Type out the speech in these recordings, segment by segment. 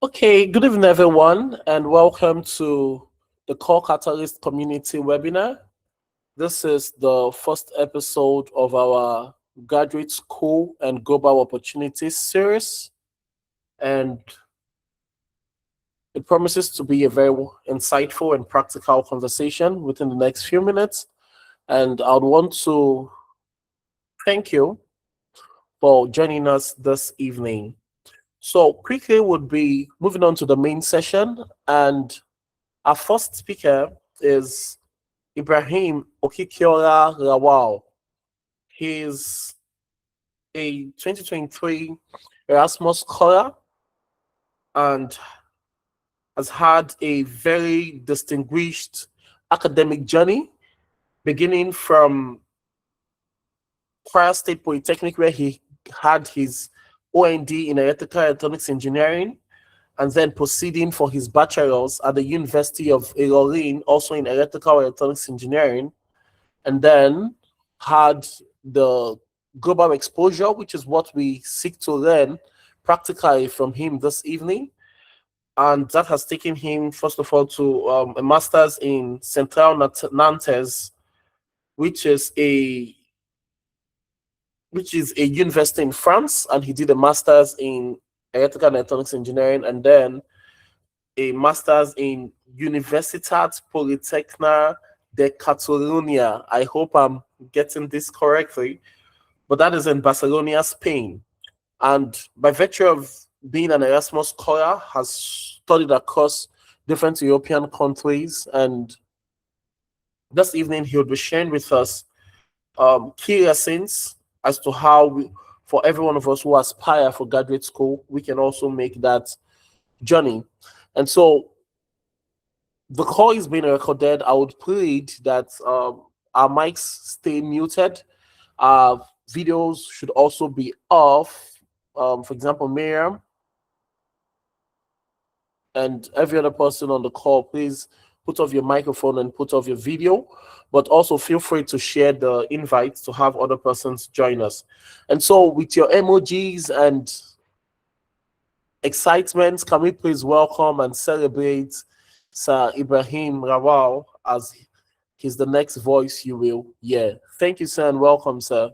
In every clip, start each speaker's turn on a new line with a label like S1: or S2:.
S1: Okay, good evening, everyone, and welcome to the Core Catalyst Community webinar. This is the first episode of our Graduate School and Global Opportunities series, and it promises to be a very insightful and practical conversation within the next few minutes. And I would want to thank you for joining us this evening. So, quickly, would be moving on to the main session, and our first speaker is Ibrahim Okikiola Lawal. He's a 2023 Erasmus scholar and has had a very distinguished academic journey, beginning from Kwara State Polytechnic, where he had his OND in electrical electronics engineering, and then proceeding for his bachelor's at the University of Ilorin, also in electrical electronics engineering, and then had the global exposure, which is what we seek to learn practically from him this evening. And that has taken him, first of all, to a master's in Central Nantes, which is a university in France, and he did a master's in electrical and electronics engineering, and then a master's in Universitat Politecnica de Catalunya. I hope I'm getting this correctly, but that is in Barcelona, Spain. And by virtue of being an Erasmus scholar, has studied across different European countries. And this evening, he will be sharing with us key lessons as to how for every one of us who aspire for graduate school, we can also make that journey. And so the call is being recorded. I would plead that our mics stay muted. Our videos should also be off. For example, Miriam and every other person on the call, please put off your microphone and put off your video. But also feel free to share the invite to have other persons join us. And so, with your emojis and excitement, can we please welcome and celebrate Sir Ibrahim Rawal as he's the next voice you will hear. Thank you, sir, and welcome, sir.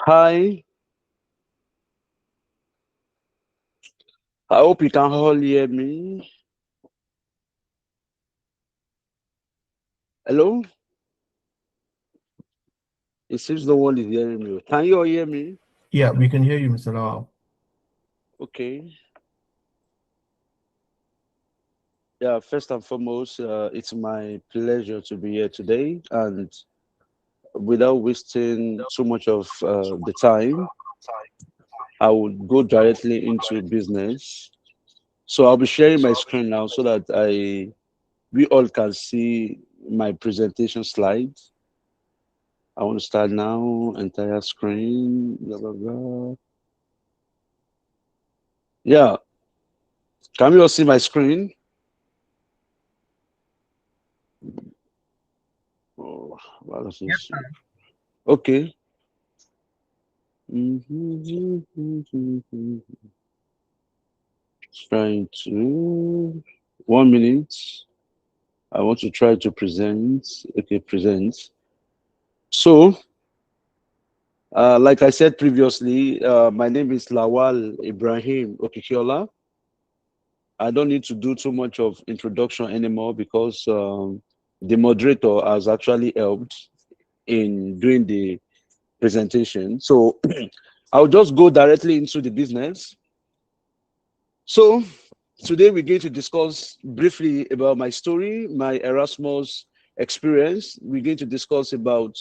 S2: Hi, I hope you can all hear me. Hello? It seems no one is hearing me. Can you all hear me?
S3: Yeah, we can hear you, Mr. Lawal.
S2: Okay. Yeah, first and foremost, it's my pleasure to be here today. And without wasting too much of the time, I would go directly into business. So I'll be sharing my screen now so that we all can see my presentation slides. I want to start now, entire screen, blah, blah, blah. Yeah, can you all see my screen? Oh, well, that's
S4: Yes,
S2: just- okay. Trying to 1 minute. I want to try to present. Okay, present. So, like I said previously, my name is Lawal Ibrahim Okikiola. I don't need to do too much of introduction anymore because the moderator has actually helped in doing the presentation. So I'll just go directly into the business. So today we're going to discuss briefly about my story, my Erasmus experience. We're going to discuss about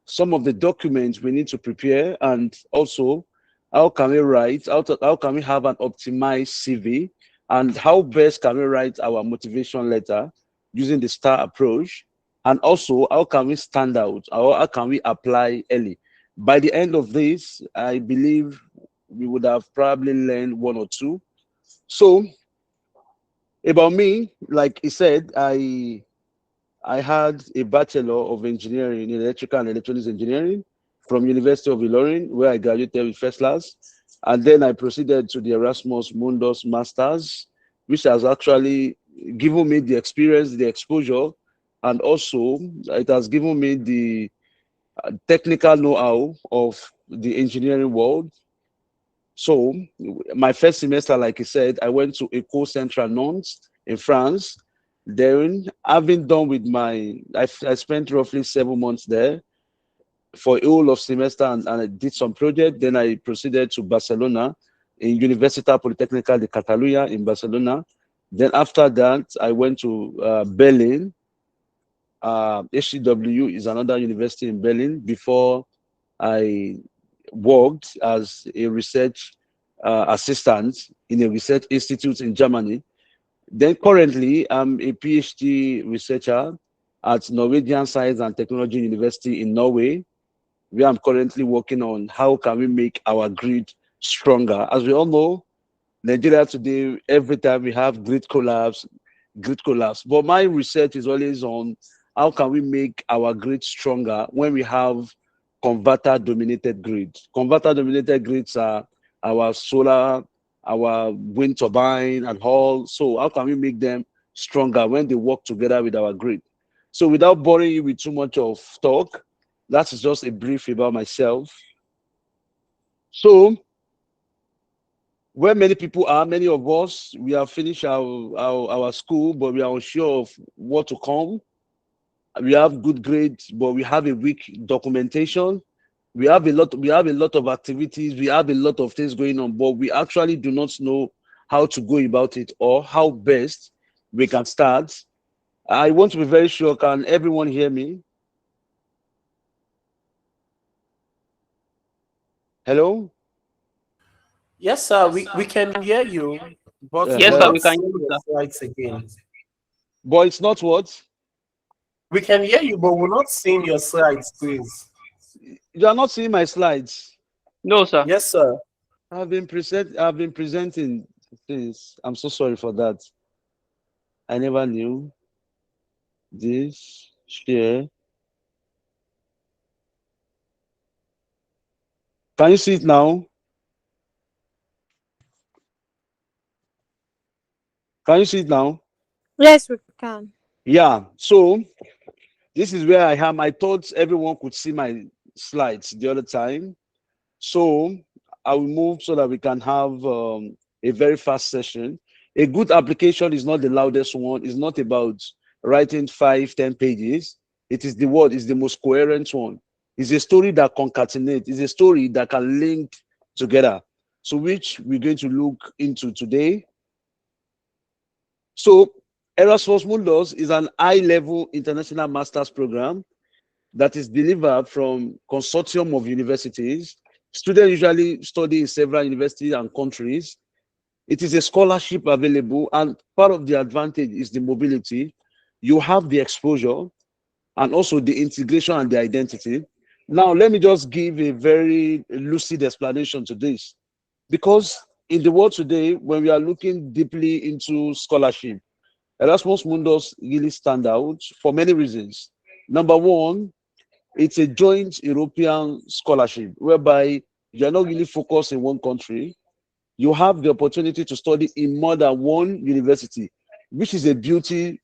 S2: some of the documents we need to prepare, and also how can we write, how can we have an optimized CV, and how best can we write our motivation letter using the STAR approach, and also how can we stand out, or how can we apply early. By the end of this, I believe we would have probably learned one or two. So About me, like he said, I had a Bachelor of Engineering in Electrical and Electronics Engineering from University of Ilorin, where I graduated with first class. And then I proceeded to the Erasmus Mundus Masters, which has actually given me the experience, the exposure, and also it has given me the technical know-how of the engineering world. So my first semester, like I said, I went to Eco Central Nantes in France. Then, having done with I spent roughly 7 months there for a whole of semester, and I did some project. Then I proceeded to Barcelona in Universitat Politècnica de Catalunya in Barcelona. Then after that, I went to Berlin. HCW is another university in Berlin before I worked as a research assistant in a research institute in Germany. Then currently, I'm a PhD researcher at Norwegian Science and Technology University in Norway, where I'm currently working on how can we make our grid stronger. As we all know, Nigeria today, every time we have grid collapse. But my research is always on how can we make our grid stronger when we have converter dominated grid. Converter dominated grids are our solar, our wind turbine and all. So how can we make them stronger when they work together with our grid? So without boring you with too much of talk, that is just a brief about myself. So where many people are, many of us, we have finished our school, but we are unsure of what to come. We have good grades, but we have a weak documentation. We have a lot of activities, we have a lot of things going on, but we actually do not know how to go about it or how best we can start. I want to be very sure, can everyone hear me? Hello?
S1: Yes, sir. We can hear you, but
S4: Yes,
S1: we're
S4: sir,
S2: Uh-huh.
S4: we
S1: not
S4: can hear
S1: seeing
S4: you,
S1: your
S4: sir.
S1: slides again.
S2: But it's not what?
S1: We can hear you, but we're not seeing your slides, please.
S2: You are not seeing my slides.
S4: No, sir.
S1: Yes, sir.
S2: I've been presenting things. I'm so sorry for that. I never knew this. Share. Can you see it now? Can you see it now?
S5: Yes, we can.
S2: Yeah. So this is where I am. I thought everyone could see my slides the other time. So I will move so that we can have a very fast session. A good application is not the loudest one. It's not about writing 5, 10 pages. It is the word, is the most coherent one. It's a story that concatenates. It's a story that can link together. So which we're going to look into today. So Erasmus Mundus is an high-level international master's program that is delivered from consortium of universities. Students usually study in several universities and countries. It is a scholarship available, and part of the advantage is the mobility. You have the exposure and also the integration and the identity. Now, let me just give a very lucid explanation to this. Because in the world today, when we are looking deeply into scholarship, Erasmus Mundus really stand out for many reasons. Number one, it's a joint European scholarship whereby you're not really focused in one country. You have the opportunity to study in more than one university, which is a beauty,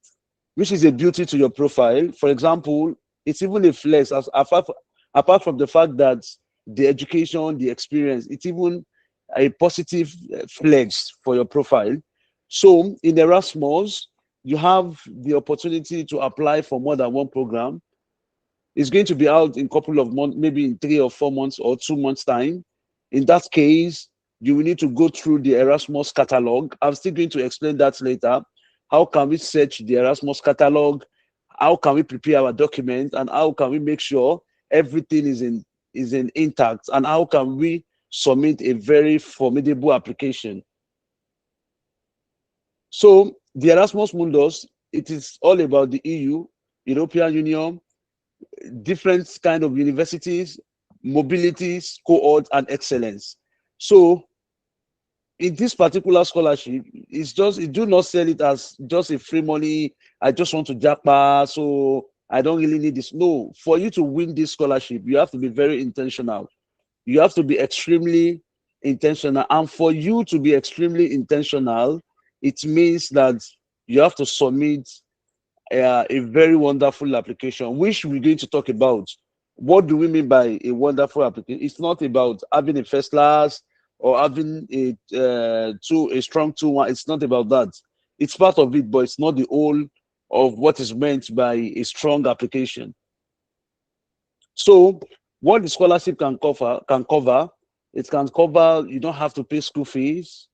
S2: which is a beauty to your profile. For example, it's even a flex apart from the fact that the education, the experience, it's even a positive flex for your profile. So in Erasmus, you have the opportunity to apply for more than one program. It's going to be out in a couple of months, maybe in 3 or 4 months or 2 months' time. In that case, you will need to go through the Erasmus catalog. I'm still going to explain that later. How can we search the Erasmus catalog? How can we prepare our document? And how can we make sure everything is in intact? And how can we submit a very formidable application? So the Erasmus Mundus, it is all about the EU, European Union, different kind of universities, mobilities, cohort, and excellence. So in this particular scholarship, it's just, you do not sell it as just a free money. I just want to japa, so I don't really need this. No, for you to win this scholarship, you have to be very intentional. You have to be extremely intentional. And for you to be extremely intentional, it means that you have to submit a very wonderful application, which we're going to talk about. What do we mean by a wonderful application? It's not about having a first class or having a strong 2-1. It's not about that. It's part of it, but it's not the whole of what is meant by a strong application. So what the scholarship can cover, it can cover, you don't have to pay school fees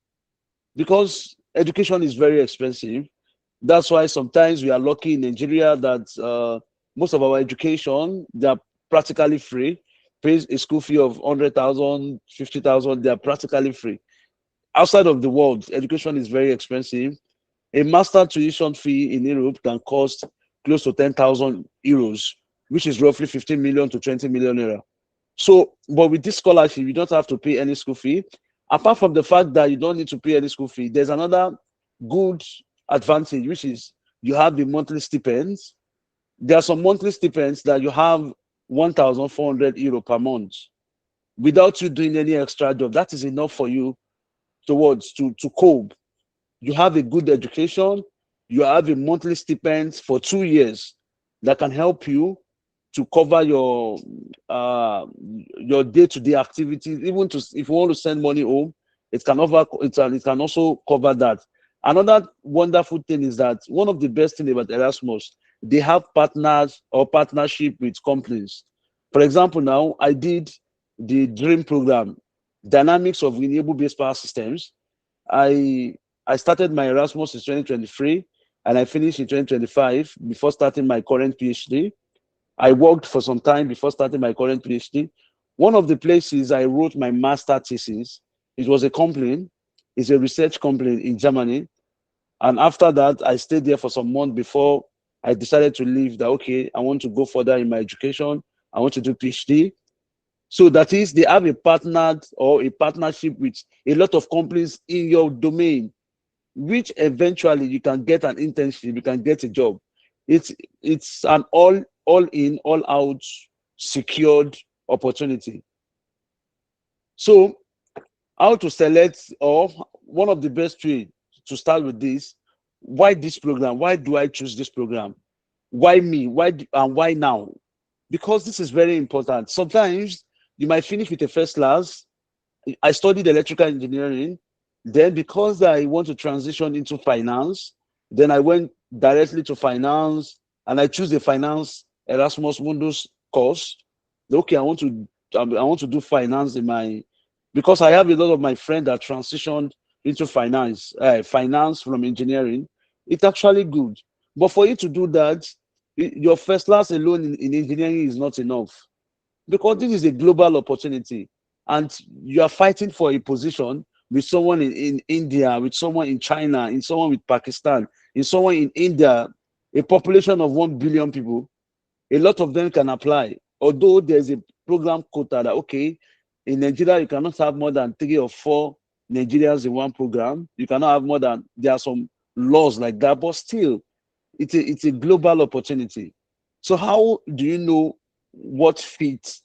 S2: because education is very expensive. That's why sometimes we are lucky in Nigeria that most of our education, they are practically free. Pays a school fee of 100,000, 50,000, they are practically free. Outside of the world, education is very expensive. A master tuition fee in Europe can cost close to 10,000 euros, which is roughly 15 million to 20 million euro. So, but with this scholarship, you don't have to pay any school fee. Apart from the fact that you don't need to pay any school fee, there's another good advantage, which is you have the monthly stipends. There are some monthly stipends that you have 1,400 euro per month without you doing any extra job. That is enough for you to cope. You have a good education, you have a monthly stipend for 2 years that can help you to cover your day-to-day activities. Even to, if you want to send money home, it can also cover that. Another wonderful thing is that one of the best things about Erasmus, they have partners or partnership with companies. For example, now I did the DREAM program, Dynamics of Renewable-Based Power Systems. I started my Erasmus in 2023 and I finished in 2025 before starting my current PhD. I worked for some time before starting my current PhD. One of the places I wrote my master thesis, it was a company, it's a research company in Germany. And after that, I stayed there for some months before I decided to leave. That, okay, I want to go further in my education. I want to do PhD. So that is, they have a partner or a partnership with a lot of companies in your domain, which eventually you can get an internship, you can get a job. It's an all in, all out secured opportunity. So how to select, or one of the best way to start with this, why this program? Why do I choose this program? Why me? Why now? Because this is very important. Sometimes you might finish with a first class. I studied electrical engineering. Then because I want to transition into finance, then I went directly to finance and I choose the finance Erasmus Mundus course. Okay, I want to do finance because I have a lot of my friends that transitioned into finance from engineering. It's actually good. But for you to do that, your first class alone in engineering is not enough, because this is a global opportunity and you are fighting for a position with someone in India, with someone in China, in someone with Pakistan, in someone in India, a population of 1 billion people. A lot of them can apply. Although there's a program quota that, okay, in Nigeria, you cannot have more than 3 or 4 Nigerians in one program. You cannot have more than, there are some laws like that, but still, it's a global opportunity. So how do you know what fits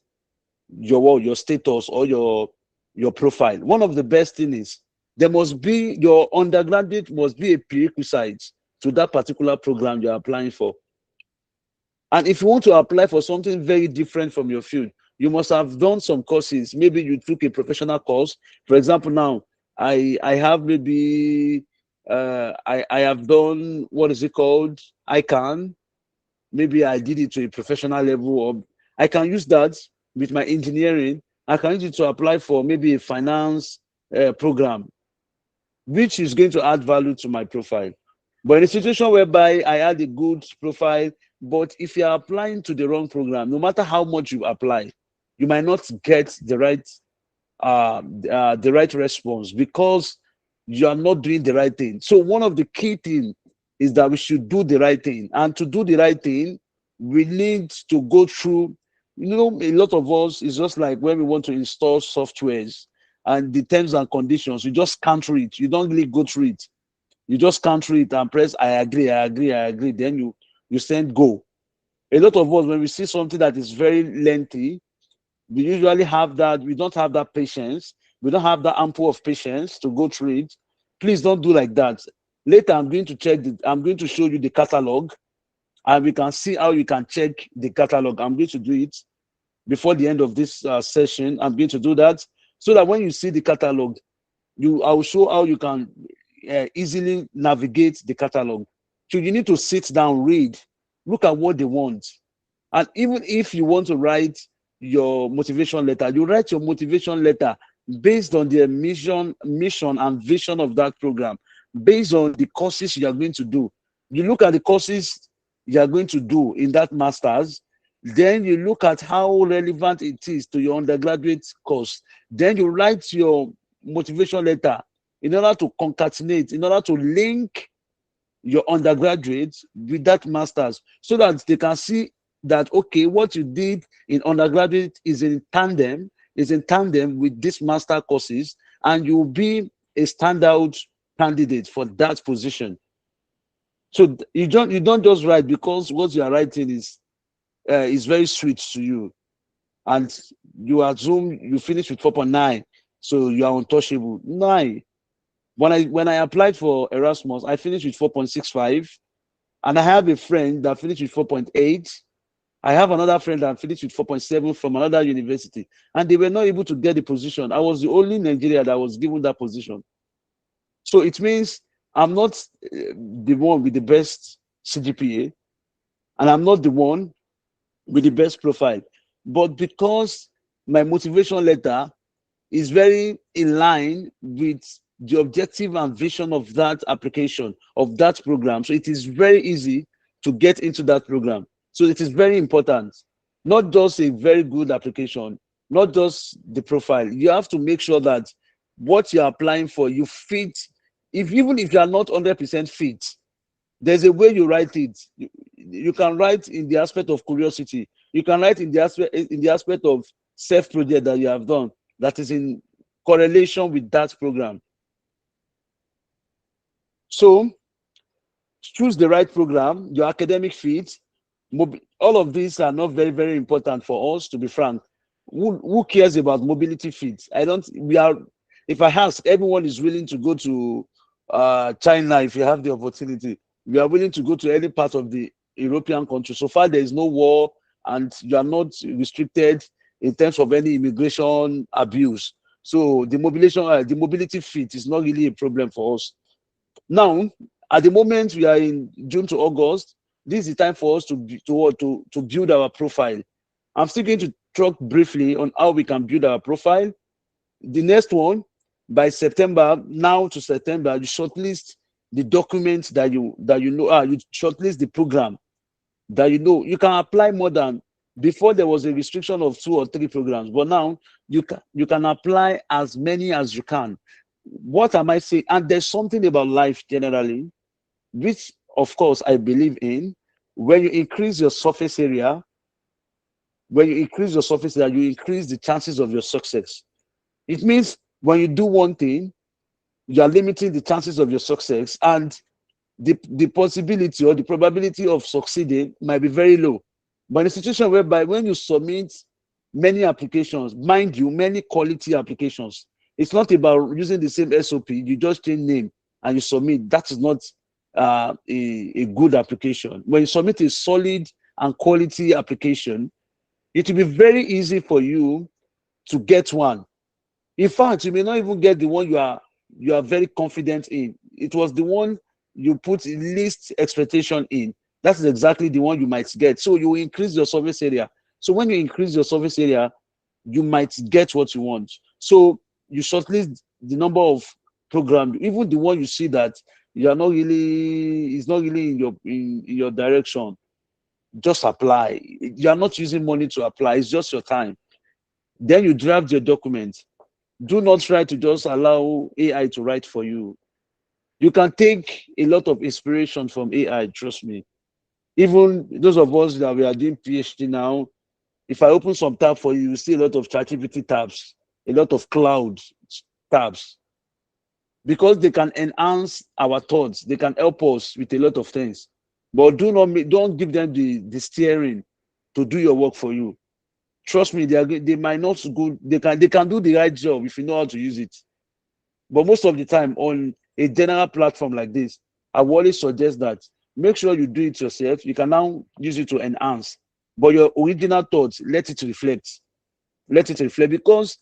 S2: your status or your profile? One of the best things is there must be, your undergraduate must be a prerequisite to that particular program you're applying for. And if you want to apply for something very different from your field, you must have done some courses. Maybe you took a professional course. For example, now I have maybe I have done, what is it called? Maybe I did it to a professional level, or I can use that with my engineering. I can use it to apply for maybe a finance program, which is going to add value to my profile. But in a situation whereby I had a good profile, but if you are applying to the wrong program, no matter how much you apply, you might not get the right response because you are not doing the right thing. So one of the key things is that we should do the right thing. And to do the right thing, we need to go through, a lot of us, is just like when we want to install softwares. and the terms and conditions. You just can't read. You don't really go through it. You just can't read and press I agree, I agree, I agree. Then you send go. A lot of us, when we see something that is very lengthy, we usually have that. We don't have that patience. We don't have that ample of patience to go through it. Please don't do like that. Later, I'm going to show you the catalog, and we can see how you can check the catalog. I'm going to do it before the end of this session. I'm going to do that so that when you see the catalog, I will show how you can easily navigate the catalog. So you need to sit down, read, look at what they want. And even if you want to write your motivation letter, you write your motivation letter based on the mission and vision of that program, based on the courses you are going to do. You look at the courses you are going to do in that master's, then you look at how relevant it is to your undergraduate course. Then you write your motivation letter in order to concatenate, in order to link your undergraduate with that master's, so that they can see that, okay, what you did in undergraduate is in tandem with these master courses, and you'll be a standout candidate for that position. So you don't just write because what you are writing is very sweet to you, and you assume you finish with 4.9, so you are untouchable. No. When I applied for Erasmus, I finished with 4.65, and I have a friend that finished with 4.8. I have another friend that finished with 4.7 from another university, and they were not able to get the position. I was the only Nigerian that was given that position. So it means I'm not the one with the best CGPA, and I'm not the one with the best profile. But because my motivation letter is very in line with the objective and vision of that application, of that program, so it is very easy to get into that program. So it is very important, not just a very good application, not just the profile. You have to make sure that what you're applying for, you fit. Even if you are not 100% fit, there's a way you write it. You can write in the aspect of curiosity. You can write in the aspect of self-project that you have done that is in correlation with that program. So choose the right program, your academic fit. All of these are not very, very important for us, to be frank. Who cares about mobility fit? If I ask, everyone is willing to go to China if you have the opportunity. We are willing to go to any part of the European country. So far, there is no war, and you are not restricted in terms of any immigration abuse. So the mobility fit is not really a problem for us. Now, at the moment, we are in June to August. This is the time for us to build our profile. I'm still going to talk briefly on how we can build our profile. The next one, by September, now to September, you shortlist the documents that you know. You shortlist the program that you know. You can apply more than before. There was a restriction of 2 or 3 programs, but now you can apply as many as you can. What am I saying? And there's something about life generally, which of course I believe in. When you increase your surface area, you increase the chances of your success. It means when you do one thing, you are limiting the chances of your success, and the possibility or the probability of succeeding might be very low. But in a situation whereby when you submit many applications, mind you, many quality applications, it's not about using the same SOP. You just change name and you submit. That is not a good application. When you submit a solid and quality application, it will be very easy for you to get one. In fact, you may not even get the one you are very confident in. It was the one you put least expectation in. That is exactly the one you might get. So you increase your surface area. So when you increase your surface area, you might get what you want. So you shortlist the number of programs, even the one you see that you are not really, it's not really in your direction. Just apply. You are not using money to apply. It's just your time. Then you draft your document. Do not try to just allow AI to write for you. You can take a lot of inspiration from AI, trust me. Even those of us that we are doing PhD now, if I open some tab for you, you see a lot of ChatGPT tabs, a lot of cloud tabs because they can enhance our thoughts. They can help us with a lot of things. But don't give them the steering to do your work for you. Trust me, they might not go. They can do the right job if you know how to use it. But most of the time on a general platform like this, I would always suggest that make sure you do it yourself. You can now use it to enhance, but your original thoughts, let it reflect. Let it reflect because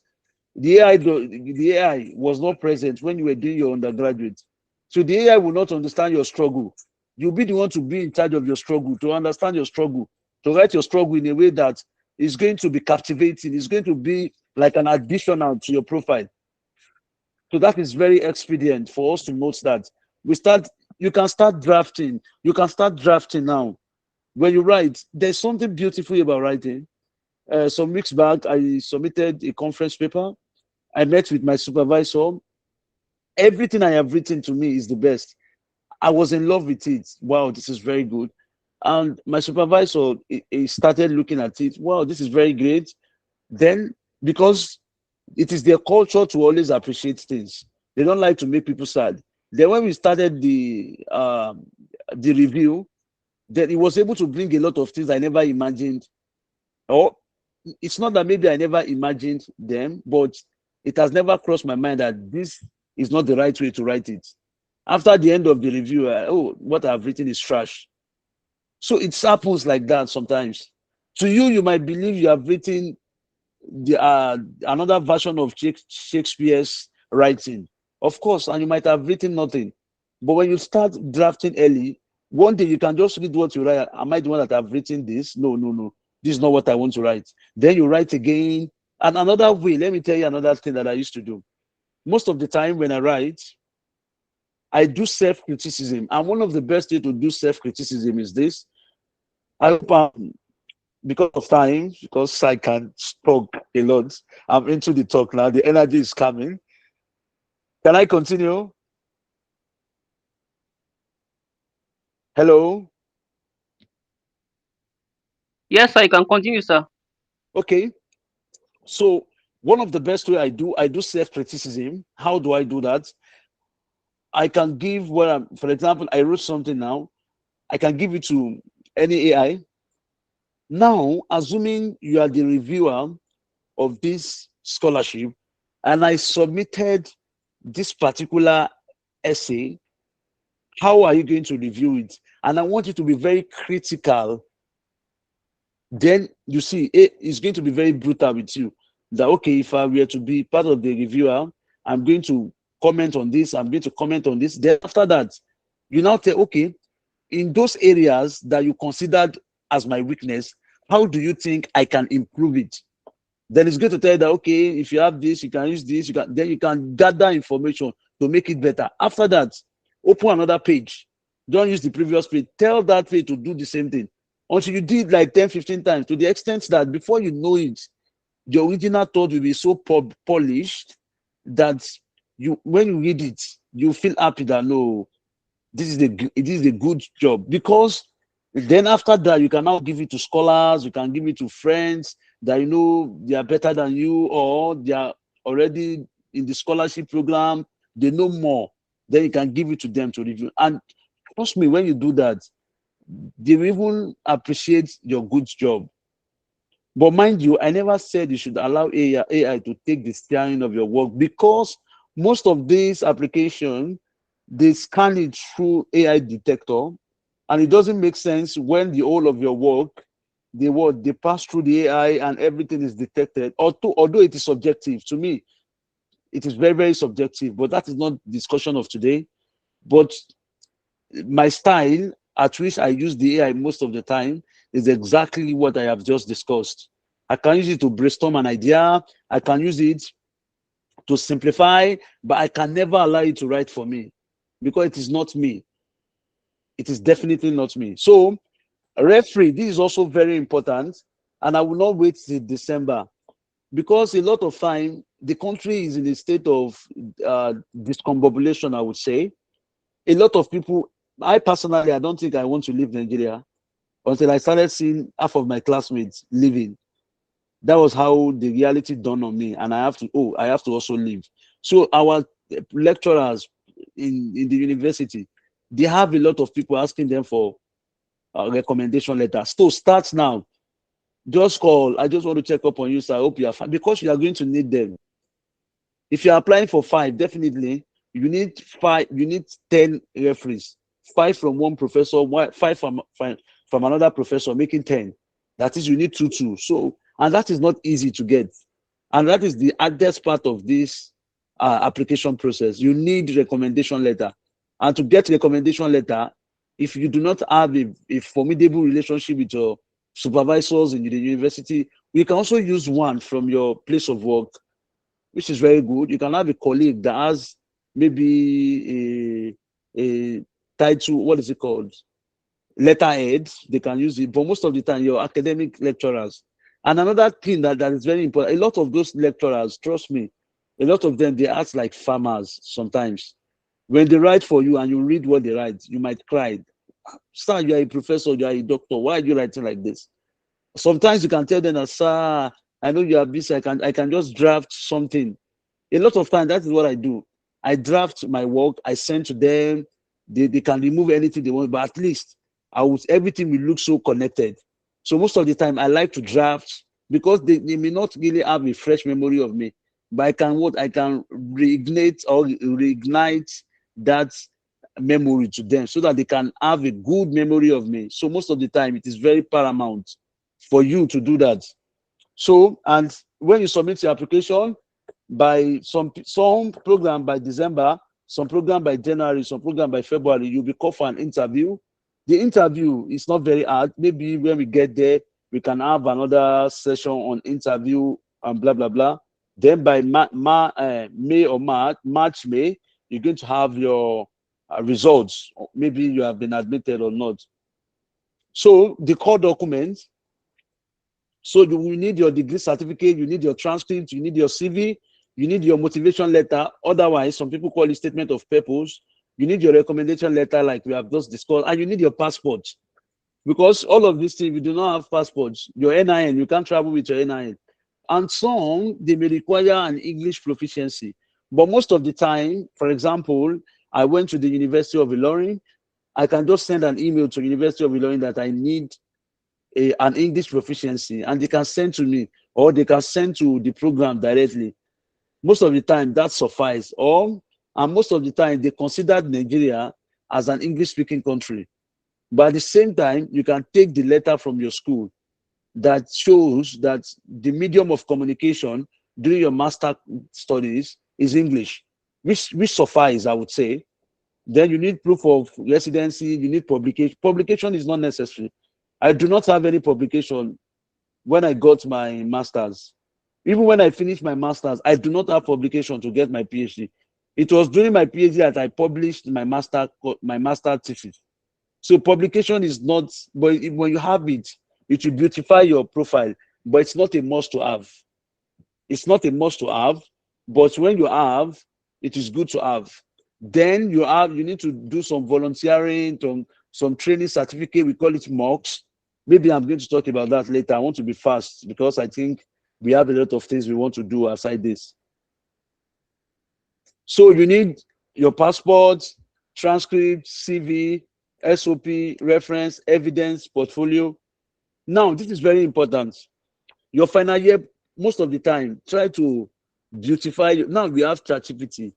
S2: the AI was not present when you were doing your undergraduate. So the AI will not understand your struggle. You'll be the one to be in charge of your struggle, to understand your struggle, to write your struggle in a way that is going to be captivating. It's going to be like an additional to your profile. So that is very expedient for us to note that you can start drafting. You can start drafting now. When you write, there's something beautiful about writing. Some weeks back, I submitted a conference paper. I met with my supervisor. Everything I have written to me is the best. I was in love with it. Wow, this is very good. And my supervisor, he started looking at it. Wow, this is very great. Then, because it is their culture to always appreciate things, they don't like to make people sad. Then, when we started the review, then he was able to bring a lot of things I never imagined. Or it's not that maybe I never imagined them, but it has never crossed my mind that this is not the right way to write it. After the end of the review, oh, what I've written is trash. So it happens like that sometimes. To you, you might believe you have written another version of Shakespeare's writing, of course, and you might have written nothing. But when you start drafting early, one day you can just read what you write. Am I the one that have written this? No, no, no. This is not what I want to write. Then you write again. And another way, let me tell you another thing that I used to do. Most of the time when I write, I do self-criticism. And one of the best way to do self-criticism is this. I hope because of time, because I can talk a lot, I'm into the talk now. The energy is coming. Can I continue? Hello?
S4: Yes, I can continue, sir.
S2: Okay. So one of the best way I do self-criticism. How do I do that? I can give for example, I wrote something now. I can give it to any AI. Now, assuming you are the reviewer of this scholarship, and I submitted this particular essay, how are you going to review it? And I want you to be very critical. Then you see, it's going to be very brutal with you. That, okay, if I were to be part of the reviewer, I'm going to comment on this, I'm going to comment on this. Then after that, you now say, okay, in those areas that you considered as my weakness, how do you think I can improve it? Then it's going to tell you that, okay, if you have this, you can use this, then you can gather information to make it better. After that, open another page. Don't use the previous page. Tell that page to do the same thing until you did like 10, 15 times, to the extent that before you know it, your original thought will be so polished that when you read it, you feel happy that no, this is a good job. Because then after that, you can now give it to scholars, you can give it to friends that you know they are better than you, or they are already in the scholarship program, they know more. Then you can give it to them to review. And trust me, when you do that, they will even appreciate your good job. But mind you, I never said you should allow AI to take the steering of your work, because most of these applications, they scan it through AI detector, and it doesn't make sense when the whole of your work, they pass through the AI and everything is detected. Although it is subjective, to me, it is very, very subjective, but that is not the discussion of today. But my style at which I use the AI most of the time is exactly what I have just discussed. I can use it to brainstorm an idea. I can use it to simplify, but I can never allow it to write for me, because it is not me. It is definitely not me. So, referee, this is also very important, and I will not wait till December, because a lot of time the country is in a state of discombobulation, I would say. A lot of people, I personally, I don't think I want to leave Nigeria until I started seeing half of my classmates leaving. That was how the reality dawned on me, and I have to also leave. So our lecturers in the university, they have a lot of people asking them for a recommendation letter. So start now. Just call. I just want to check up on you, sir. I hope you are fine, because you are going to need them. If you are applying for 5, definitely you need 5. You need 10 referees. 5 from one professor, 5 from another professor, making 10. That is, you need 2. So, and that is not easy to get. And that is the hardest part of this application process. You need recommendation letter. And to get recommendation letter, if you do not have a formidable relationship with your supervisors in the university, you can also use one from your place of work, which is very good. You can have a colleague that has maybe a title, what is it called? Letterhead. They can use it, but most of the time, your academic lecturers. And another thing that is very important, a lot of those lecturers, trust me, a lot of them, they act like farmers sometimes. When they write for you and you read what they write, you might cry. Sir, you are a professor, you are a doctor. Why are you writing like this? Sometimes you can tell them that, sir, I know you are busy. I can just draft something. A lot of times, that is what I do. I draft my work. I send to them. They can remove anything they want, but at least everything will look so connected. So most of the time, I like to draft, because they may not really have a fresh memory of me, but I can reignite that memory to them, so that they can have a good memory of me. So most of the time, it is very paramount for you to do that. So, and when you submit your application, by some program by December, some program by January, some program by February, you'll be called for an interview. The interview is not very hard. Maybe when we get there, we can have another session on interview and blah, blah, blah. Then by May or March, May, you're going to have your results. Maybe you have been admitted or not. So the core documents, so you will need your degree certificate, you need your transcript, you need your CV, you need your motivation letter. Otherwise, some people call it statement of purpose. You need your recommendation letter, like we have just discussed, and you need your passport. Because all of these things, you do not have passports, your NIN, you can't travel with your NIN. And some, they may require an English proficiency. But most of the time, for example, I went to the University of Ilorin. I can just send an email to University of Ilorin that I need an English proficiency, and they can send to me, or they can send to the program directly. Most of the time, that suffices. And most of the time, they consider Nigeria as an English-speaking country. But at the same time, you can take the letter from your school that shows that the medium of communication during your master studies is English, which suffices, I would say. Then you need proof of residency, you need publication. Publication is not necessary. I do not have any publication when I got my master's. Even when I finished my master's, I do not have publication to get my PhD. It was during my PhD that I published my master thesis. So publication is not, but when you have it, it will beautify your profile, but it's not a must to have. It's not a must to have, but when you have, it is good to have. Then you need to do some volunteering, some training certificate. We call it mocks. Maybe I'm going to talk about that later. I want to be fast because I think we have a lot of things we want to do aside this. So you need your passport, transcript, CV, SOP, reference, evidence, portfolio. Now, this is very important. Your final year, most of the time, try to beautify. Now we have ChatGPT.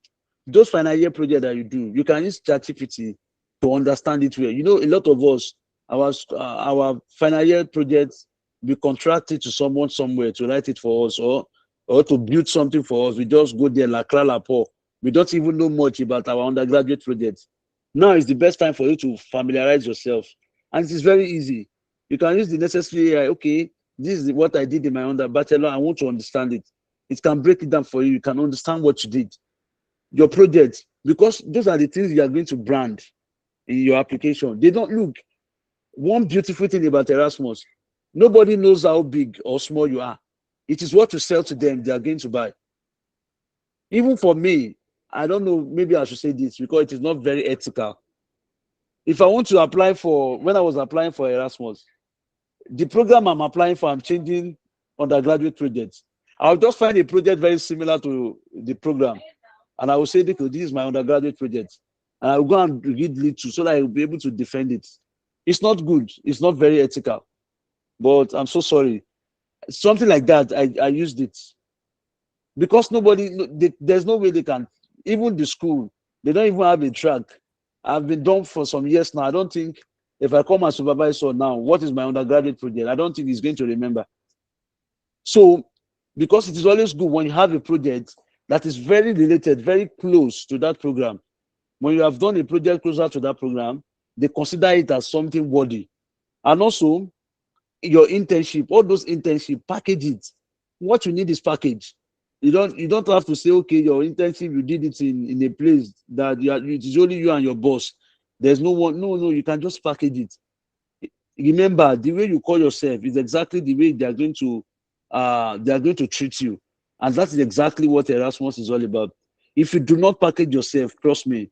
S2: Those final year projects that you do, you can use ChatGPT to understand it well. You know, a lot of us, our final year projects, we contract it to someone somewhere to write it for us, or to build something for us. We just go there, la cra la po. We don't even know much about our undergraduate projects. Now is the best time for you to familiarize yourself. And it is very easy. You can use the necessary AI. Okay, this is what I did in my bachelor. I want to understand it. It can break it down for you. You can understand what you did. Your project, because those are the things you are going to brand in your application. They don't look. One beautiful thing about Erasmus, nobody knows how big or small you are. It is what you sell to them, they are going to buy. Even for me, I don't know, maybe I should say this because it is not very ethical. If I want to apply for, when I was applying for Erasmus, the program I'm applying for, I'm changing undergraduate projects. I'll just find a project very similar to the program. and I will say, this is my undergraduate project, and I will go and read little so that I will be able to defend it. It's not good. It's not very ethical. But I'm so sorry. Something like that, I used it because there's no way they can. Even the school, they don't even have a track. I've been done for some years now. I don't think if I come as supervisor now, what is my undergraduate project? I don't think he's going to remember. So, because it is always good when you have a project that is very related, very close to that program. When you have done a project closer to that program, they consider it as something worthy. And also, your internship, all those internship, package it. What you need is package. You don't have to say, okay, your internship, you did it in a place that it is only you and your boss. There's no one. No, you can just package it. Remember, the way you call yourself is exactly the way they are going to treat you. And that is exactly what Erasmus is all about. If you do not package yourself, trust me,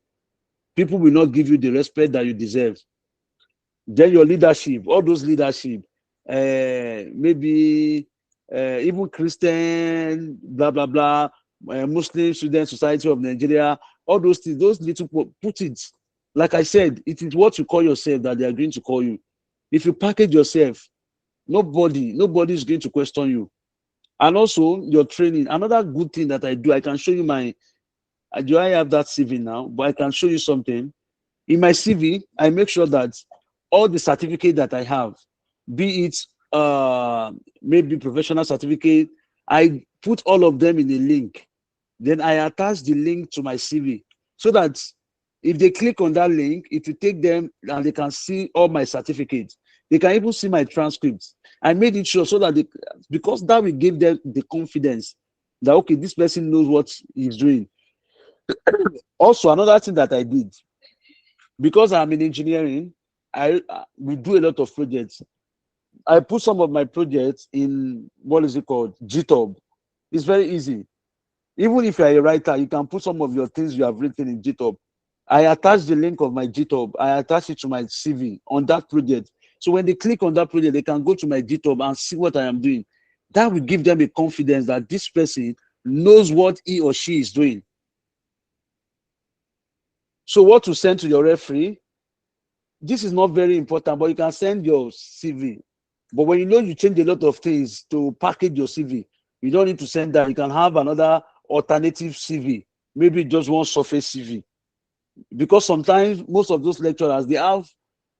S2: people will not give you the respect that you deserve. Then your leadership, all those leadership, maybe even Christian, blah, blah, blah, Muslim Student Society of Nigeria, all those things, those little, put it. Like I said, it is what you call yourself that they are going to call you. If you package yourself, nobody is going to question you. And also your training. Another good thing that I do, I can show you do I have that CV now? But I can show you something. In my CV, I make sure that all the certificate that I have, be it maybe professional certificate, I put all of them in a link. Then I attach the link to my CV so that if they click on that link, it will take them and they can see all my certificates. They can even see my transcripts. I made it sure so that because that will give them the confidence that, okay, this person knows what he's doing. Also, another thing that I did, because I'm in engineering, we do a lot of projects. I put some of my projects in, what is it called? GitHub. It's very easy. Even if you're a writer, you can put some of your things you have written in GitHub. I attach the link of my GitHub. I attach it to my CV on that project. So when they click on that project, they can go to my GitHub and see what I am doing. That will give them a confidence that this person knows what he or she is doing. So what to send to your referee? This is not very important, but you can send your CV. But when you know you change a lot of things to package your CV, you don't need to send that. You can have another alternative CV, maybe just one surface CV. Because sometimes most of those lecturers, they have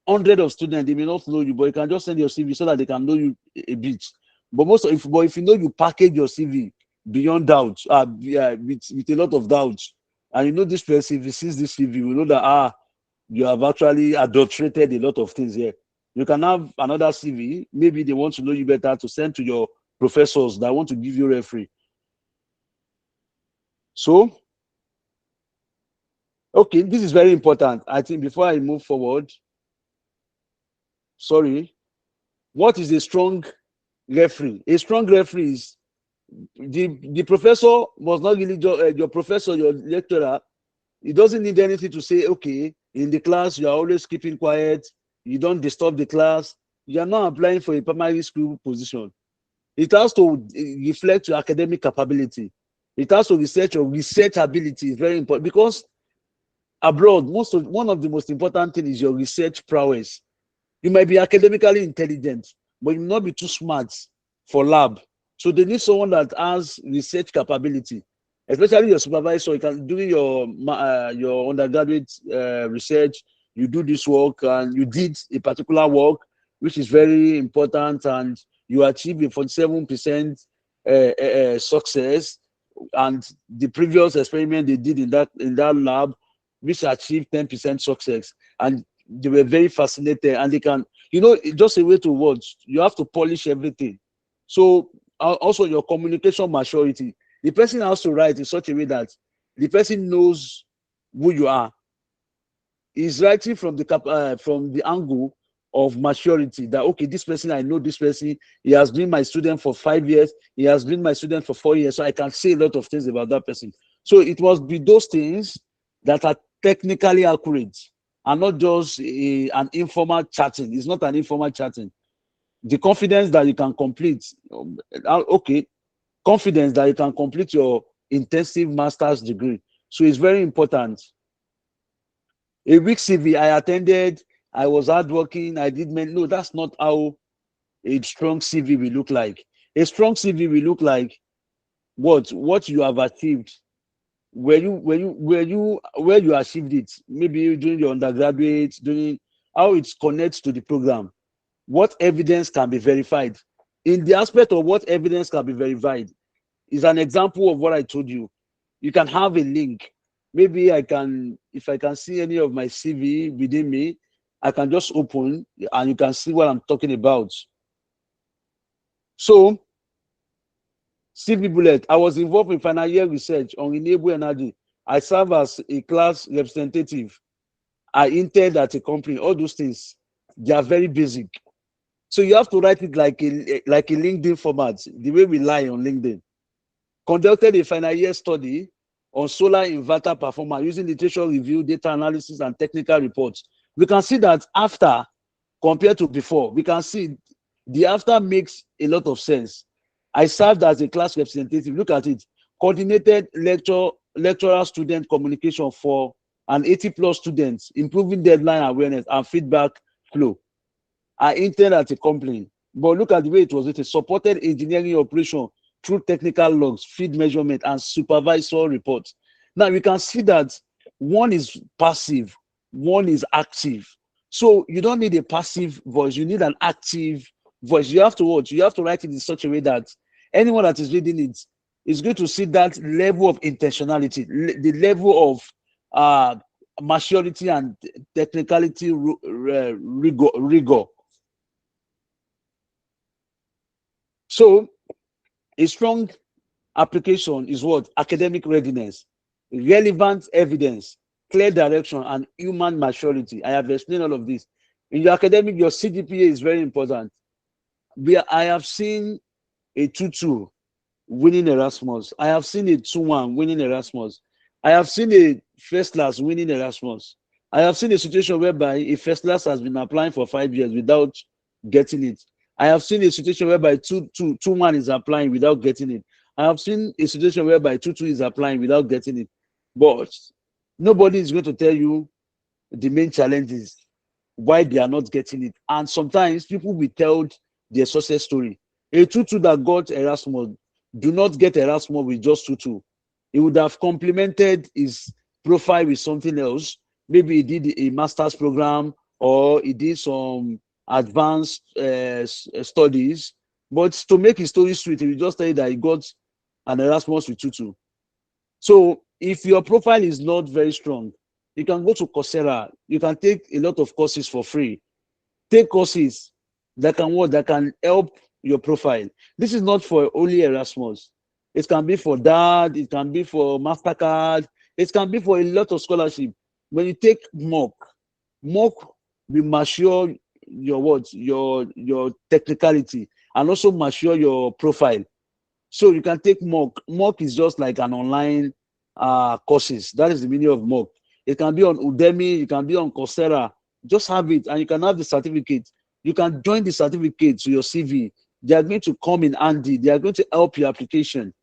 S2: hundreds of students, they may not know you, but you can just send your CV so that they can know you a bit. But if you know you package your CV beyond doubt, with a lot of doubts, and you know this person, if he sees this CV, you know that you have actually adulterated a lot of things here. You can have another CV. Maybe they want to know you better to send to your professors that want to give you referee. So, okay, this is very important. I think before I move forward, sorry, what is a strong referee? A strong referee is the professor must not really your professor, your lecturer. He doesn't need anything to say, okay, in the class, you are always keeping quiet. You don't disturb the class. You are not applying for a primary school position. It has to reflect your academic capability. It has to research your research ability. Is very important because abroad, one of the most important things is your research prowess. You might be academically intelligent, but you will not be too smart for lab. So they need someone that has research capability, especially your supervisor. You can do your undergraduate research. You do this work and you did a particular work, which is very important, and you achieve a 47% success. And the previous experiment they did in that lab, which achieved 10% success, and they were very fascinated, and they can, just a way to watch. You have to polish everything. So also your communication maturity. The person has to write in such a way that the person knows who you are. He's writing from the angle of maturity, that okay, this person, I know this person, he has been my student for 5 years, he has been my student for 4 years, so I can say a lot of things about that person. So it must be those things that are technically accurate and not just an informal chatting. It's not an informal chatting. The confidence that you can complete, confidence that you can complete your intensive master's degree. So it's very important. A weak CV, I attended, I was hardworking, I did no, that's not how a strong CV will look like. A strong CV will look like what you have achieved, where you achieved it, maybe during your undergraduate, during how it connects to the program, what evidence can be verified. In the aspect of what evidence can be verified is an example of what I told you. You can have a link. Maybe if I can see any of my CV within me, I can just open and you can see what I'm talking about. So, CV bullet, I was involved in final year research on renewable energy. I serve as a class representative. I interned at a company. All those things, they are very basic. So you have to write it like a LinkedIn format, the way we lie on LinkedIn. Conducted a final year study on solar inverter performance using literature review, data analysis, and technical reports. We can see that after, compared to before, we can see the after makes a lot of sense. I served as a class representative. Look at it. Coordinated lecturer student communication for an 80+ students, improving deadline awareness and feedback flow. I interned at a company, but look at the way it was written. Supported engineering operation through technical logs, feed measurement, and supervisor reports. Now we can see that one is passive, one is active. So you don't need a passive voice, you need an active voice. You have to watch, you have to write it in such a way that anyone that is reading it is going to see that level of intentionality, the level of maturity and technicality rigor. So a strong application is what? Academic readiness, relevant evidence, clear direction, and human maturity. I have explained all of this. In your academic, your CGPA is very important. I have seen a 2-2 winning Erasmus. I have seen a 2-1 winning Erasmus. I have seen a first class winning Erasmus. I have seen a situation whereby a first class has been applying for 5 years without getting it. I have seen a situation whereby 2-1 is applying without getting it. I have seen a situation whereby 2-2 is applying without getting it. But nobody is going to tell you the main challenges, why they are not getting it. And sometimes people will tell their success story. A 2-2 that got Erasmus do not get Erasmus with just 2-2. He would have complemented his profile with something else. Maybe he did a master's program or he did some advanced studies. But to make his story sweet, he will just tell you that he got an Erasmus with 2-2. So if your profile is not very strong, you can go to Coursera. You can take a lot of courses for free. Take courses that can help your profile. This is not for only Erasmus. It can be for that. It can be for MasterCard. It can be for a lot of scholarship. When you take mock will mature your technicality and also mature your profile. So you can take mock. Mock is just like an online courses. That is the meaning of mock. It can be on Udemy, it can be on Coursera. Just have it and you can have the certificate. You can join the certificate to your CV. They are going to come in handy. They are going to help your application.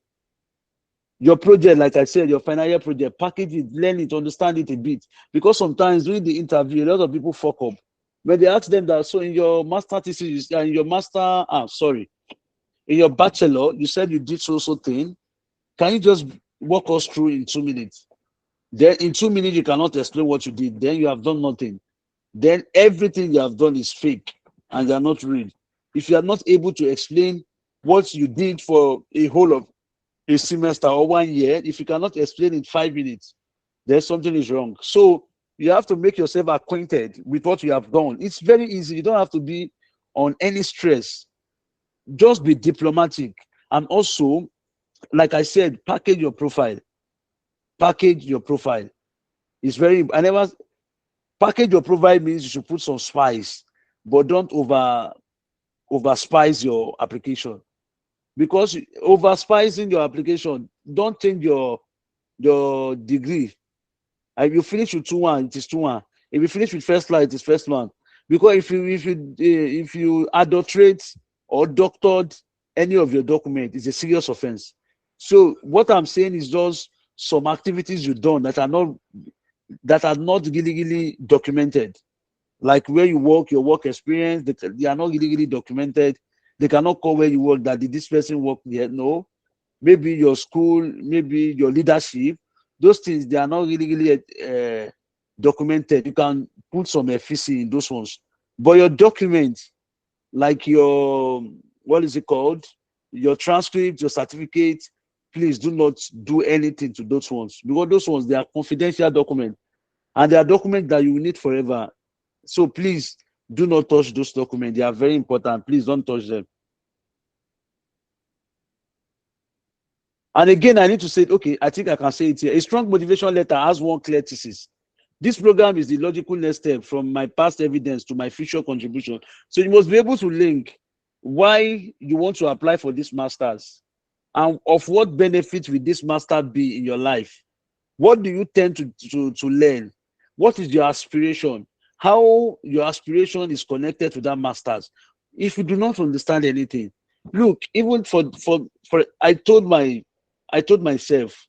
S2: Your project, like I said, your final year project, package it, learn it, understand it a bit. Because sometimes during the interview, a lot of people fuck up. When they ask them that, so in your master thesis, in your in your bachelor, you said you did so thing. Can you just walk us through in 2 minutes? Then in 2 minutes, you cannot explain what you did. Then you have done nothing. Then everything you have done is fake and they are not real. If you are not able to explain what you did for a whole of a semester or 1 year, if you cannot explain in 5 minutes, then something is wrong. So you have to make yourself acquainted with what you have done. It's very easy. You don't have to be on any stress. Just be diplomatic. And also, like I said, package your profile. Package your profile. It's very, package your profile means you should put some spice, but don't over spice your application. Because over spicing your application, don't change your degree. If you finish with 2-1, it is 2-1. If you finish with first class, it is first one. Because if you adulterate or doctored any of your document, it's a serious offense. So what I'm saying is just some activities you've done that are not really documented. Like where you work, your work experience, they are not really documented. They cannot call where you work that did this person work there. No, maybe your school, maybe your leadership. Those things, they are not really documented. You can put some efficacy in those ones, but your documents, like your, what is it called, your transcript, your certificate, please do not do anything to those ones, because those ones, they are confidential documents, and they are documents that you will need forever. So please do not touch those documents. They are very important. Please don't touch them. And again, I need to say, okay, I think I can say it here. A strong motivation letter has one clear thesis. This program is the logical next step from my past evidence to my future contribution. So you must be able to link why you want to apply for this master's, and of what benefit will this master be in your life. What do you tend to learn? What is your aspiration? How your aspiration is connected to that master's. If you do not understand anything, look, even for I told myself,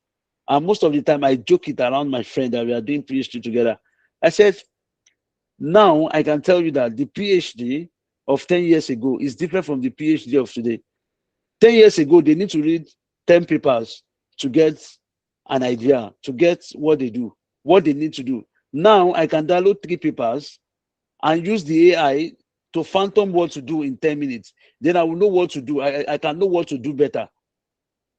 S2: and most of the time I joke it around my friend that we are doing PhD together. I said, now I can tell you that the PhD of 10 years ago is different from the PhD of today. 10 years ago, they need to read 10 papers to get an idea, to get what they do, what they need to do. Now I can download 3 papers and use the AI to phantom what to do in 10 minutes. Then I will know what to do. I can know what to do better.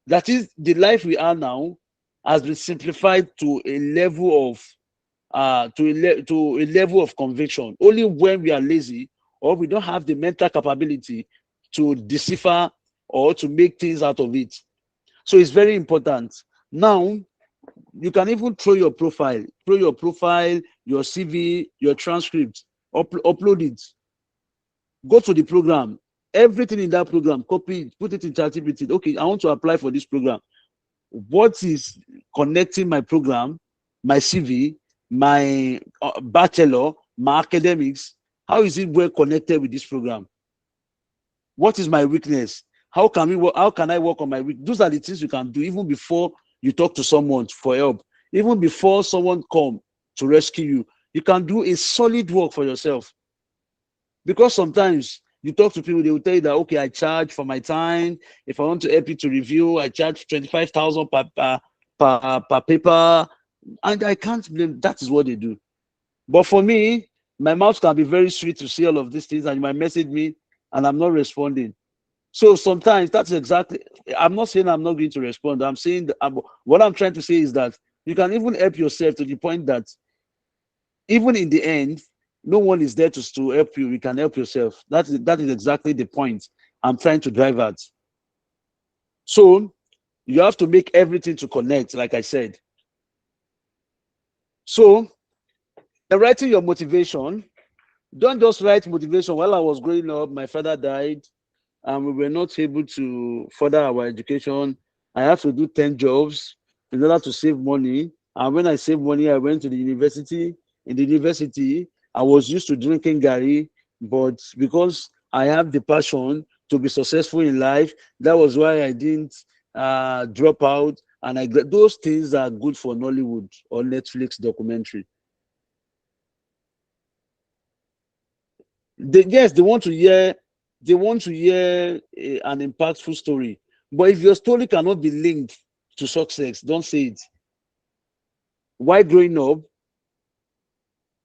S2: That is, the life we are now has been simplified to a level of to a level of conviction. Only when we are lazy or we don't have the mental capability to decipher or to make things out of it. So it's very important. Now, you can even throw your profile, your CV, your transcript, upload it. Go to the program. Everything in that program, copy it, put it in ChatGPT. Okay, I want to apply for this program. What is connecting my program, my CV, my bachelor, my academics? How is it well connected with this program? What is my weakness? How can I work on my weakness? Those are the things you can do even before you talk to someone for help. Even before someone come to rescue you, you can do a solid work for yourself. Because sometimes you talk to people, they will tell you that, okay, I charge for my time. If I want to help you to review, I charge 25,000 per paper. And I can't blame, that is what they do. But for me, my mouth can be very sweet to see all of these things, and you might message me and I'm not responding. So sometimes that's exactly, I'm not saying I'm not going to respond. I'm saying that what I'm trying to say is that you can even help yourself to the point that even in the end, no one is there to help you. You can help yourself. That is exactly the point I'm trying to drive at. So you have to make everything to connect, like I said. So writing your motivation, don't just write motivation. While I was growing up, my father died and we were not able to further our education. I have to do 10 jobs in order to save money. And when I saved money, I went to the university. In the university, I was used to drinking Gary, but because I have the passion to be successful in life, that was why I didn't drop out. And those things are good for Nollywood or Netflix documentary. Yes, they want to hear an impactful story. But if your story cannot be linked to success, don't say it. While growing up,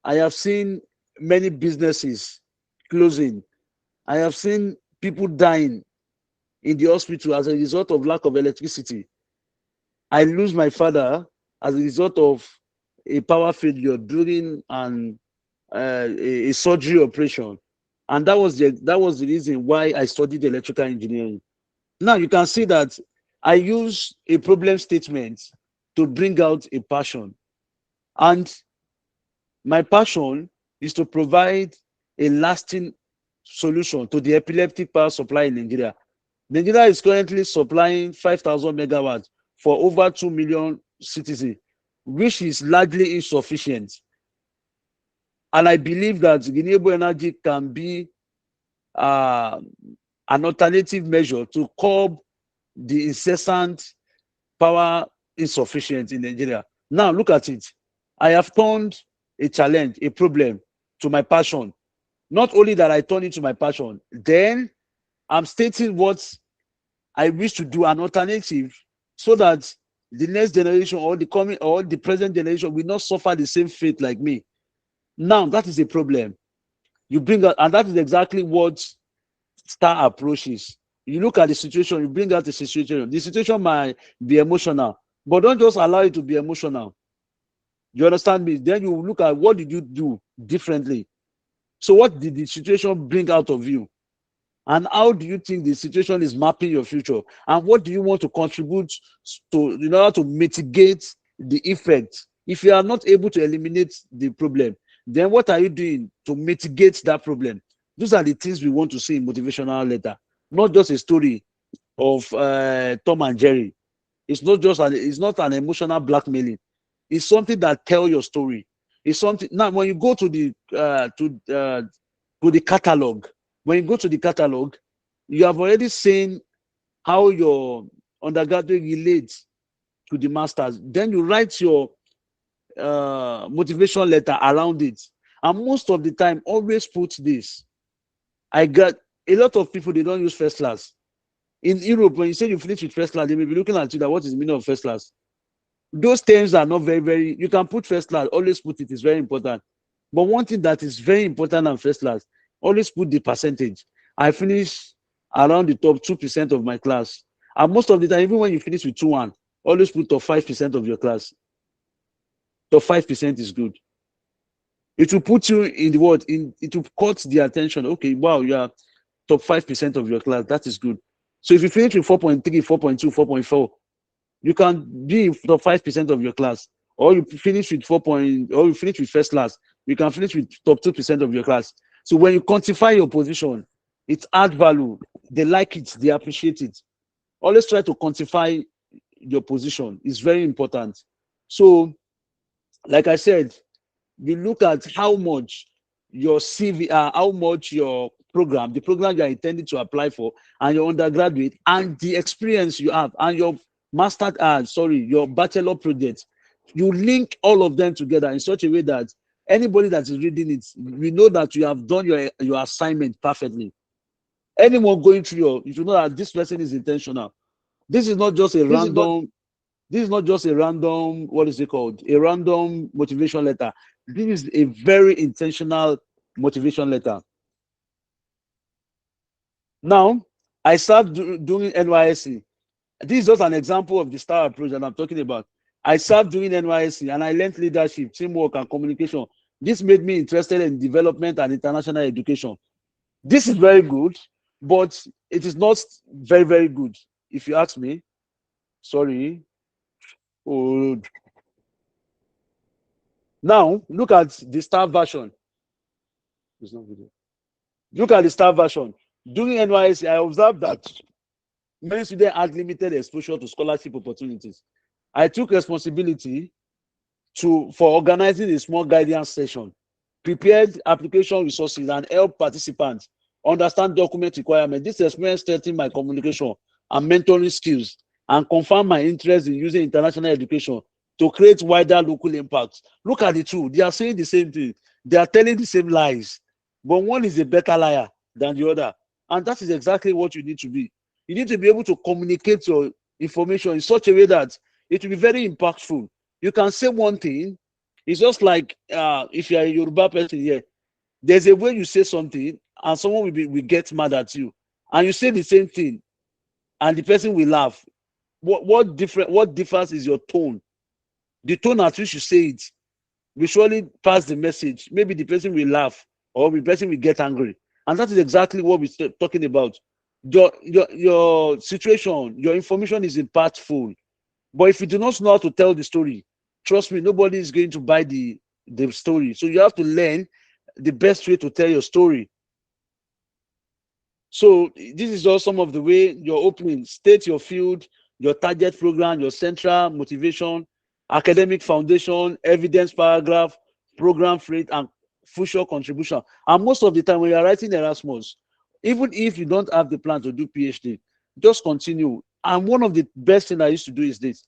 S2: I have seen many businesses closing. I have seen people dying in the hospital as a result of lack of electricity. I lose my father as a result of a power failure during a surgery operation. And that was the reason why I studied electrical engineering. Now you can see that I use a problem statement to bring out a passion. And my passion is to provide a lasting solution to the epileptic power supply in Nigeria. Nigeria is currently supplying 5,000 megawatts for over 2 million citizens, which is largely insufficient. And I believe that renewable energy can be an alternative measure to curb the incessant power insufficient in Nigeria. Now look at it. I have turned a challenge, a problem to my passion. Not only that I turn it to my passion, then I'm stating what I wish to do, an alternative, so that the next generation or the coming or the present generation will not suffer the same fate like me. Now that is a problem. You bring out, and that is exactly what star approach is. You look at the situation, you bring out the situation. The situation might be emotional, but don't just allow it to be emotional. You understand me? Then you look at what did you do differently. So what did the situation bring out of you? And how do you think the situation is mapping your future? And what do you want to contribute to in order to mitigate the effect? If you are not able to eliminate the problem, then what are you doing to mitigate that problem? Those are the things we want to see in motivational letter, not just a story of Tom and Jerry. It's not an emotional blackmailing. It's something that tells your story. It's something. Now, when you go to the catalog, when you go to the catalog, you have already seen how your undergraduate relates to the masters. Then you write your motivation letter around it. And most of the time, always put this. I got a lot of people, they don't use first class. In Europe, when you say you finish with first class, they may be looking at you that what is the meaning of first class? Those terms are not very, you can put first class, always put it, it's very important. But one thing that is very important than first class, always put the percentage. I finish around the top 2% of my class. And most of the time, even when you finish with 2-1, always put top 5% of your class. Top 5% is good. It will put you in the word, it will cut the attention. Okay, wow, you are top 5% of your class. That is good. So if you finish with 4.3, 4.2, 4.4, you can be in top 5% of your class. Or you finish with or you finish with first class, you can finish with top 2% of your class. So when you quantify your position, it adds value. They like it, they appreciate it. Always try to quantify your position. It's very important. So, like I said, you look at how much your CV, how much your program, the program you are intended to apply for, and your undergraduate, and the experience you have, and your your bachelor project. You link all of them together in such a way that anybody that is reading it, we know that you have done your assignment perfectly. Anyone going through you should know that this person is intentional. This is not just a random. This is not just a random, what is it called? A random motivation letter. This is a very intentional motivation letter. Now, I started doing NYSC. This is just an example of the star approach that I'm talking about. I started doing NYSC and I learned leadership, teamwork, and communication. This made me interested in development and international education. This is very good, but it is not very, very good, if you ask me. Sorry. Oh. Now, look at the star version. It's not video. Look at the star version. During NYSC, I observed that many students had limited exposure to scholarship opportunities. I took responsibility for organizing a small guidance session, prepared application resources, and helped participants understand document requirements. This experience strengthened my communication and mentoring skills and confirmed my interest in using international education to create wider local impacts. Look at the two. They are saying the same thing. They are telling the same lies. But one is a better liar than the other. And that is exactly what you need to be. You need to be able to communicate your information in such a way that it will be very impactful. You can say one thing. It's just like if you are a Yoruba person here, there's a way you say something and someone will get mad at you. And you say the same thing and the person will laugh. What differs is your tone. The tone at which you say it will surely pass the message. Maybe the person will laugh or the person will get angry. And that is exactly what we're talking about. Your situation, your information is impactful. But if you do not know how to tell the story, trust me, nobody is going to buy the story. So you have to learn the best way to tell your story. So this is just some of the way your opening, state your field, your target program, your central motivation, academic foundation, evidence paragraph, program rate, and future contribution. And most of the time when you're writing Erasmus, even if you don't have the plan to do PhD, just continue. And one of the best things I used to do is this.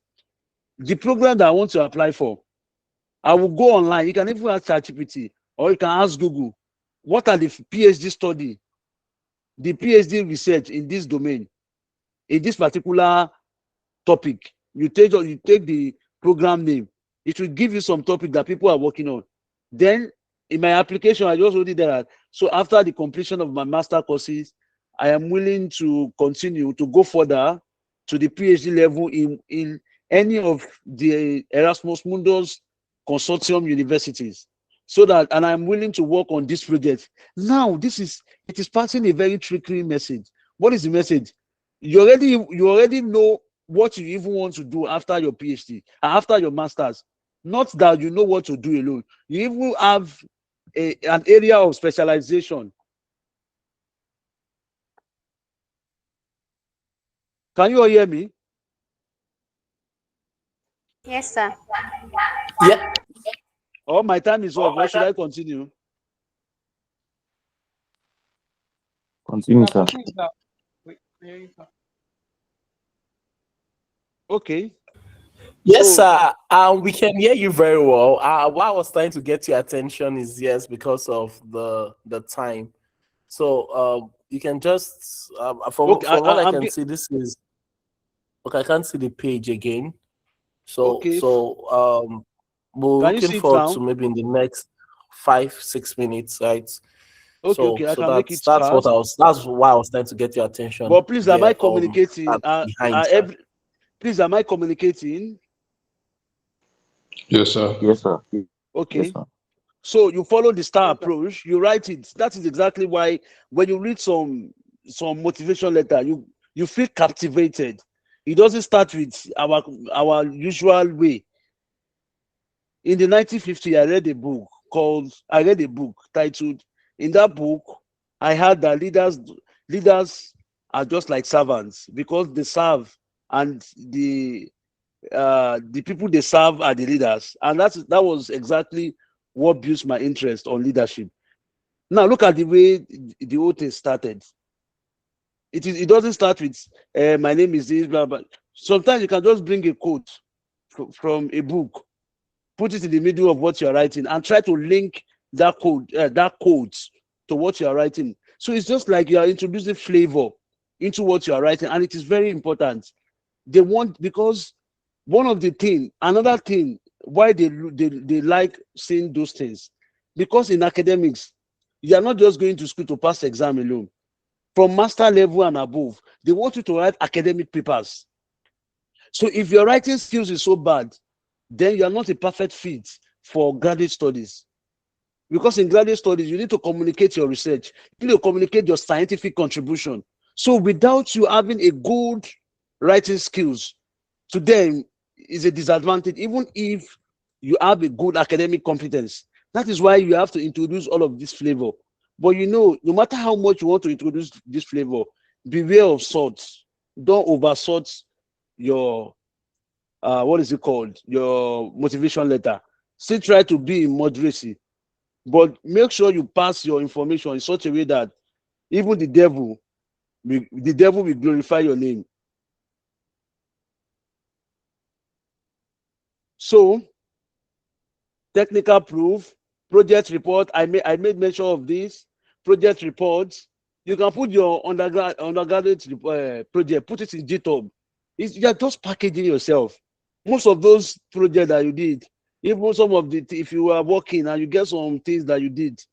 S2: the program that I want to apply for, I will go online. You can even ask ChatGPT, or you can ask Google, what are the PhD study, the PhD research in this domain, in this particular topic. You take the program name. It will give you some topic that people are working on. Then in my application, I just wrote it there. So after the completion of my master courses, I am willing to continue to go further to the PhD level in any of the Erasmus Mundus consortium universities. So that, and I'm willing to work on this project. Now, it is passing a very tricky message. What is the message? You already know what you even want to do after your PhD, after your masters. Not that you know what to do alone. You even have an area of specialization. Can you all hear me?
S5: Yes, sir.
S1: Yeah.
S2: Oh, my time is up. Or should I continue?
S6: Continue, sir.
S2: Okay.
S1: Yes,
S2: So,
S1: sir. We can hear you very well. Why I was trying to get your attention is yes, because of the time. So you can just from
S2: okay,
S1: what I
S2: I'm
S1: can see, this is okay. I can't see the page again. So
S2: okay.
S1: we're
S2: Can you
S1: looking
S2: see it
S1: forward
S2: now?
S1: to maybe in the next 5-6 minutes, right?
S2: Okay, I
S1: So
S2: can make it
S1: that's
S2: fast.
S1: that's why I was trying to get your attention
S2: But please, am I
S1: there.
S2: communicating?
S1: Behind, sir.
S2: Please, am I communicating?
S7: Yes, sir.
S6: Yes, sir.
S2: Okay.
S6: Yes, sir.
S2: So you follow the star approach, you write it. That is exactly why when you read some motivation letter, you feel captivated. It doesn't start with our usual way. In the 1950s, I read a book titled, in that book, I heard that leaders are just like servants because they serve, and the people they serve are the leaders. And that was exactly what builds my interest on leadership. Now look at the way the whole thing started. It doesn't start with my name is this, blah, blah. Sometimes you can just bring a quote from a book, put it in the middle of what you're writing, and try to link that quote to what you're writing. So it's just like you are introducing flavor into what you are writing, and it is very important. They want, because another thing why they like seeing those things, because in academics, you are not just going to school to pass the exam alone. From master level and above, they want you to write academic papers. So if your writing skills is so bad, then you are not a perfect fit for graduate studies. Because in graduate studies, you need to communicate your research, you need to communicate your scientific contribution. So without you having a good writing skills, to them is a disadvantage, even if you have a good academic competence. That is why you have to introduce all of this flavor. But no matter how much you want to introduce this flavor, beware of salt. Don't oversalt your what is it called? Your motivation letter. Still try to be in moderacy, but make sure you pass your information in such a way that even the devil will glorify your name. So, technical proof, project report. I made mention of this. Project reports. You can put your undergraduate project, put it in GitHub. You're just packaging yourself. Most of those projects that you did, even some of if you are working and you get some things that you did,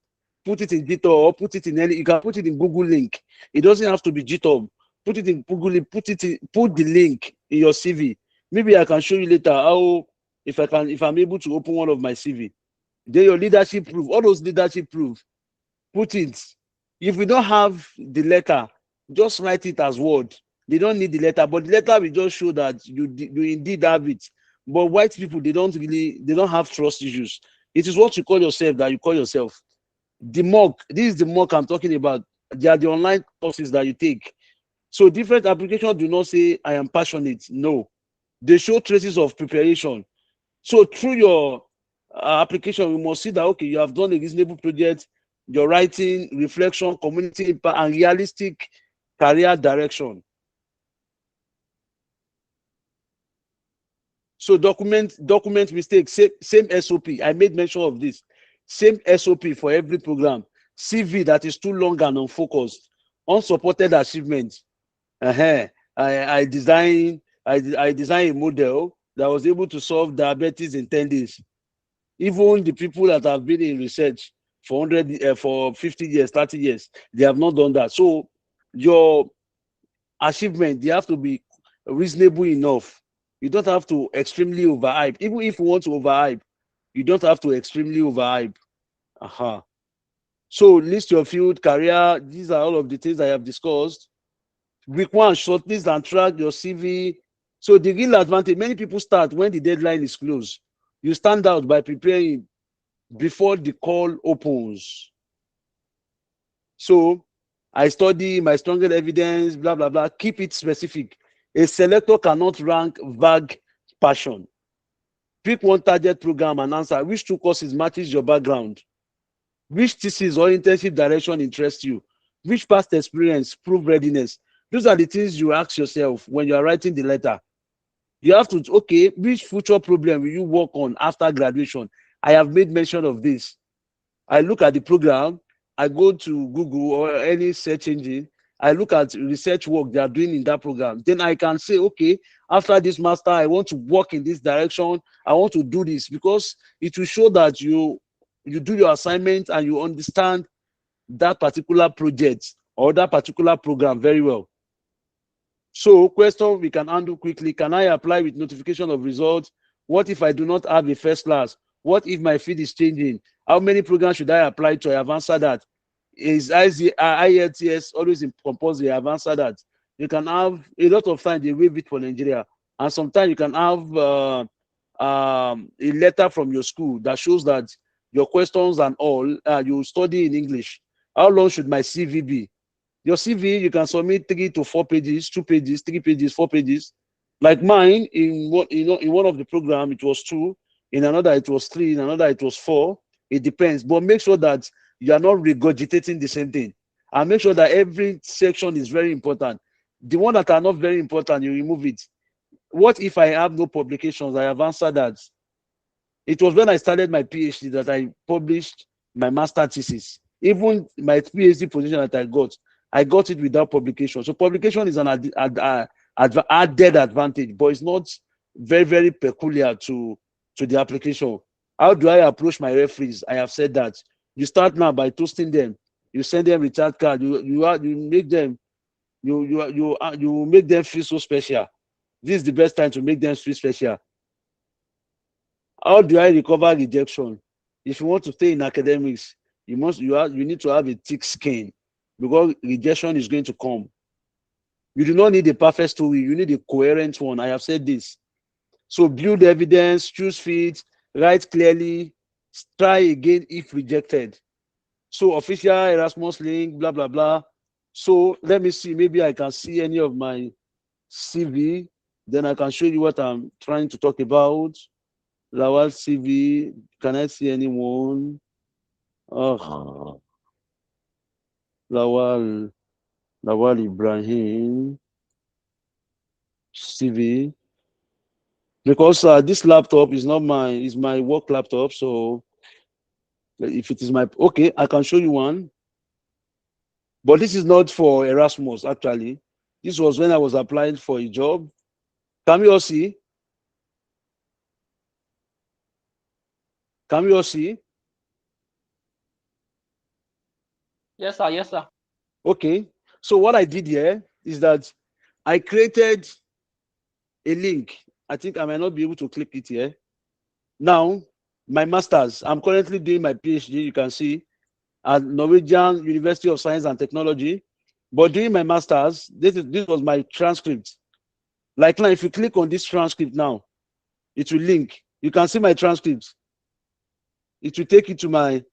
S2: put it in GitHub or put it in you can put it in Google link. It doesn't have to be GitHub. Put it in Google link, put the link in your CV. Maybe I can show you later how, if I'm able to open one of my CV. Then your leadership proof, all those leadership proof, put it. If we don't have the letter, just write it as word. They don't need the letter, but the letter will just show that you indeed have it. But white people, they don't have trust issues. It is what you call yourself that you call yourself. The mock, this is the mock I'm talking about. They are the online courses that you take. So different applications do not say I am passionate. No, they show traces of preparation. So through your application, we must see that, okay, you have done a reasonable project, your writing, reflection, community impact, and realistic career direction. So document mistake, same SOP. I made mention of this. Same SOP for every program. CV that is too long and unfocused. Unsupported achievement. I designed a model that was able to solve diabetes in 10 days. Even the people that have been in research for 50 years, 30 years, they have not done that. So your achievement, they have to be reasonable enough. You don't have to extremely overhype. Even if you want to overhype, you don't have to extremely overhype. So list your field, career. These are all of the things I have discussed. Week one, shortlist and track your CV. So the real advantage, many people start when the deadline is close. You stand out by preparing before the call opens. So I study my strongest evidence, blah, blah, blah. Keep it specific. A selector cannot rank vague passion. Pick one target program and answer which two courses matches your background. Which thesis or intensive direction interests you? Which past experience prove readiness? Those are the things you ask yourself when you are writing the letter. You have to, okay, which future problem will you work on after graduation? I have made mention of this. I look at the program, I go to Google or any search engine, I look at research work they are doing in that program. Then I can say, okay, after this master, I want to work in this direction. I want to do this, because it will show that you do your assignment and you understand that particular project or that particular program very well. So question we can handle quickly: can I apply with notification of results? What if I do not have a first class? What if my field is changing? How many programs should I apply to? I have answered that. Is IELTS always compulsory? I have answered that. You can have a lot of time they waive it for Nigeria, and sometimes you can have a letter from your school that shows that your questions and all you study in English. How long should my CV be? Your CV, you can submit 3 to 4 pages, 2 pages, 3 pages, 4 pages. Like mine, in one of the program, it was 2. In another, it was 3. In another, it was 4. It depends. But make sure that you are not regurgitating the same thing. And make sure that every section is very important. The one that are not very important, you remove it. What if I have no publications? I have answered that. It was when I started my PhD that I published my master thesis. Even my PhD position that I got it without publication. So publication is an added advantage, but it's not very, very peculiar to the application. How do I approach my referees? I have said that. You start now by toasting them. You send them recharge card. You make them you make them feel so special. This is the best time to make them feel special. How do I recover rejection? If you want to stay in academics, you need to have a thick skin, because rejection is going to come. You do not need a perfect story. You need a coherent one. I have said this. So build evidence, choose fit, write clearly, try again if rejected. So official Erasmus link, blah, blah, blah. So let me see. Maybe I can see any of my CV. Then I can show you what I'm trying to talk about. Lawal CV. Can I see anyone? Oh, Lawal Ibrahim CV. Because this laptop is not mine, it's my work laptop. So if it is my, okay, I can show you one. But this is not for Erasmus, actually. This was when I was applying for a job. Can we all see? Can we all see?
S4: Yes, sir. Yes, sir.
S2: Okay. So what I did here is that I created a link. I think I might not be able to click it here. Now, my master's, I'm currently doing my PhD, you can see, at Norwegian University of Science and Technology. But during my master's, this was my transcript. Like now, if you click on this transcript now, it will link. You can see my transcript. It will take you to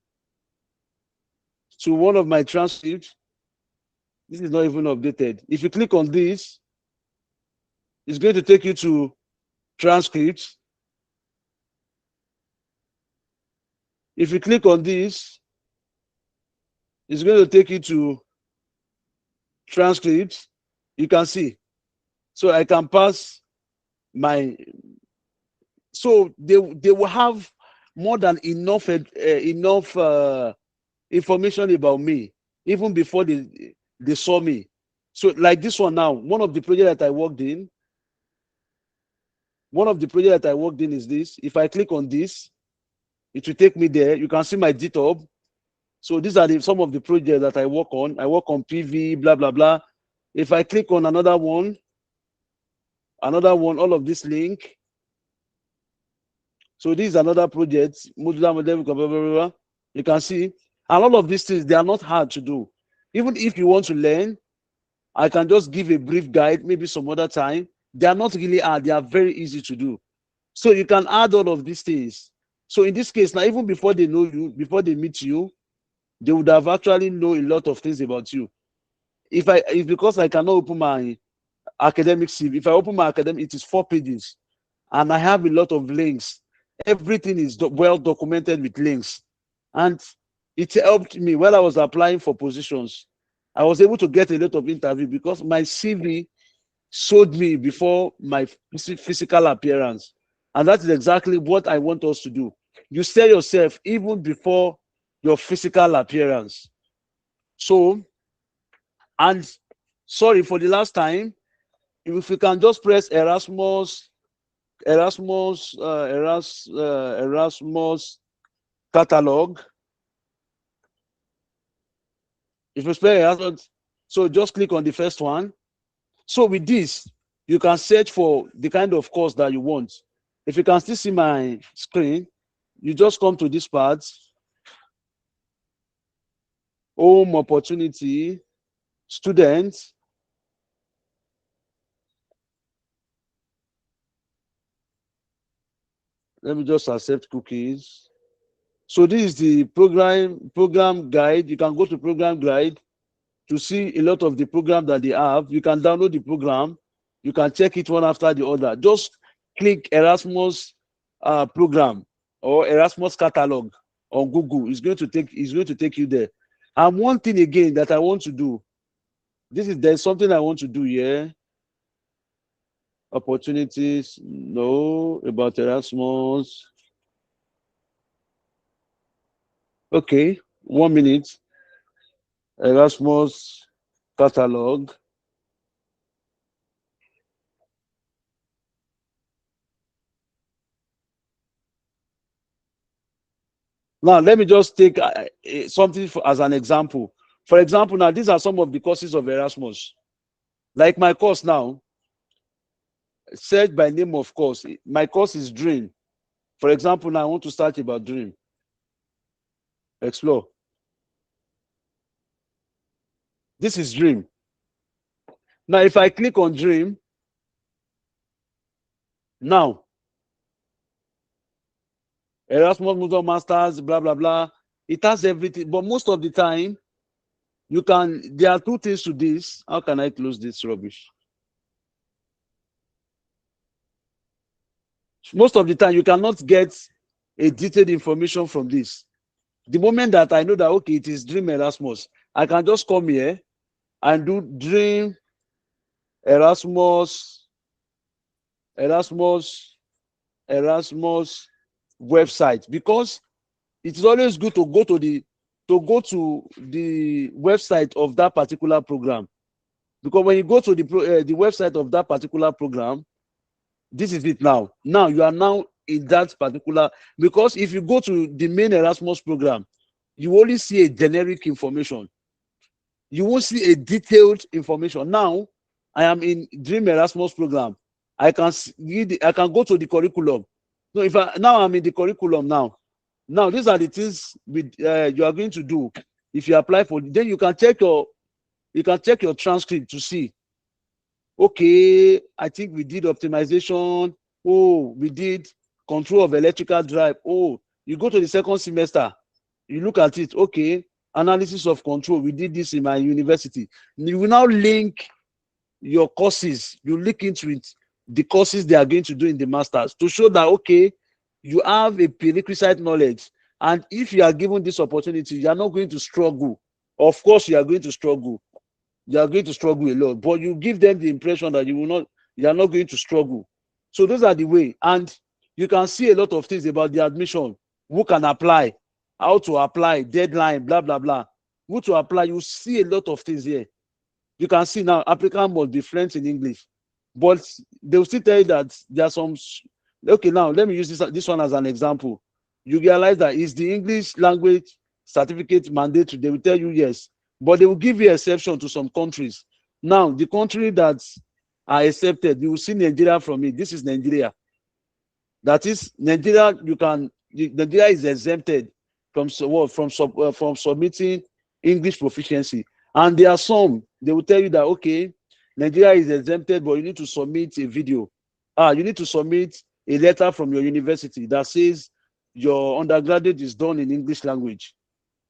S2: one of my transcripts. This is not even updated. If you click on this, it's going to take you to transcripts. If you click on this, it's going to take you to transcripts. You can see. So I can pass my So they will have more than enough information about me even before they saw me. So like this one now, one of the projects that I worked in is this. If I click on this, it will take me there. You can see my GitHub. So these are some of the projects that I work on. I work on PV, blah, blah, blah. If I click on another one, all of this link. So this is another project, modular model, blah, blah, blah, blah. You can see, and all of these things, they are not hard to do. Even if you want to learn, I can just give a brief guide, maybe some other time. They are not really hard. They are very easy to do. So you can add all of these things. So in this case, now, even before they know you, before they meet you, they would have actually know a lot of things about you. If because I cannot open my academic CV, if I open my academic, it is 4 pages, and I have a lot of links. Everything is well documented with links, and it helped me when I was applying for positions. I was able to get a lot of interview because my CV showed me before my physical appearance, and that is exactly what I want us to do. You sell yourself even before your physical appearance. So, and sorry for the last time, if you can just press Erasmus catalog. If you spell Erasmus, so just click on the first one. So with this, you can search for the kind of course that you want. If you can still see my screen, you just come to this part. Home opportunity, students. Let me just accept cookies. So this is the program guide. You can go to program guide to see a lot of the program that they have. You can download the program. You can check it one after the other. Just click Erasmus program or Erasmus catalog on Google. It's going to take you there. And one thing again that I want to do, there's something I want to do here. Opportunities, no, about Erasmus. Okay, 1 minute. Erasmus catalog. Now, let me just take something as an example. For example, now, these are some of the courses of Erasmus. Like my course now, search by name of course. My course is Dream. For example, now I want to start about Dream. Explore. This is Dream. Now, if I click on Dream, now, Erasmus Mundus Masters, blah, blah, blah. It has everything, but most of the time, there are 2 things to this. How can I close this rubbish? Most of the time, you cannot get a detailed information from this. The moment that I know that, okay, it is Dream Erasmus, I can just come here and do Dream Erasmus website, because it is always good to go to the website of that particular program, because when you go to the website of that particular program, this is it now. Now you are now in that particular, because if you go to the main Erasmus program, you only see a generic information. You won't see a detailed information. Now I am in Dream Erasmus program. I can go to the curriculum. So now I'm in the curriculum now. Now these are the things you are going to do if you apply for. Then you can check your transcript to see. Okay, I think we did optimization. Oh, we did control of electrical drive. Oh, you go to the second semester, you look at it. Okay, analysis of control. We did this in my university. You will now link your courses. You link into it, the courses they are going to do in the masters, to show that, okay, you have a prerequisite knowledge. And if you are given this opportunity, you are not going to struggle. Of course, you are going to struggle. You are going to struggle a lot, but you give them the impression that you are not going to struggle. So those are the way. And you can see a lot of things about the admission. Who can apply, how to apply, deadline, blah, blah, blah. Who to apply, you see a lot of things here. You can see now, applicant must be fluent in English. But they will still tell you that there are some, okay, now let me use this one as an example. You realize that is the English language certificate mandatory? They will tell you yes, but they will give you exception to some countries. Now, the country that are accepted, you will see Nigeria from it. This is Nigeria. That is Nigeria. Nigeria is exempted from submitting English proficiency. And there are some, they will tell you that, okay, Nigeria is exempted, but you need to submit a video. You need to submit a letter from your university that says your undergraduate is done in English language.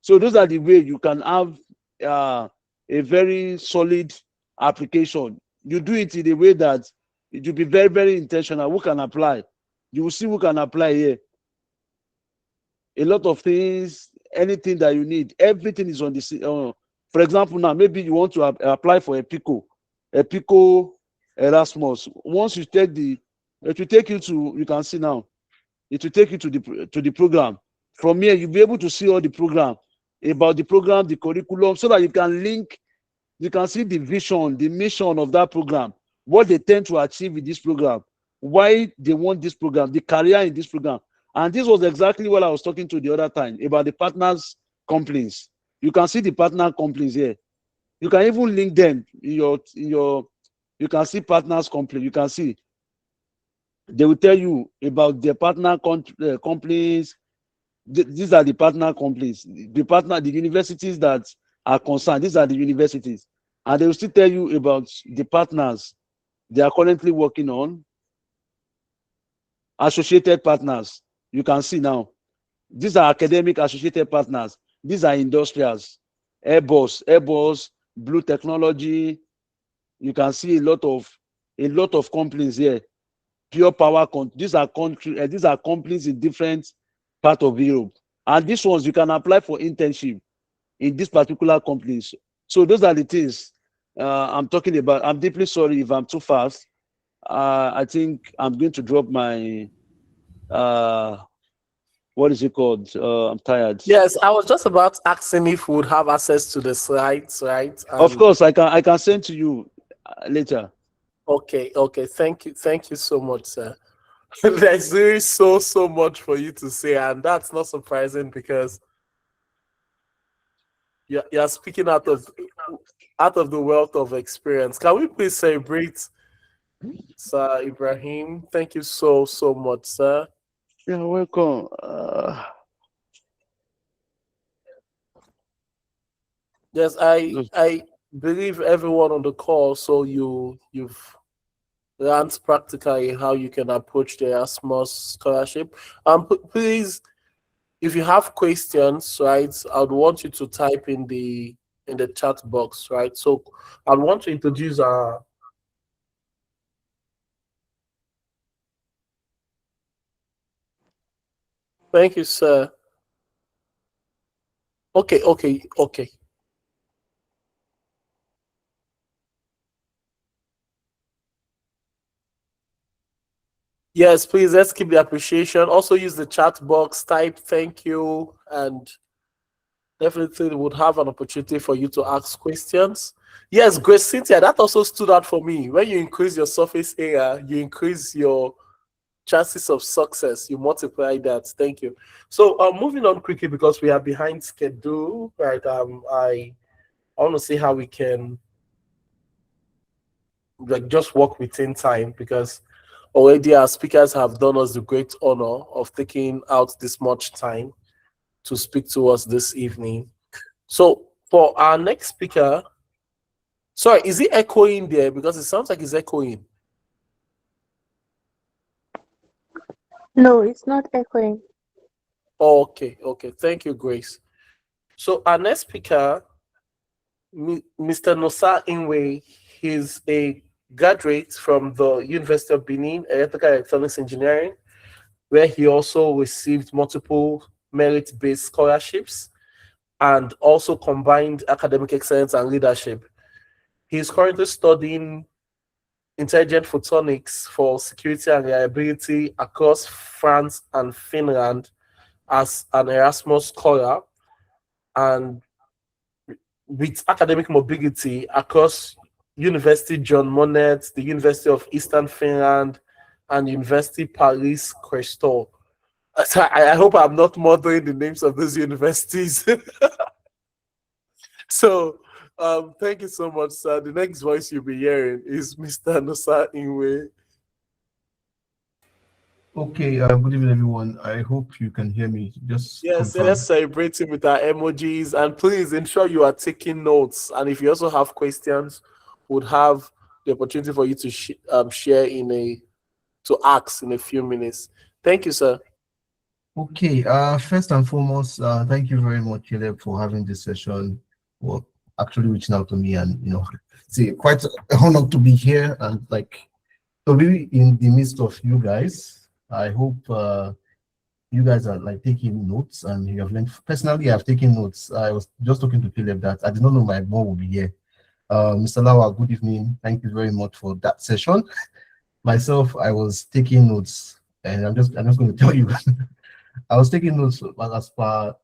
S2: So those are the way you can have a very solid application. You do it in a way that it will be very, very intentional. Who can apply? You will see who can apply here. A lot of things, anything that you need, everything is on the. For example, now maybe you want to apply for a PICO Erasmus. Once you take it will take you to, you can see now, it will take you to the program. From here, you'll be able to see all the program, about the program, the curriculum, so that you can link, you can see the vision, the mission of that program, what they tend to achieve with this program, why they want this program, the career in this program. And this was exactly what I was talking to the other time about the partners companies. You can see the partner companies here. You can even link them in your you can see partners company. You can see they will tell you about their partner companies. These are the partner companies, the universities that are concerned. These are the universities, and they will still tell you about the partners they are currently working on. Associated partners, you can see now. These are academic associated partners. These are industrials, Airbus, Blue Technology. You can see a lot of companies here. Pure Power. These are companies in different parts of Europe. And these ones you can apply for internship in these particular companies. So those are the things I'm talking about. I'm deeply sorry if I'm too fast. I think I'm going to drop my what is it called? I'm tired.
S1: Yes, I was just about asking if we would have access to the slides, right?
S2: Of course, I can send to you later.
S1: Okay. Thank you so much, sir. There's really so much for you to say, and that's not surprising because you're speaking out of the wealth of experience. Can we please celebrate Sir Ibrahim? Thank you so much, sir.
S2: You're welcome.
S1: Yes, I believe everyone on the call. So you've learned practically how you can approach the Erasmus scholarship. Please, if you have questions, right, I'd want you to type in the chat box, right? So I'd want to introduce our. Thank you, sir. Okay. Yes, please, let's keep the appreciation. Also use the chat box, type thank you, and definitely would have an opportunity for you to ask questions. Yes, Grace Cynthia, that also stood out for me. When you increase your surface area, you increase your chances of success, you multiply that. Thank you. So moving on quickly because we are behind schedule, right? I want to see how we can just work within time because already our speakers have done us the great honor of taking out this much time to speak to us this evening. So for our next speaker, sorry, is it echoing there? Because it sounds like it's echoing.
S5: No, it's not echoing.
S1: Okay. Thank you, Grace. So our next speaker, Mr. Nosa Inwe, he's a graduate from the University of Benin, Electrical Electronics Engineering, where he also received multiple merit-based scholarships and also combined academic excellence and leadership. He's currently studying intelligent photonics for security and reliability across France and Finland as an Erasmus scholar, and with academic mobility across University John Monnet, the University of Eastern Finland, and University Paris Crystal. So I hope I'm not murdering the names of those universities. So thank you so much, sir. The next voice you'll be hearing is Mr. Nosa Inwe.
S3: Okay, good evening, everyone. I hope you can hear me. Just
S1: Yes,
S3: confirm.
S1: let's celebrate him with our emojis, and please ensure you are taking notes. And if you also have questions, would have the opportunity for you to share to ask in a few minutes. Thank you, sir.
S3: Okay, first and foremost, thank you very much, Caleb, for having this session. Well, actually reaching out to me, and it's quite an honor to be here and to be in the midst of you guys. I hope you guys are taking notes, and you have learned. Personally, I've taken notes. I was just talking to Caleb that I did not know my mom would be here. Mr. Lawal, good evening. Thank you very much for that session. Myself, I was taking notes, and I'm just going to tell you, I was taking notes as per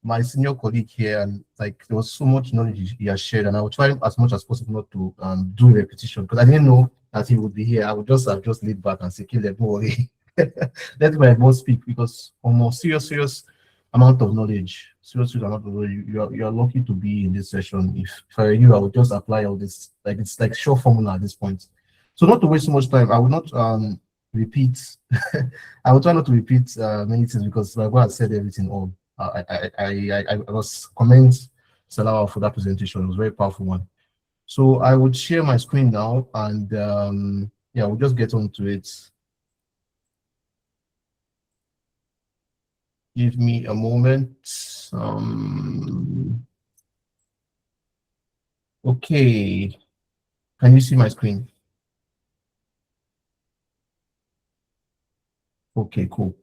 S3: my senior colleague here, and there was so much knowledge he has shared, and I will try as much as possible not to do repetition, because I didn't know that he would be here. I would just have laid back and say, Caleb, don't worry. Let my boss speak, because from a serious amount of knowledge, you are lucky to be in this session. If for you, I would just apply all this, it's like short formula at this point. So not to waste so much time, I will not repeat. I will try not to repeat many things, because like what I said everything all. I was commend Salawa for that presentation. It was a very powerful one. So I would share my screen now, and yeah, we'll just get on to it. Give me a moment. Okay, can you see my screen? Okay, cool.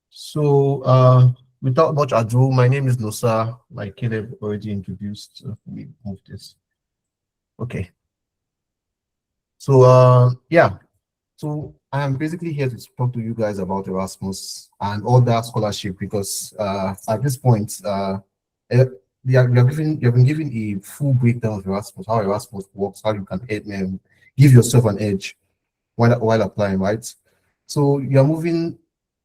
S3: So without much ado, my name is Nosa, like Caleb already introduced. So let me move this. Okay. So yeah, so I am basically here to talk to you guys about Erasmus and all that scholarship, because at this point, you have been given a full breakdown of Erasmus, how Erasmus works, how you can give yourself an edge while applying, right? So you're moving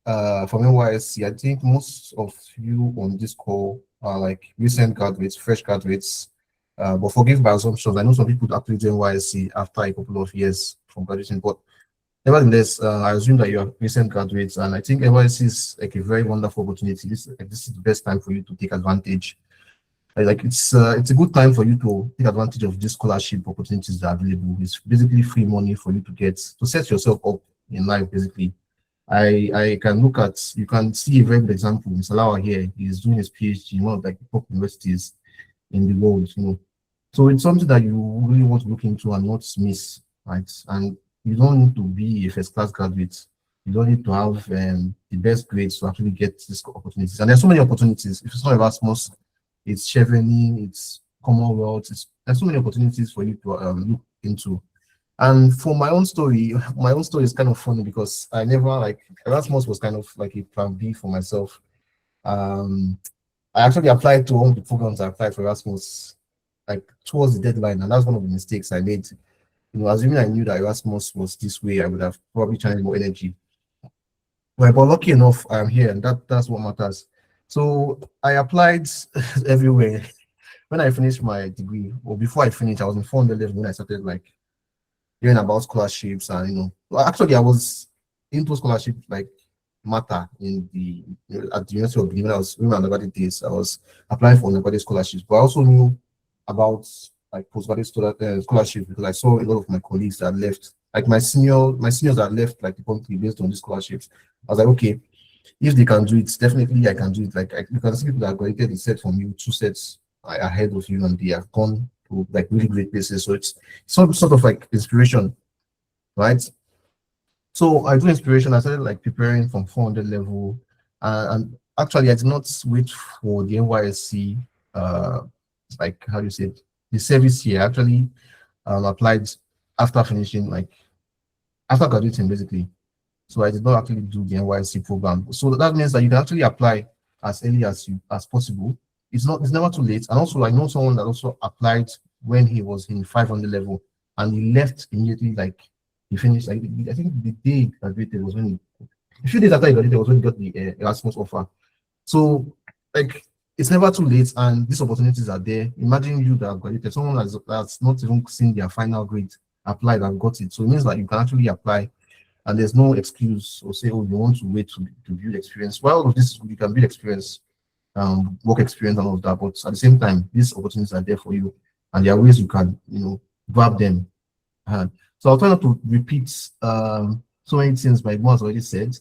S3: from NYSC. I think most of you on this call are recent graduates, fresh graduates. But forgive my assumptions. I know some people actually do NYSC after a couple of years from graduation, but nevertheless, I assume that you are recent graduates, and I think NYSC is a very wonderful opportunity. This is the best time for you to take advantage. It's a good time for you to take advantage of these scholarship opportunities that are available. It's basically free money for you to set yourself up in life. Basically, you can see a very good example. Mr. Lawal here, he's doing his PhD in one of the top universities in the world. So it's something that you really want to look into and not miss, right? And you don't need to be a first-class graduate. You don't need to have the best grades to actually get these opportunities. And there's so many opportunities. If it's not Erasmus, it's Chevening, it's Commonwealth. There's so many opportunities for you to look into. And for my own story is kind of funny, because I never Erasmus was kind of like a plan B for myself. I actually applied to one of the programs. I applied for Erasmus towards the deadline, and that's one of the mistakes I made. Assuming I knew that Erasmus was this way, I would have probably channeled more energy. Well, but lucky enough, I'm here, and that's what matters. So I applied everywhere. When I finished my degree, or before I finished, I was in 400 level when I started hearing about scholarships, and actually I was into scholarship matter at the University of Benin. When I was doing my undergraduate days, I was applying for undergraduate scholarships, but I also knew about postgraduate scholarships, because I saw a lot of my colleagues that left, my seniors that left the country based on these scholarships. I was like, okay, if they can do it, definitely I can do it. You can see people that graduated a set from you, 2 sets ahead of you, and they have gone to really great places. So it's some sort of inspiration, right? So I do inspiration. I started preparing from 400 level, and actually I did not wait for the NYSC, how do you say it, the service here. Actually applied after finishing, like after graduating, basically. So I did not actually do the NYSC program. So that means that you can actually apply as early as possible. It's never too late. And also I know someone that also applied when he was in 500 level and he left immediately, like he finished, like I think the day he graduated was when a few days after he graduated was when he got the Erasmus offer. So like it's never too late and these opportunities are there. Imagine you that graduated, someone that's not even seen their final grade applied and got it. So it means that you can actually apply and there's no excuse or say, oh, you want to wait to build experience. Well, all of this, you can build experience, work experience and all of that, but at the same time, these opportunities are there for you and there are ways you can, grab them. So I'll try not to repeat so many things my boss already said.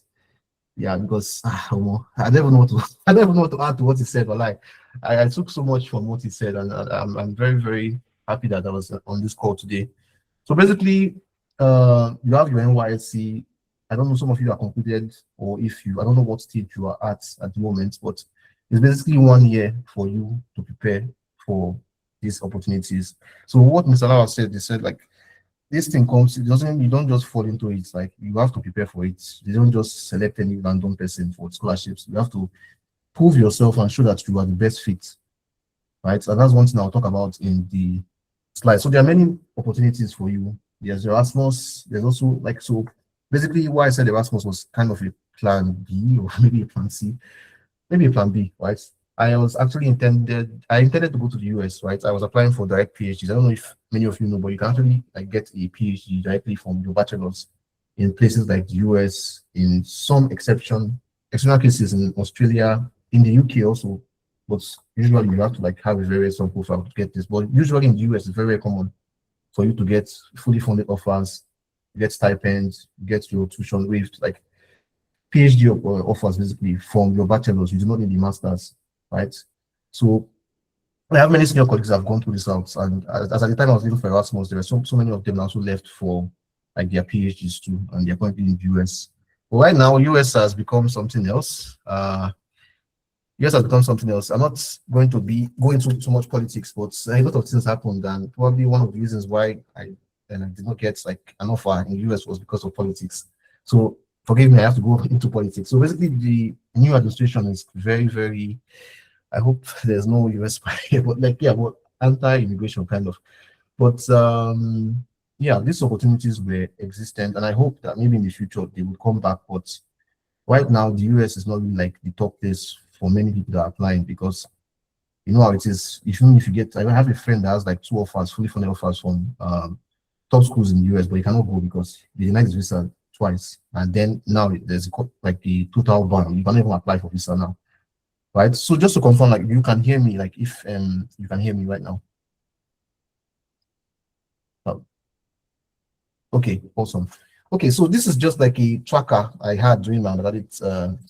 S3: Yeah, because I never know what to I never know what to add to what he said, but like I took so much from what he said, and I'm very, very happy that I was on this call today. So basically, you have your NYSC. I don't know, some of you are concluded, or I don't know what stage you are at the moment, but it's basically 1 year for you to prepare for these opportunities. So what Mr. Lawal said, they said like this thing comes, you don't just fall into it, like you have to prepare for it. They don't just select any random person for scholarships. You have to prove yourself and show that you are the best fit, right? And that's one thing I'll talk about in the slide. So there are many opportunities for you. There's Erasmus, there's also like, so basically why I said Erasmus was kind of a plan B or maybe a plan C, maybe a plan B, right? I intended to go to the US, right? I was applying for direct PhDs. I don't know if many of you know, but you can actually like get a PhD directly from your bachelor's in places like the US, in some exceptional cases in Australia, in the UK also. But usually you have to like have a very strong profile to get this. But usually in the US, it's very, very common for you to get fully funded offers, get stipends, get your tuition waived, like PhD offers basically from your bachelor's. You do not need the master's, right? So I have many senior colleagues that have gone through this out, and as at the time I was looking for Erasmus, there were so many of them also left for like their PhDs too, and they're currently in the US. But right now, US has become something else. US has become something else. I'm not going to be going into too much politics, but a lot of things happened, and probably one of the reasons why I did not get like an offer in the US was because of politics. So forgive me, I have to go into politics. So basically, the new administration is very, very. I hope there's no US spy, but like but anti-immigration kind of. But yeah, these opportunities were existent, and I hope that maybe in the future they will come back. But right now, the US is not really like the top place for many people that are applying, because you know how it is. Even if you get, I have a friend that has like 2 offers, fully funded offers from top schools in the US, but he cannot go because they denied his visa twice, and then now there's like the total ban. You can't even apply for visa now, right? So just to confirm, like you can hear me, like if you can hear me right now. Oh. Okay, awesome. Okay, so this is just like a tracker I had during my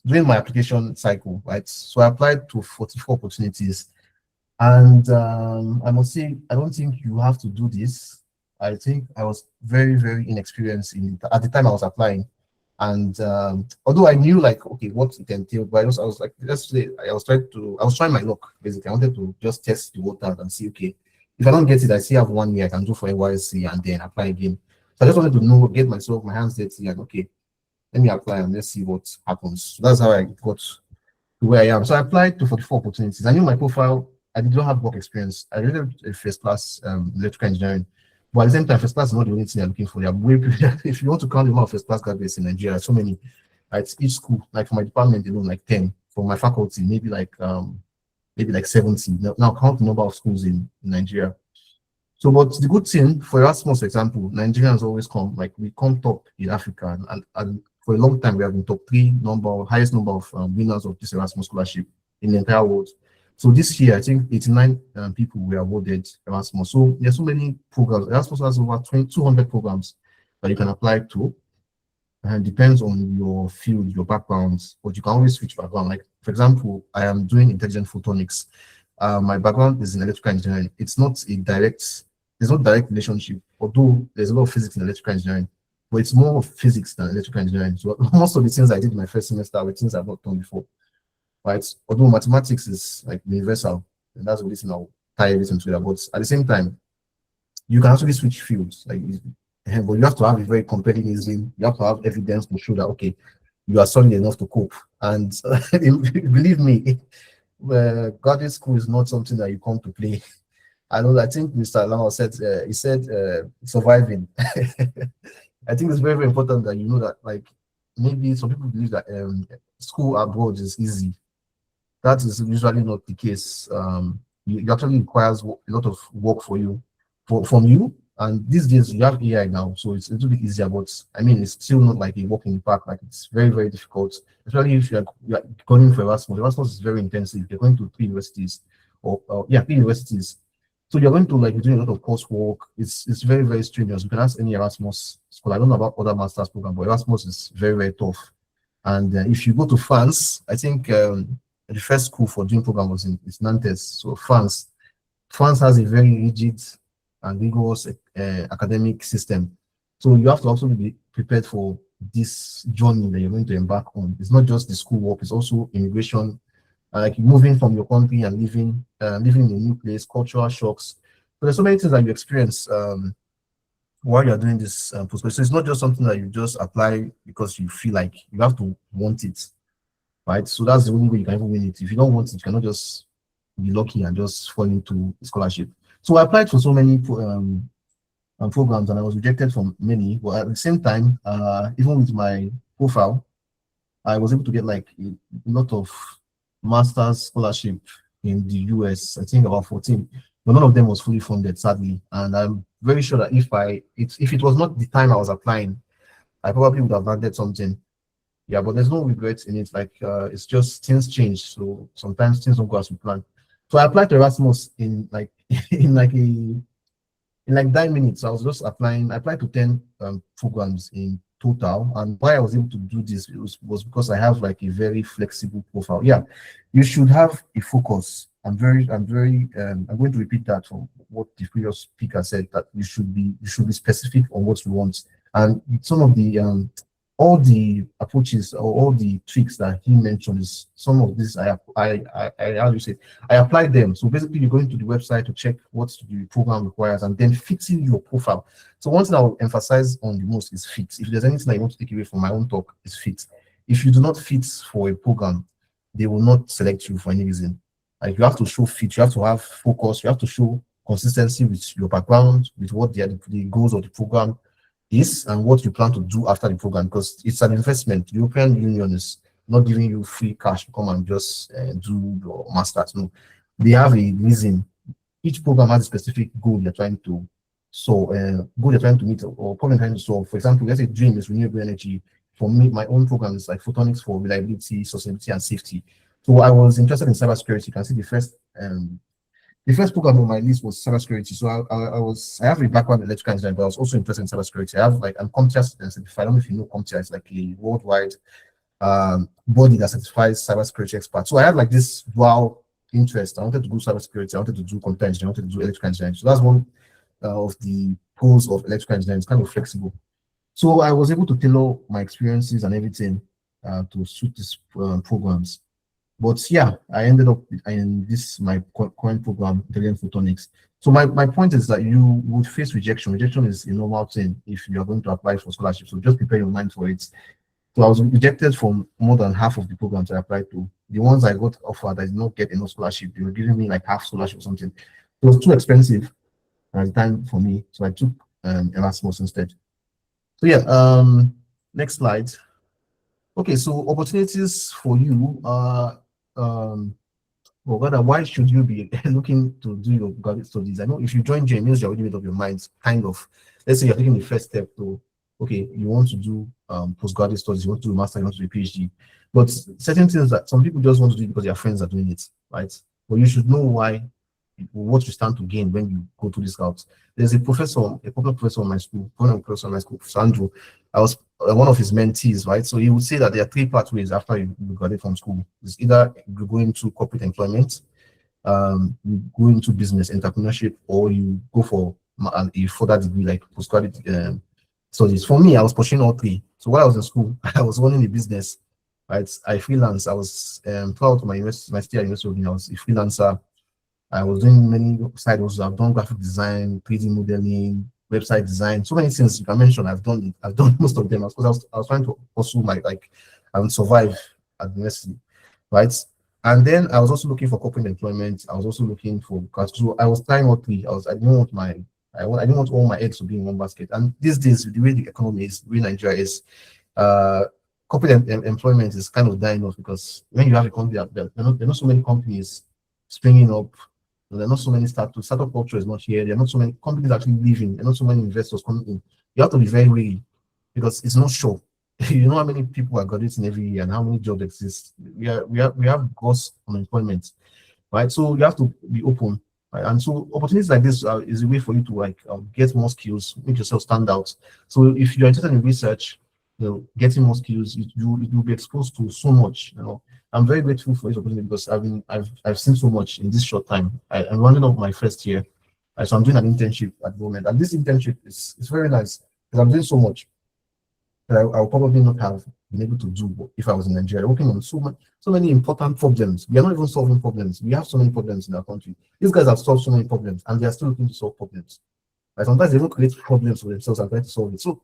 S3: during my application cycle, right? So I applied to 44 opportunities, and I must say I don't think you have to do this. I think I was very, very inexperienced at the time I was applying, and although I knew like okay what it entailed, but I was like, let's say I was trying my luck basically. I wanted to just test the water and see, okay, if I don't get it, I still have 1 year I can do for NYSC and then apply again. So I just wanted to know, get my hands dirty, and okay, let me apply and let's see what happens. So that's how I got to where I am. So I applied to 44 opportunities. I knew my profile. I did not have work experience. I did a first class electrical engineering, but at the same time, first class is not the only thing they're looking for. They are way, if you want to count the amount of first class graduates in Nigeria, so many. At each school, like for my department alone, like 10. For my faculty, maybe like 70. Now count the number of schools in Nigeria. So, but the good thing for Erasmus, for example, Nigerians always come, like we come top in Africa, and for a long time we have been top 3 highest number of winners of this Erasmus scholarship in the entire world. So this year, I think 89 people were awarded Erasmus. So there's so many programs. Erasmus has over 200 programs that you can apply to, and it depends on your field, your background, but you can always switch background. Like for example, I am doing intelligent photonics. My background is in electrical engineering. There's no direct relationship, although there's a lot of physics in electrical engineering, but it's more of physics than electrical engineering. So most of the things I did in my first semester were things I've not done before, right? Although mathematics is like universal, and that's the reason I'll tie everything together. But at the same time, you can actually switch fields. Like But you have to have a very compelling reason. You have to have evidence to show that okay, you are solid enough to cope. And believe me, graduate school is not something that you come to play. I think Mr. Lawal said he said surviving. I think it's very, very important that you know that like maybe some people believe that school abroad is easy. That is usually not the case. It actually requires a lot of work for you, from you. And these days you have AI now, so it's a little bit easier. But I mean, it's still not like a walk in the park. Like it's very, very difficult, especially if you are going for Erasmus. Erasmus is very intensive. You're going to 3 universities, or yeah, 3 universities. So you're going to like be doing a lot of coursework. It's very, very strenuous. You can ask any Erasmus school. I don't know about other master's program, but Erasmus is very, very tough. And if you go to France, I think the first school for doing program was in Nantes. So France has a very rigid and rigorous academic system. So you have to also be prepared for this journey that you're going to embark on. It's not just the school work; it's also immigration, like moving from your country and living in a new place, cultural shocks. So there's so many things that you experience while you're doing this postgraduate. So it's not just something that you just apply because you feel like you have to want it, right? So that's the only way you can even win it. If you don't want it, you cannot just be lucky and just fall into a scholarship. So I applied for so many programs and I was rejected from many. But at the same time, even with my profile, I was able to get like a lot of master's scholarship in the US. I think about 14, but none of them was fully funded, sadly. And I'm very sure that if it was not the time I was applying, I probably would have landed something. Yeah, but there's no regrets in it. Like it's just things change. So sometimes things don't go as we plan. So I applied to Erasmus in like in like 9 minutes. I was just applying. I applied to 10 programs in total. And why I was able to do this was because I have like a very flexible profile. Yeah, you should have a focus. I'm going to repeat that from what the previous speaker said, that you should be specific on what you want. And some of the all the approaches or all the tricks that he mentioned is some of this I how do you say, I applied them. So basically you're going to the website to check what the program requires and then fixing your profile. So one thing I will emphasize on the most is fit. If there's anything that you want to take away from my own talk, is fit. If you do not fit for a program, they will not select you for any reason. Like you have to show fit, you have to have focus, you have to show consistency with your background, with what the goals of the program is and what you plan to do after the program, because it's an investment. The European Union is not giving you free cash to come and just do your master's. No, they have a reason. Each program has a specific goal they're trying to goal they're trying to meet or problem trying to solve. For example, let's say dream is renewable energy. For me, my own program is like photonics for reliability, sustainability, and safety. So I was interested in cybersecurity. You can see the first program on my list was cybersecurity. So I have a background in electrical engineering, but I was also interested in cybersecurity. I'm CompTIA certified. I don't know if you know CompTIA. It's like a worldwide body that certifies cybersecurity experts. So I had like this dual interest. I wanted to do cybersecurity. I wanted to do computer engineering. I wanted to do electrical engineering. So that's one of the pros of electrical engineering. It's kind of flexible. So I was able to tailor my experiences and everything to suit these programs. But yeah, I ended up in my current program, Intelligent Photonics. So my point is that you would face rejection. Rejection is a normal thing if you are going to apply for scholarship. So just prepare your mind for it. So I was rejected from more than half of the programs I applied to. The ones I got offered, I did not get enough scholarship. They were giving me like half scholarship or something. It was too expensive at the time for me. So I took Erasmus instead. So yeah, next slide. Okay, so opportunities for you are well, rather, why should you be looking to do your graduate studies? I know if you join JMUs, you're already made up your mind, kind of. Let's say you're taking the first step to, okay, you want to do postgraduate studies, you want to do a master, you want to do a PhD. But certain things that some people just want to do because their friends are doing it, right? But you should know what you stand to gain when you go to this route. There's a popular professor in my school, Professor Andrew. I was one of his mentees, right? So he would say that there are 3 pathways after you graduate from school. It's either you go into corporate employment, you go into business entrepreneurship, or you go for a further degree like postgraduate studies. For me, I was pursuing all 3. So while I was in school, I was running a business, right? I freelance. I was throughout my stay at University of Ghana, I was a freelancer. I was doing many side hustles. I've done graphic design, 3D modeling, website design, so many things you can mention. I've done it. I've done most of them because I was trying to pursue my survive at the university, right? And then I was also looking for corporate employment. I was also looking for because so I was trying all three. I didn't want I didn't want all my eggs to be in one basket. And these days, with the way the economy is, the way Nigeria is, uh, corporate employment is kind of dying off because when you have a company, there are not so many companies springing up. There are not so many startup culture is not here. There are not so many companies actually leaving. There are not so many investors coming in. You have to be very wary because it's not sure. You know how many people are graduating every year and how many jobs exist. We have gross unemployment, right? So you have to be open, right? And so opportunities like this is a way for you to get more skills, make yourself stand out. So if you're interested in research, getting more skills, you'll be exposed to so much. I'm very grateful for this opportunity because I've seen so much in this short time. I'm running up my first year, so I'm doing an internship at the moment, and this internship is very nice because I'm doing so much that I'll probably not have been able to do if I was in Nigeria, working on so many important problems. We are not even solving problems. We have so many problems in our country. These guys have solved so many problems, and they are still looking to solve problems. Like sometimes they don't create problems for themselves and try to solve it. So,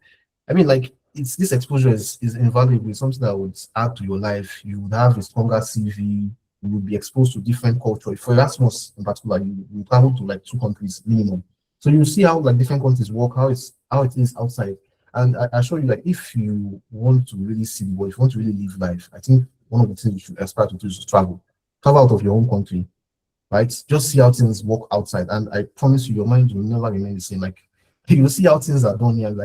S3: I mean, this exposure is invaluable. It's something that would add to your life. You would have a stronger CV. You would be exposed to different culture. For Erasmus in particular, you travel to 2 countries minimum. So you see how different countries work, how it is outside. And I assure you, if you want to really see the world, if you want to really live life, I think one of the things you should aspire to do is to travel out of your own country, right? Just see how things work outside, and I promise you, your mind will never remain the same. You'll see how things are done here,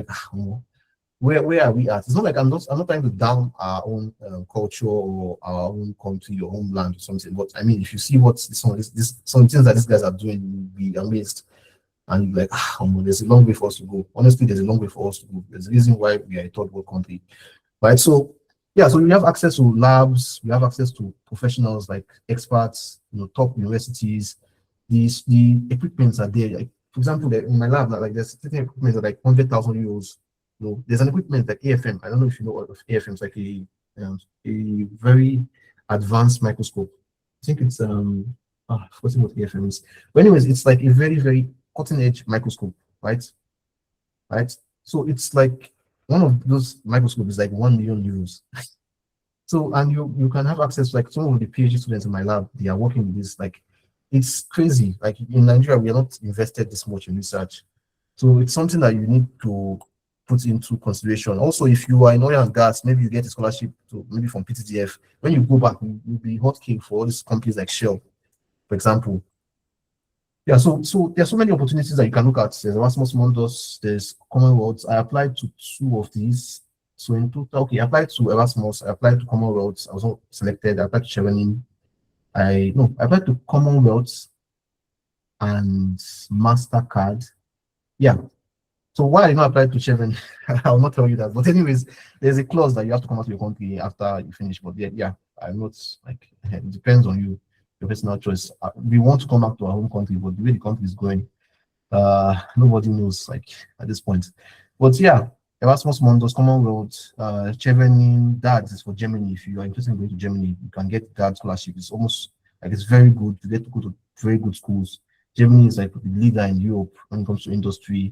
S3: where are we at? It's not like I'm not trying to down our own culture or our own country or homeland or something. But I mean, if you see what some things that these guys are doing, you'll be amazed. And you're like, there's a long way for us to go. Honestly, there's a long way for us to go. There's a reason why we are a third world country, right? So, yeah, so we have access to labs, we have access to professionals like experts, top universities. The equipments are there. For example, in my lab, there's certain equipment that 100,000 euros. There's an equipment like AFM. I don't know if you know of AFM. It's like a very advanced microscope. I think it's I forgot what AFM is. But anyways, it's like a very, very cutting edge microscope, right? So it's like one of those microscopes is like 1 million euros. So, and you can have access to some of the PhD students in my lab, they are working with this. It's crazy. In Nigeria, we are not invested this much in research. So it's something that you need to put into consideration. Also, if you are in oil and gas, maybe you get a scholarship maybe from PTTF. When you go back, you'll be hotcake for all these companies like Shell, for example. Yeah, so there's so many opportunities that you can look at. There's Erasmus Mundus, there's Commonwealth. I applied to 2 of these. So in total, okay, I applied to Erasmus, I applied to Commonwealth, I was not selected, I applied to Chevening. I applied to Commonwealth and MasterCard. Yeah. So why I did not apply to Chevening, I will not tell you that. But anyways, there's a clause that you have to come out to your country after you finish. But yeah, I'm not it depends on you. Your personal choice. We want to come back to our home country, but the way the country is going, nobody knows at this point. But yeah, Erasmus Mundus, Commonwealth, Chevening, that is for Germany. If you are interested in going to Germany, you can get that scholarship. It's almost it's very good. You get to go to very good schools. Germany is the leader in Europe when it comes to industry,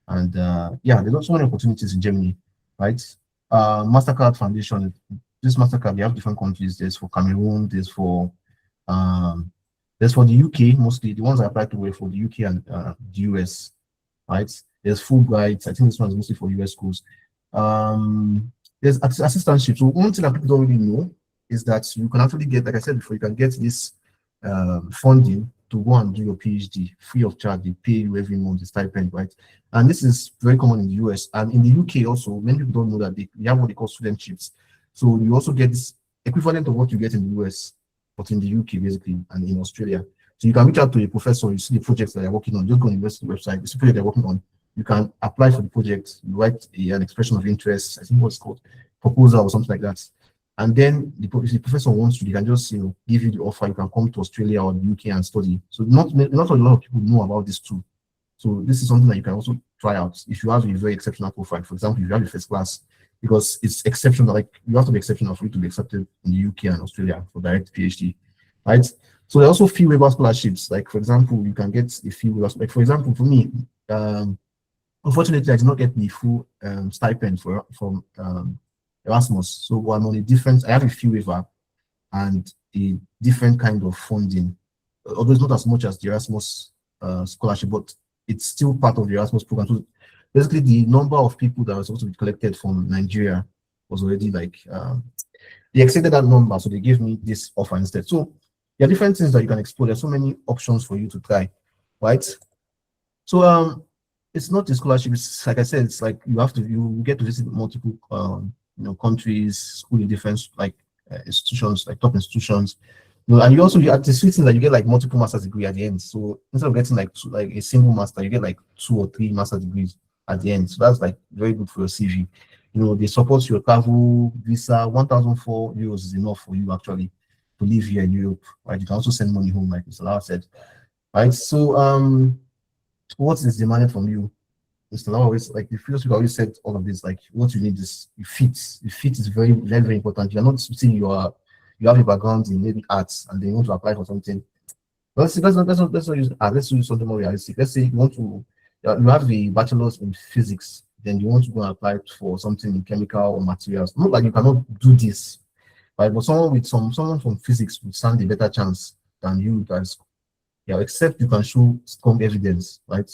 S3: and yeah, there's so many opportunities in Germany, right? MasterCard Foundation. This MasterCard, they have different countries. There's for Cameroon. There's for the UK, mostly the ones I applied to were for the UK and the US, right? There's Fulbright. I think this one is mostly for US schools. There's assistantship. So one thing that people don't really know is that you can actually get, like I said before, you can get this funding to go and do your PhD free of charge. They pay you every month, the stipend, right? And this is very common in the US and in the UK also. Many people don't know that they have what they call studentships. So you also get this equivalent of what you get in the US, but in the UK basically, and in Australia. So you can reach out to a professor, you see the projects that they're working on, just go on the university website, you see the project they're working on, you can apply for the project, you write an expression of interest, I think what's called proposal or something like that. And then if the professor wants to, they can just give you the offer, you can come to Australia or the UK and study. So not a lot of people know about this too. So this is something that you can also try out if you have a very exceptional profile. For example, if you have a first class, because it's exceptional, you have to be exceptional for you to be accepted in the UK and Australia for direct PhD, right? So there are also fee waiver scholarships. For example, you can get a fee waiver. For example, for me, Unfortunately, I did not get the full stipend from Erasmus. So I'm on a different, I have a fee waiver and a different kind of funding. Although it's not as much as the Erasmus scholarship, but it's still part of the Erasmus program. So basically, the number of people that were supposed to be collected from Nigeria was already like, they exceeded that number. So they gave me this offer instead. So there are different things that you can explore. There's so many options for you to try, right? So it's not a scholarship. It's like I said, it's like you get to visit multiple countries, school in different like institutions, like top institutions. And you also at the sweet thing that you get like multiple master's degree at the end. So instead of getting like a single master, you get like 2 or 3 master degrees at the end. So that's like very good for your CV. They support your travel visa. 1,004 euros is enough for you actually to live here in Europe. Right? You can also send money home, like Mr. Lawal said. Right. So what is demanded from you? Mr. Lawal always like the previous week always said all of this, like what you need is you fit. The fit is very, very, very important. You're not saying you have a background in maybe arts and then you want to apply for something. Let's not use art, let's use something more realistic. Let's say you want to you have a bachelor's in physics, then you want to go and apply for something in chemical or materials. Not like you cannot do this, right? But someone from physics would stand a better chance than you guys. Yeah, except you can show strong evidence, right?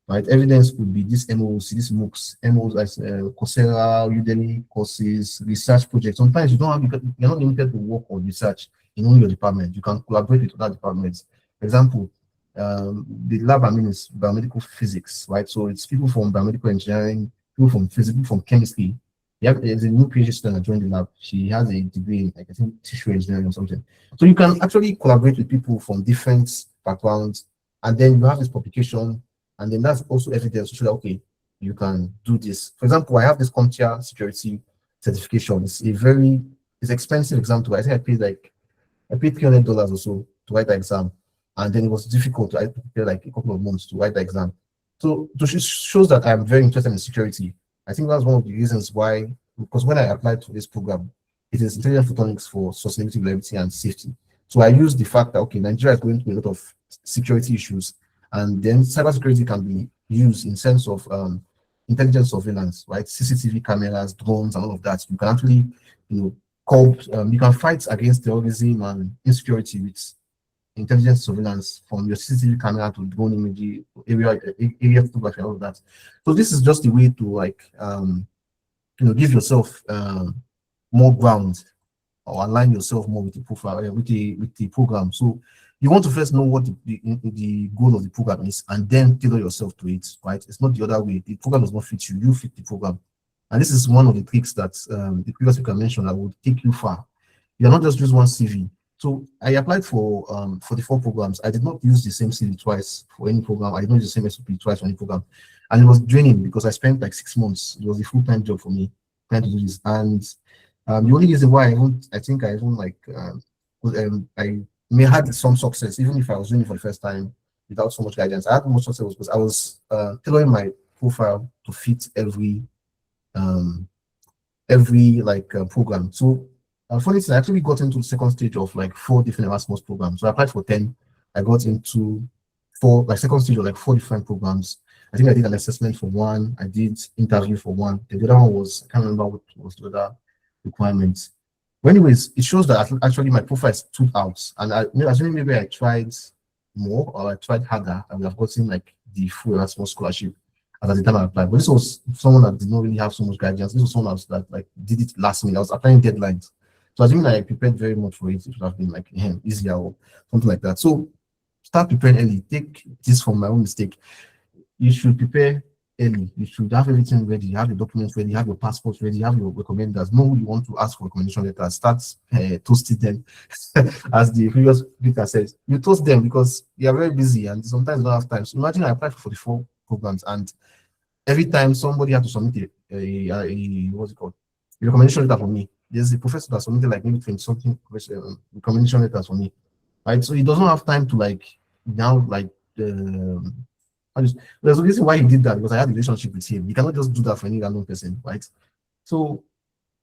S3: Right, evidence could be this MOOC, this MOOCs, MOOCs like Coursera, Udemy courses, research projects. Sometimes you're not limited to work or research in only your department. You can collaborate with other departments. For example, the lab I'm in is biomedical physics, right? So it's people from biomedical engineering, people from physics, people from chemistry. There's a new PhD student that joined the lab. She has a degree in, like, I think, tissue engineering or something. So you can actually collaborate with people from different backgrounds, and then you have this publication. And then that's also evidence to show that, okay, you can do this. For example, I have this CompTIA security certification. It's expensive exam to write. I think I paid $300 or so to write the exam. And then it was difficult. I had to prepare like a couple of months to write the exam. So it shows that I'm very interested in security. I think that's one of the reasons why, because when I applied to this program, it is intelligent photonics for sustainability, reliability, and safety. So I used the fact that, okay, Nigeria is going through a lot of security issues. And then cybersecurity can be used in sense of intelligence surveillance, right? CCTV cameras, drones, and all of that. You can actually, you can fight against terrorism and insecurity with intelligence surveillance from your CCTV camera to drone imagery, area photography, all of that. So this is just a way to give yourself more ground or align yourself more with the profile, with the program. So you want to first know what the goal of the program is, and then tailor yourself to it, right? It's not the other way. The program does not fit you, you fit the program. And this is one of the tricks that the previous speaker mentioned that would take you far. You cannot just use one CV. So I applied for the 4 programs. I did not use the same CV twice for any program. I did not use the same SOP twice for any program. And it was draining because I spent like 6 months. It was a full-time job for me trying to do this. And the only reason why I may had some success, even if I was doing it for the first time without so much guidance. I had more success because I was tailoring my profile to fit every program. So funny thing, I actually got into the second stage of like 4 different Erasmus programs. So I applied for 10. I got into 4, like second stage of like 4 different programs. I think I did an assessment for 1. I did interview for 1. The other one was, I can't remember what was the other requirements. But anyways, it shows that actually my profile stood out. And assuming maybe I tried more or I tried harder, I would have gotten like the full Erasmus scholarship at the time I applied. But this was someone that did not really have so much guidance. This was someone else that like did it last minute. I was applying deadlines. So assuming I prepared very much for it, it would have been like easier or something like that. So start preparing early. Take this from my own mistake. You should prepare early. You should have everything ready. You have your documents ready. You have your passports ready. You have your recommenders. Know who you want to ask for recommendation letters. Start toasting them, as the previous speaker says. You toast them because they are very busy and sometimes don't have time. So imagine I applied for 44 programs and every time somebody had to submit a what's it called? A recommendation letter for me. There's a professor that submitted like maybe 20 something recommendation letters for me. Right? So he doesn't have time to like now like there's a reason why he did that, because I had a relationship with him. You cannot just do that for any random person, right? So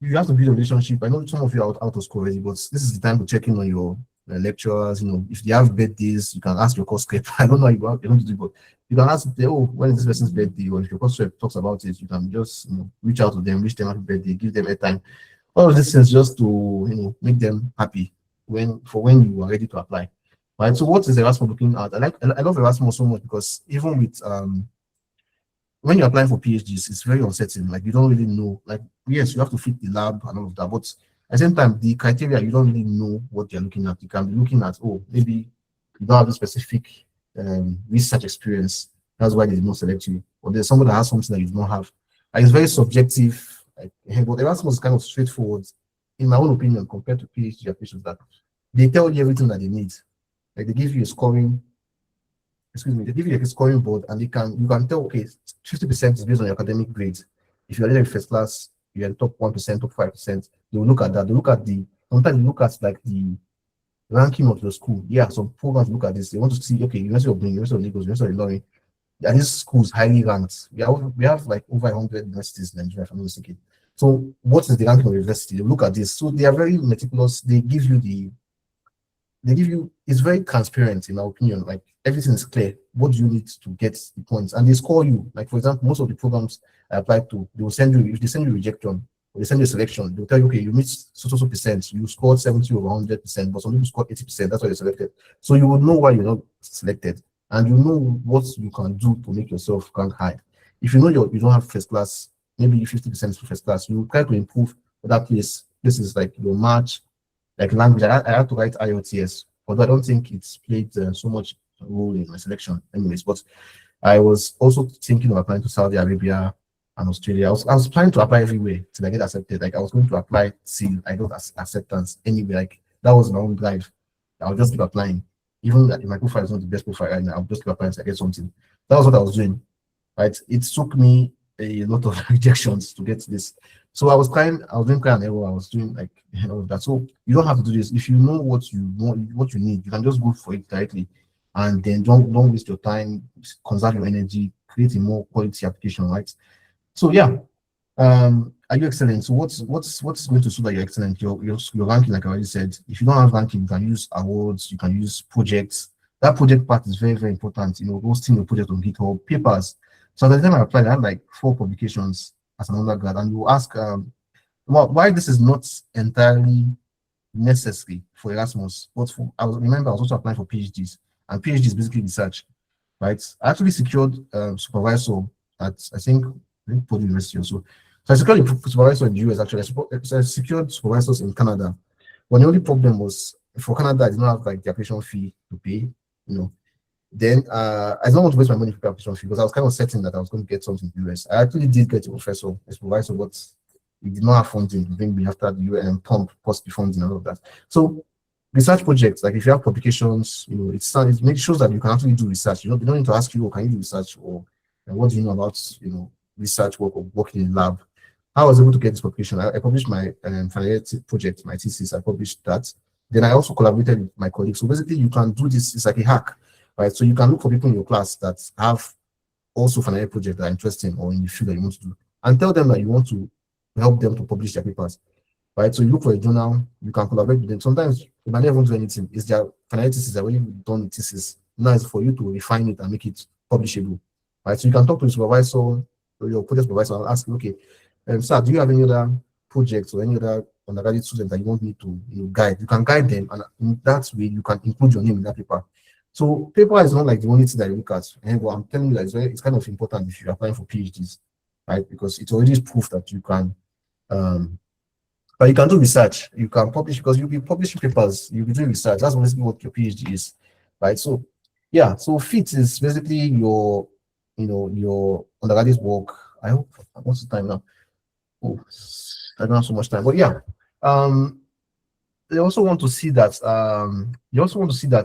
S3: you have to build a relationship. I know some of you are out of school already, but this is the time to check in on your lecturers. If they have birthdays, you can ask your course rep. I don't know how you're going to do, but you can ask them, oh, when is this person's birthday? Or if your course rep talks about it, you can just reach out to them, wish them happy birthday, give them a time. All of these things just to make them happy when you are ready to apply. Right. So what is Erasmus looking at? I love Erasmus so much because even with when you're applying for PhDs, it's very uncertain. Like you don't really know. Like yes, you have to fit the lab and all of that, but at the same time, the criteria you don't really know what you're looking at. You can be looking at, oh, maybe you don't have a specific research experience. That's why they did not select you. Or there's someone that has something that you don't have. Like, it's very subjective. But Erasmus is kind of straightforward, in my own opinion, compared to PhD applications, that they tell you everything that they need. Like they give you a scoring. They give you a scoring board, and you can tell, okay, 50% is based on your academic grades. If you're in first class, you're in top 1%, top 5%. They will look at that. They look at sometimes they look at like the ranking of your school. Yeah, some programs look at this. They want to see, okay, University of Benin, University of Lagos, University of Ilorin, are these schools highly ranked? We have like over 100 universities in Nigeria, if I'm not mistaken. So what is the ranking of university? They look at this. So they are very meticulous. They give you it's very transparent, in my opinion. Like everything is clear. What do you need to get the points? And they score you. Like for example, most of the programs I applied to, they will send you, if they send you rejection or they send you a selection, they'll tell you, okay, you meet so percent, you scored 70 over 100%, but some people scored 80%, that's why you're selected. So you will know why you're not selected, and you know what you can do to make yourself rank high. If you know you don't have first class, maybe 50% for first class, you try to improve that place. This is like your match. Like language, I had to write IELTS, although I don't think it's played so much role in my selection anyways. But I was also thinking of applying to Saudi Arabia and Australia. I was planning to apply everywhere till I get accepted. Like I was going to apply till I got acceptance anyway. Like that was my own drive. I'll just keep applying. Even if my profile is not the best profile right now, I'll just keep applying till I get something. That was what I was doing. Right. It took me a lot of rejections to get this. So I was doing kind of error. I was doing like all of that. So you don't have to do this. If you know what you want, what you need, you can just go for it directly, and then don't waste your time, conserve your energy, create a more quality application, right? So yeah, are you excellent? So what's going to show that you're excellent? Your ranking, like I already said. If you don't have ranking, you can use awards, you can use projects. That project part is very, very important. Hosting your project on GitHub, papers. So at the time I applied, I had like 4 publications as an undergrad, and you ask why this is not entirely necessary for Erasmus, but I was also applying for PhDs, and PhD is basically research, right? I actually secured supervisor at I think Purdue University also. So I secured a supervisor in the US actually. I secured supervisors in Canada. But the only problem was for Canada, I did not have like the application fee to pay, Then I don't want to waste my money for application fee because I was kind of certain that I was going to get something in the US. I actually did get a supervisor, but we did not have funding to bring me after the UN pump possibly funding and all of that. So research projects, like if you have publications, it shows that you can actually do research. They don't need to ask you, can you do research, or what do you know about research work or working in lab. I was able to get this publication. I published my final project, my thesis. I published that. Then I also collaborated with my colleagues. So basically, you can do this. It's like a hack. Right, so you can look for people in your class that have also final projects that are interesting or in the field that you want to do, and tell them that you want to help them to publish their papers. Right, so you look for a journal, you can collaborate with them. Sometimes you might never do anything. It's their final thesis that when you've done the thesis, now it's for you to refine it and make it publishable. Right, so you can talk to the supervisor or your project supervisor and ask, okay, sir, do you have any other projects or any other undergraduate students that you want me to guide? You can guide them, and in that way, you can include your name in that paper. So paper is not like the only thing that you look at. And I'm telling you that it's kind of important if you're applying for PhDs, right? Because it's already proof that you can, but you can do research. You can publish because you'll be publishing papers. You'll be doing research. That's basically what your PhD is, right? So yeah, so fit is basically your undergraduate work. I hope what's the time now? Oh, I don't have so much time, but yeah, they also want to see that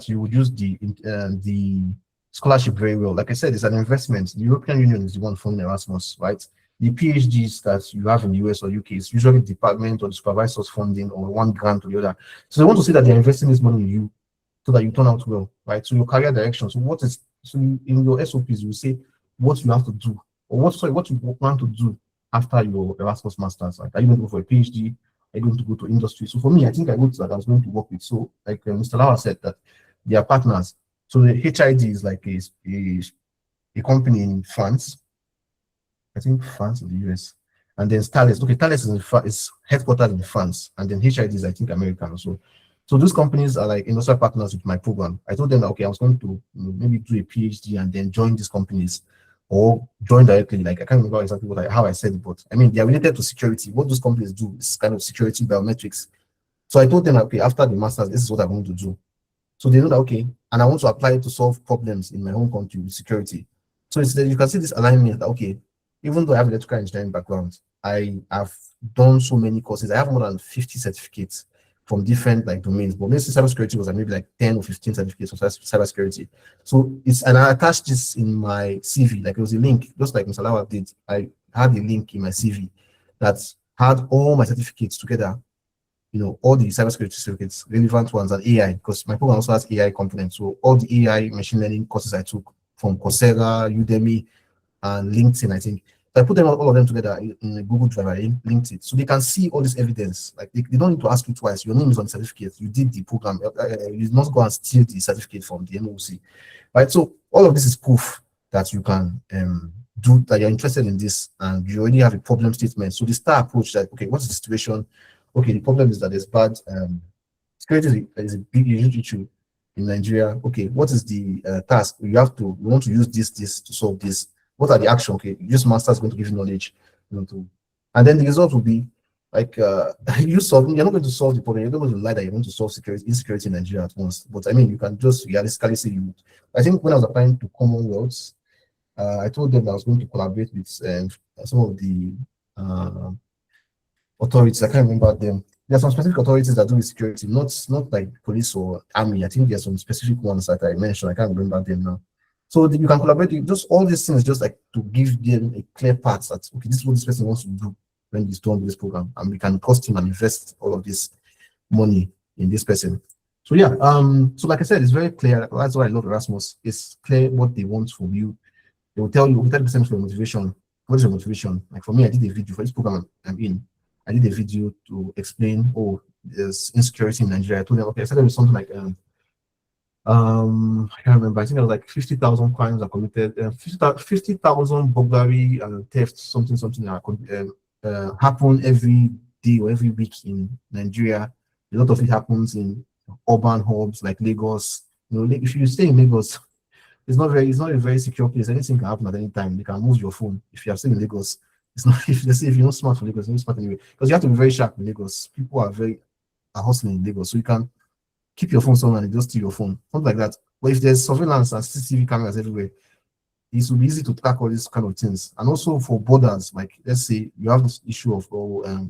S3: you would use the scholarship very well. Like I said, it's an investment. The European Union is the one funding Erasmus, right? The PhDs that you have in the US or UK is usually the department or the supervisor's funding or one grant or the other. So they want to see that they're investing this money in you so that you turn out well, right? So your career direction. So in your SOPs, you say what you have to do or what you want to do after your Erasmus Masters. Like, are you going to go for a PhD? Are are you going to go to industry? So for me, I think I go to that I was going to work with. So like Mr. Lawal said that they are partners. So the HID is like a company in France, I think France or the US. And then Thales, okay, Thales is headquartered in France, and then HID is, I think, American also. So those companies are like industrial partners with my program. I told them that, okay, I was going to maybe do a PhD and then join these companies or join directly. Like, I can't remember exactly how I said it, but I mean, they are related to security. What those companies do is kind of security biometrics. So I told them, okay, after the master's, this is what I'm going to do. So they know that, okay, and I want to apply it to solve problems in my home country with security. So it's that you can see this alignment that, okay, even though I have electrical engineering background, I have done so many courses. I have more than 50 certificates from different like domains, but maybe cybersecurity was maybe like 10 or 15 certificates of cybersecurity. So it's, and I attached this in my CV, like it was a link, just like Mr. Lawal did. I had a link in my CV that had all my certificates together, all the cybersecurity certificates, relevant ones, and AI, because my program also has AI components. So all the AI machine learning courses I took from Coursera, Udemy, and LinkedIn, I think. So I put them all of them together in a Google Drive. I linked it, so they can see all this evidence. Like they don't need to ask you twice. Your name is on the certificate. You did the program. You must go and steal the certificate from the MOC, right? So all of this is proof that you can do, that you're interested in this, and you already have a problem statement. So the STAR approach, like, okay, what's the situation? Okay, the problem is that there's bad security is a big issue in Nigeria. Okay, what is the task? We want to use this to solve this. What are the action? Okay, use master is going to give you knowledge, and then the result will be like you're not going to solve the problem. You're not going to lie that you're going to solve insecurity in Nigeria at once. But I mean, you can just realistically say you. I think when I was applying to Commonwealth, I told them that I was going to collaborate with some of the authorities. I can't remember them. There are some specific authorities that do with security, not like police or army. I think there are some specific ones that I mentioned. I can't remember them now. So you can collaborate. Just all these things, just like to give them a clear path that, okay, this is what this person wants to do when he's done with this program, and we can cost him and invest all of this money in this person. So yeah, so like I said, it's very clear. That's why I love Erasmus. It's clear what they want from you. They will tell you 30% of your motivation. What is your motivation? Like for me, I did a video for this program I'm in. I did a video to explain, there's insecurity in Nigeria. I told them, okay, I said there was something like I can't remember. I think it was like 50,000 crimes are committed, 50,000 burglary and theft, something happen every day or every week in Nigeria. A lot of it happens in urban hubs like Lagos. If you stay in Lagos, it's not a very secure place. Anything can happen at any time. They can move your phone. If you have stayed in Lagos, it's not, if you're not smart for Lagos, you're not smart anyway. Because you have to be very sharp in Lagos. People are hustling in Lagos. So you can keep your phone somewhere and they just steal your phone. Something like that. But if there's surveillance and CCTV cameras everywhere, it will be easy to track all these kind of things. And also for borders, like let's say you have this issue of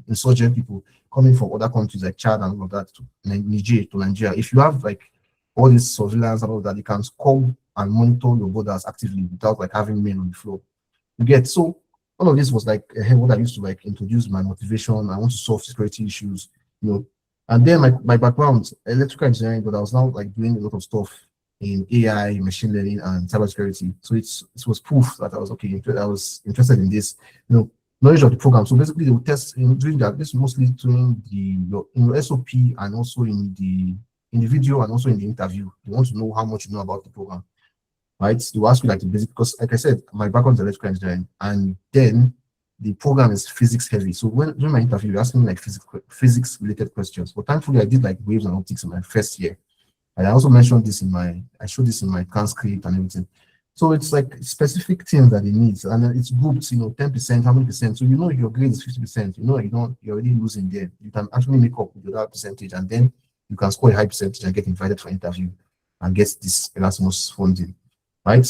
S3: insurgent people coming from other countries like Chad and all of that to Nigeria. If you have like all this surveillance and all that, you can come and monitor your borders actively without like having men on the floor. You get, so all of this was like what I used to like introduce my motivation. I want to solve security issues, and then my background, electrical engineering, but I was now like doing a lot of stuff in AI, machine learning, and cybersecurity. So it was proof that I was I was interested in this, knowledge of the program. So basically, they would test doing that. This mostly during your SOP and also in the video and also in the interview. They want to know how much you know about the program, right? They will ask you like the basic, because like I said, my background is electrical engineering, and then the program is physics heavy. So during my interview, you're asking me like physics related questions. But thankfully, I did like waves and optics in my first year. And I also mentioned this I showed this in my transcript and everything. So it's like specific things that they need. And then it's grouped, 10%, how many percent. So your grade is 50%. You're already losing there. You can actually make up with that percentage, and then you can score a high percentage and get invited for interview and get this Erasmus funding. Right?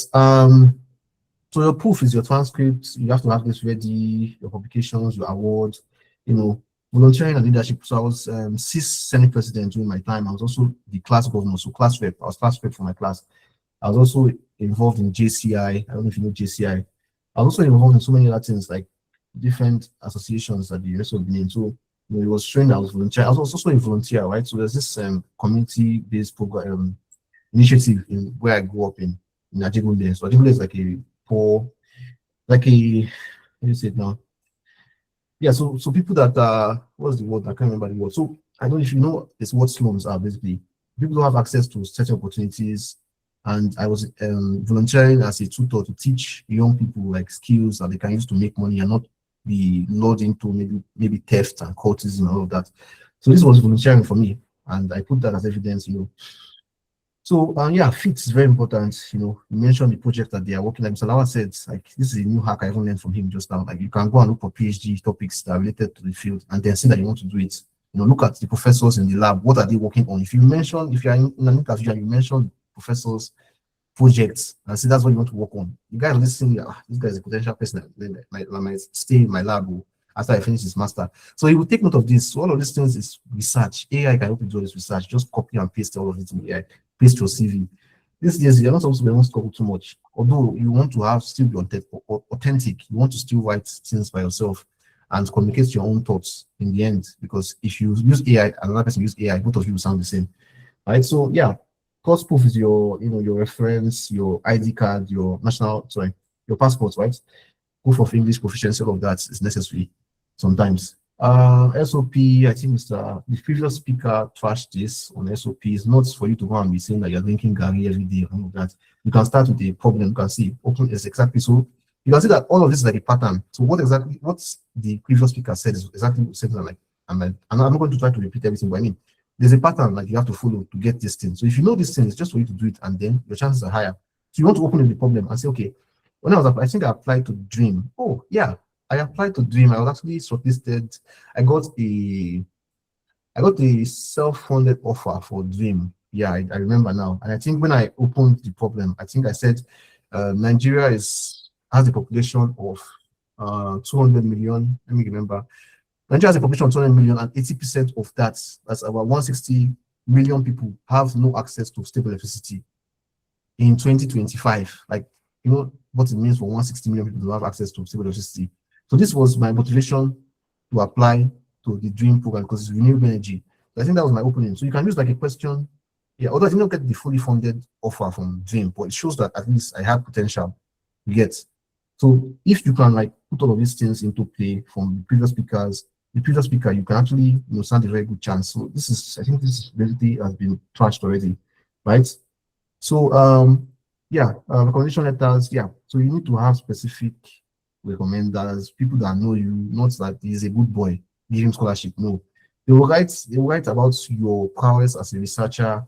S3: So your proof is your transcript. You have to have this ready, your publications, your awards, volunteering and leadership. So I was CIS Senate president during my time. I was also the class governor, so class rep. I was class rep for my class. I was also involved in JCI. I don't know if you know JCI. I was also involved in so many other things, like different associations that the university was in. So it was showing I was volunteer. I was also a volunteer, right? So there's this community-based program initiative in where I grew up in Ajigule. So Ajigule is like a poor, how do you say it now? yeah, so people that what's the word? I can't remember the word. So I don't know if you know it's what slums are basically. People don't have access to certain opportunities. And I was volunteering as a tutor to teach young people like skills that they can use to make money and not be lured into maybe theft and cultism and all of that. So this was volunteering for me, and I put that as evidence, So yeah, fit is very important. You mentioned the project that they are working. Like Mr. Lawal said, like this is a new hack I even learned from him just now. Like you can go and look for PhD topics that are related to the field and then say that you want to do it. Look at the professors in the lab. What are they working on? If you are in an interview and you mention professors' projects and say that's what you want to work on, you guys listening, this guy is a potential person that might stay in my lab after I finish this master. So you will take note of this. So all of these things is research. AI can help you do this research. Just copy and paste all of it in AI. Paste your CV. These days, you're not supposed to be unscope too much. Although you want to still be authentic, you want to still write things by yourself and communicate your own thoughts in the end. Because if you use AI, another person use AI, both of you will sound the same, right? So yeah, course proof is your reference, your ID card, your passport, right? Proof of English proficiency, all of that is necessary sometimes. SOP, I think the previous speaker trashed this on SOP. It's not for you to go and be saying that you're drinking Gary every day and all of that. You can start with a problem. You can see open is exactly so. You can see that all of this is like a pattern. So what the previous speaker said is exactly the same. I'm not going to try to repeat everything, but I mean, there's a pattern like you have to follow to get this thing. So if you know this thing, it's just for you to do it, and then your chances are higher. So you want to open the problem and say, okay, when I think I applied to Dream. Oh yeah, I applied to Dream. I was actually shortlisted. I got a self-funded offer for Dream. Yeah, I remember now. And I think when I opened the problem, I think I said Nigeria has a population of 200 million. Let me remember. Nigeria has a population of 200 million, and 80% of that's about 160 million people have no access to stable electricity in 2025. Like, what it means for 160 million people to have access to stable electricity. So this was my motivation to apply to the Dream program because it's renewable energy. So I think that was my opening. So you can use like a question. Yeah, although I did not get the fully funded offer from Dream, but it shows that at least I have potential to get. So if you can like put all of these things into play from the previous speaker, you can actually stand a very good chance. So I think this basically has been trashed already, right? So yeah, recommendation letters, yeah. So you need to have specific recommenders, people that know you, not that he's a good boy, give him scholarship. No. They will write about your prowess as a researcher,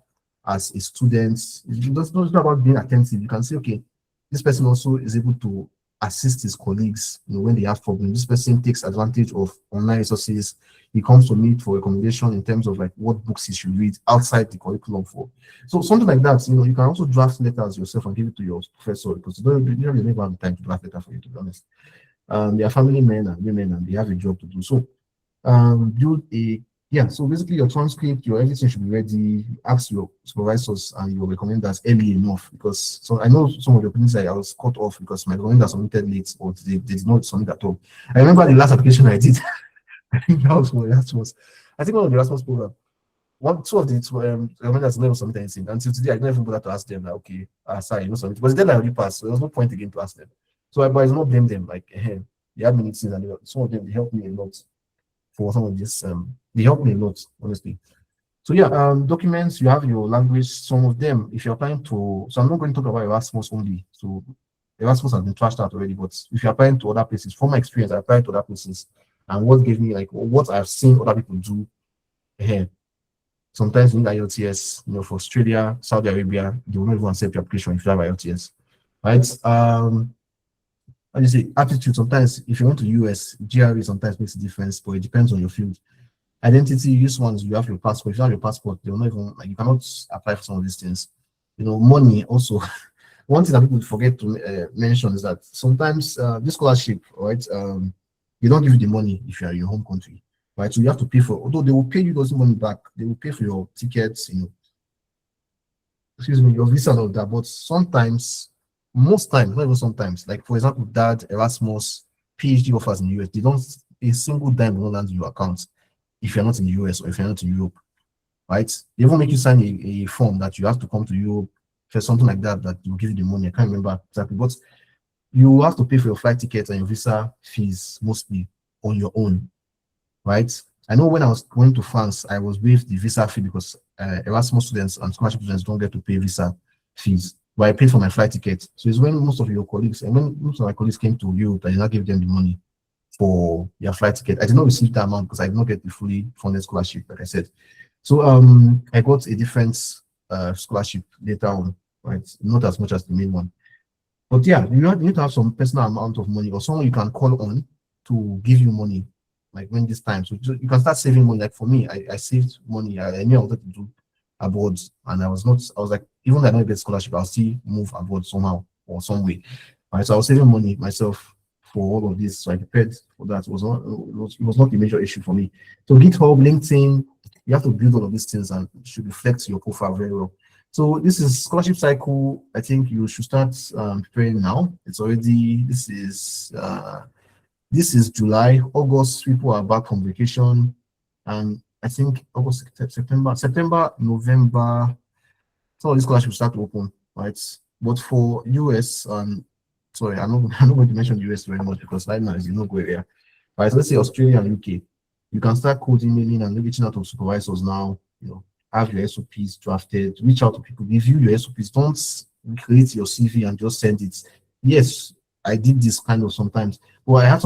S3: as a student. It's not about being attentive. You can say, okay, this person also is able to assist his colleagues when they have problems. This person takes advantage of online resources. He comes to me for recommendation in terms of like what books he should read outside the curriculum for. So something like that, you can also draft letters yourself and give it to your professor because you don't never have the time to draft letter for you, to be honest. They are family men and women and they have a job to do. So so basically your transcript, your everything should be ready. Ask your supervisors and your recommenders early enough because I know some of the opinions I was cut off because my recommenders submitted late or they did not submit at all. I remember the last application I did. I think that was for Erasmus. I think one of the Erasmus program. Two of the recommenders never submitted anything. Until today, I didn't even bother to ask them that, okay, sorry, you know something. Because then I already passed, so there was no point again to ask them. So I not blame them. Like, they had many things and some of them they helped me a lot for some of this. They helped me a lot, honestly. So yeah, documents, you have your language, some of them, if you're applying to, so I'm not going to talk about Erasmus only. So Erasmus has been trashed out already, but if you're applying to other places, from my experience, I applied to other places. And what gave me like what I've seen other people do here. Sometimes you need IELTS, for Australia, Saudi Arabia, they will not even accept your application if you have IELTS. Right? How do you say aptitude? Sometimes if you went to US, GRE sometimes makes a difference, but it depends on your field. Identity, use ones, you have your passport. If you have your passport, they will not even you cannot apply for some of these things. Money also. One thing that people forget to mention is that sometimes this scholarship, right? They don't give you the money if you are in your home country, right? So you have to pay for. Although they will pay you those money back, they will pay for your tickets, your visa and all that. But sometimes, most times, not even sometimes, like for example, that Erasmus PhD offers in the US, they don't a single dime will not land in your account if you're not in the US or if you're not in Europe, right? They even make you sign a form that you have to come to Europe for something like that will give you the money. I can't remember exactly, but you have to pay for your flight tickets and your visa fees mostly. on your own, right? I know when I was going to France, I was waived the visa fee because Erasmus students and scholarship students don't get to pay visa fees, but I paid for my flight ticket. So it's when most of your colleagues, and when most of my colleagues came to Europe, I did not give them the money for their flight ticket. I did not receive that amount because I did not get the fully funded scholarship, like I said. So I got a different scholarship later on, right? Not as much as the main one. But yeah, you need to have some personal amount of money or someone you can call on to give you money, like when this time. So you can start saving money. Like for me, I saved money. I knew I wanted to do abroad, and I was like, even though I don't get scholarship, I'll still move abroad somehow or some way. Right. So I was saving money myself for all of this. So I prepared for that. It was not a major issue for me. So GitHub, LinkedIn, you have to build all of these things and it should reflect your profile very well. So this is scholarship cycle. I think you should start preparing now. It's already, this is July. August, people are back from vacation, and I think August, September, November, some of these scholarships start to open, right? But for US, sorry, I'm not going to mention US very much because right now is no go area. Right, so let's say Australia and UK, you can start cold emailing and reaching out to supervisors now. You know, have your SOPs drafted, reach out to people, review your SOPs. Don't create your CV and just send it. Yes, I did this kind of sometimes. Well, I have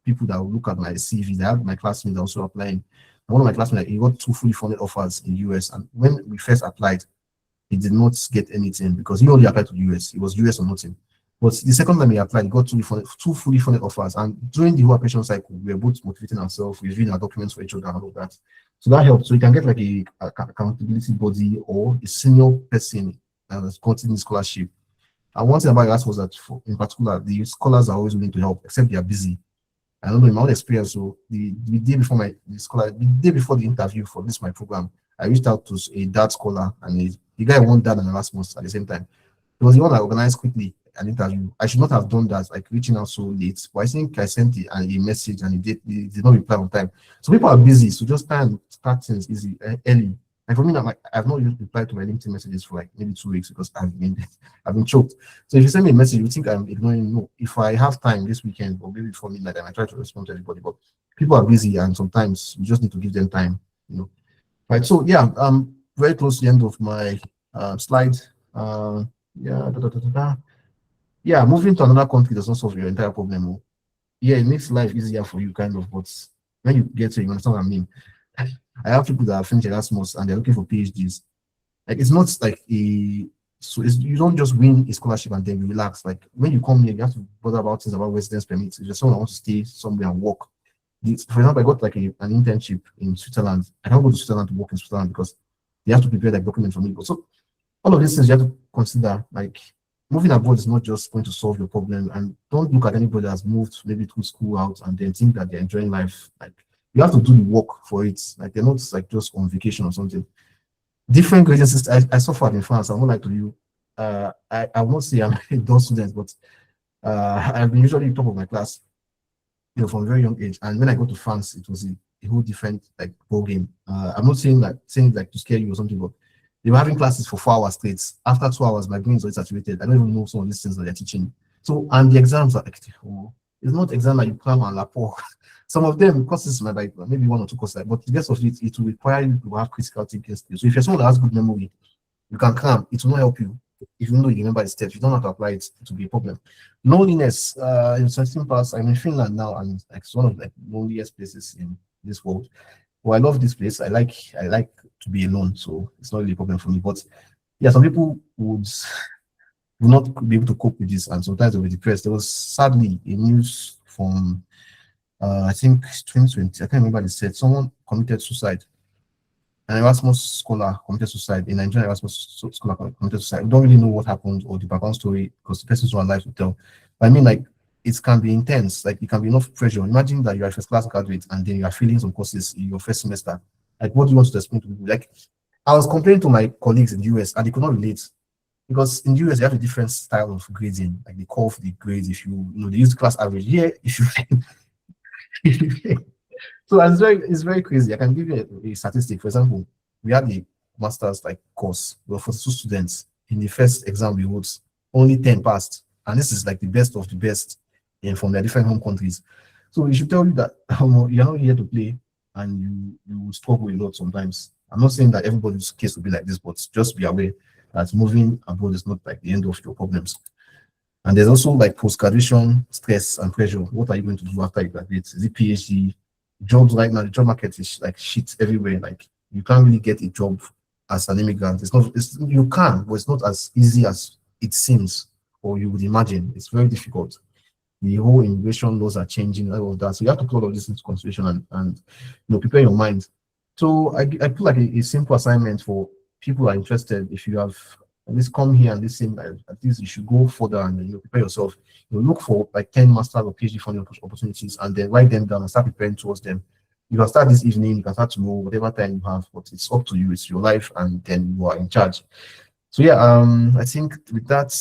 S3: people that will look at my CVs. I have my classmates also applying. And one of my classmates, he got 2 fully funded offers in US. And when we first applied, he did not get anything because he only applied to the US. It was US or nothing. But the second time he applied, he got 2 fully funded offers. And during the whole application cycle, we were both motivating ourselves, reviewing our documents for each other and all of that. So that helped. So you can get like a accountability body or a senior person that's continuing scholarship. And one thing about Erasmus was that, in particular, the scholars are always willing to help, except they are busy. I don't know in my own experience. So the day before the interview for my program, I reached out to a dad scholar, and the guy won dad and Erasmus at the same time. It was the one that organized quickly an interview. I should not have done that, like reaching out so late. But I think I sent a message and he did not reply on time. So people are busy, so just try and start things easy early. And for me, I've not even replied to my LinkedIn messages for like maybe 2 weeks because I've been choked. So if you send me a message, you think I'm ignoring. No, if I have time this weekend or maybe before midnight, I might try to respond to everybody. But people are busy, and sometimes you just need to give them time. You know, right? So yeah, I'm very close to the end of my slide. Yeah, moving to another country does not solve your entire problem. Yeah, it makes life easier for you, kind of, but when you get to it, you understand what I mean. I have people that have finished Erasmus and they're looking for PhDs. Like it's not like you don't just win a scholarship and then you relax. Like when you come here, you have to bother about things about residence permits. If there's someone who wants to stay somewhere and work, for example, I got like an internship in Switzerland. I can't go to Switzerland to work in Switzerland because they have to prepare like documents for me. So all of these things you have to consider. Like moving abroad is not just going to solve your problem, and don't look at anybody that's moved maybe through school out and then think that they're enjoying life. Like you have to do the work for it. Like they're not like just on vacation or something. Different grading systems. I suffered in France. I'm not like to you. I won't say I'm a dull student, but I've been usually top of my class, you know, from a very young age. And when I go to France, it was a whole different like ball game. I'm not saying like to scare you or something, but they were having classes for 4 hours straight. After 2 hours, my brain is already saturated. I don't even know some of these things that they're teaching. So, and the exams are like, it's not exam that you cram and lapor. Some of them courses might like maybe 1 or 2 courses, but the rest of it will require you to have critical thinking skills. So if you're someone that has good memory, you can cram. It will not help you. Even though you remember the steps, you don't have to apply it. It will be a problem. Loneliness. In certain parts, I'm in Finland now, and like it's one of the loneliest places in this world. Well, I love this place. I like to be alone, so it's not really a problem for me. But yeah, some people will not be able to cope with this, and sometimes they'll be depressed. There was sadly a news from I think 2020. I can't remember the set. Someone committed suicide. An Erasmus scholar committed suicide. In Nigeria, Erasmus scholar committed suicide. We don't really know what happened or the background story because the person's not alive to tell. But I mean, like, it can be intense. Like, it can be enough pressure. Imagine that you are a first class graduate and then you are failing some courses in your first semester. Like, what do you want to explain to people? Like, I was complaining to my colleagues in the US and they could not relate because in the US, they have a different style of grading. Like, they call for the grades if you know, they use the class average. Here, if you so it's very crazy. I can give you a statistic. For example, we had the master's like course. There were 42 students. In the first exam we wrote, only 10 passed. And this is like the best of the best from their different home countries. So it should tell you that you're not here to play, and you will struggle a lot sometimes. I'm not saying that everybody's case will be like this, but just be aware that moving abroad is not like the end of your problems. And there's also like post-graduation stress and pressure. What are you going to do after you graduate? Is it PhD? Jobs right now, the job market is like shit everywhere. Like you can't really get a job as an immigrant. You can, but it's not as easy as it seems or you would imagine. It's very difficult. The whole immigration laws are changing, all of that. So you have to put all of this into consideration and prepare your mind. So I put like a simple assignment for people who are interested. If you have at least come here and listen, at least you should go further and prepare yourself. Look for like 10 master or PhD funding opportunities and then write them down and start preparing towards them. You can start this evening, you can start tomorrow, whatever time you have, but it's up to you, it's your life, and then you are in charge. So yeah, I think with that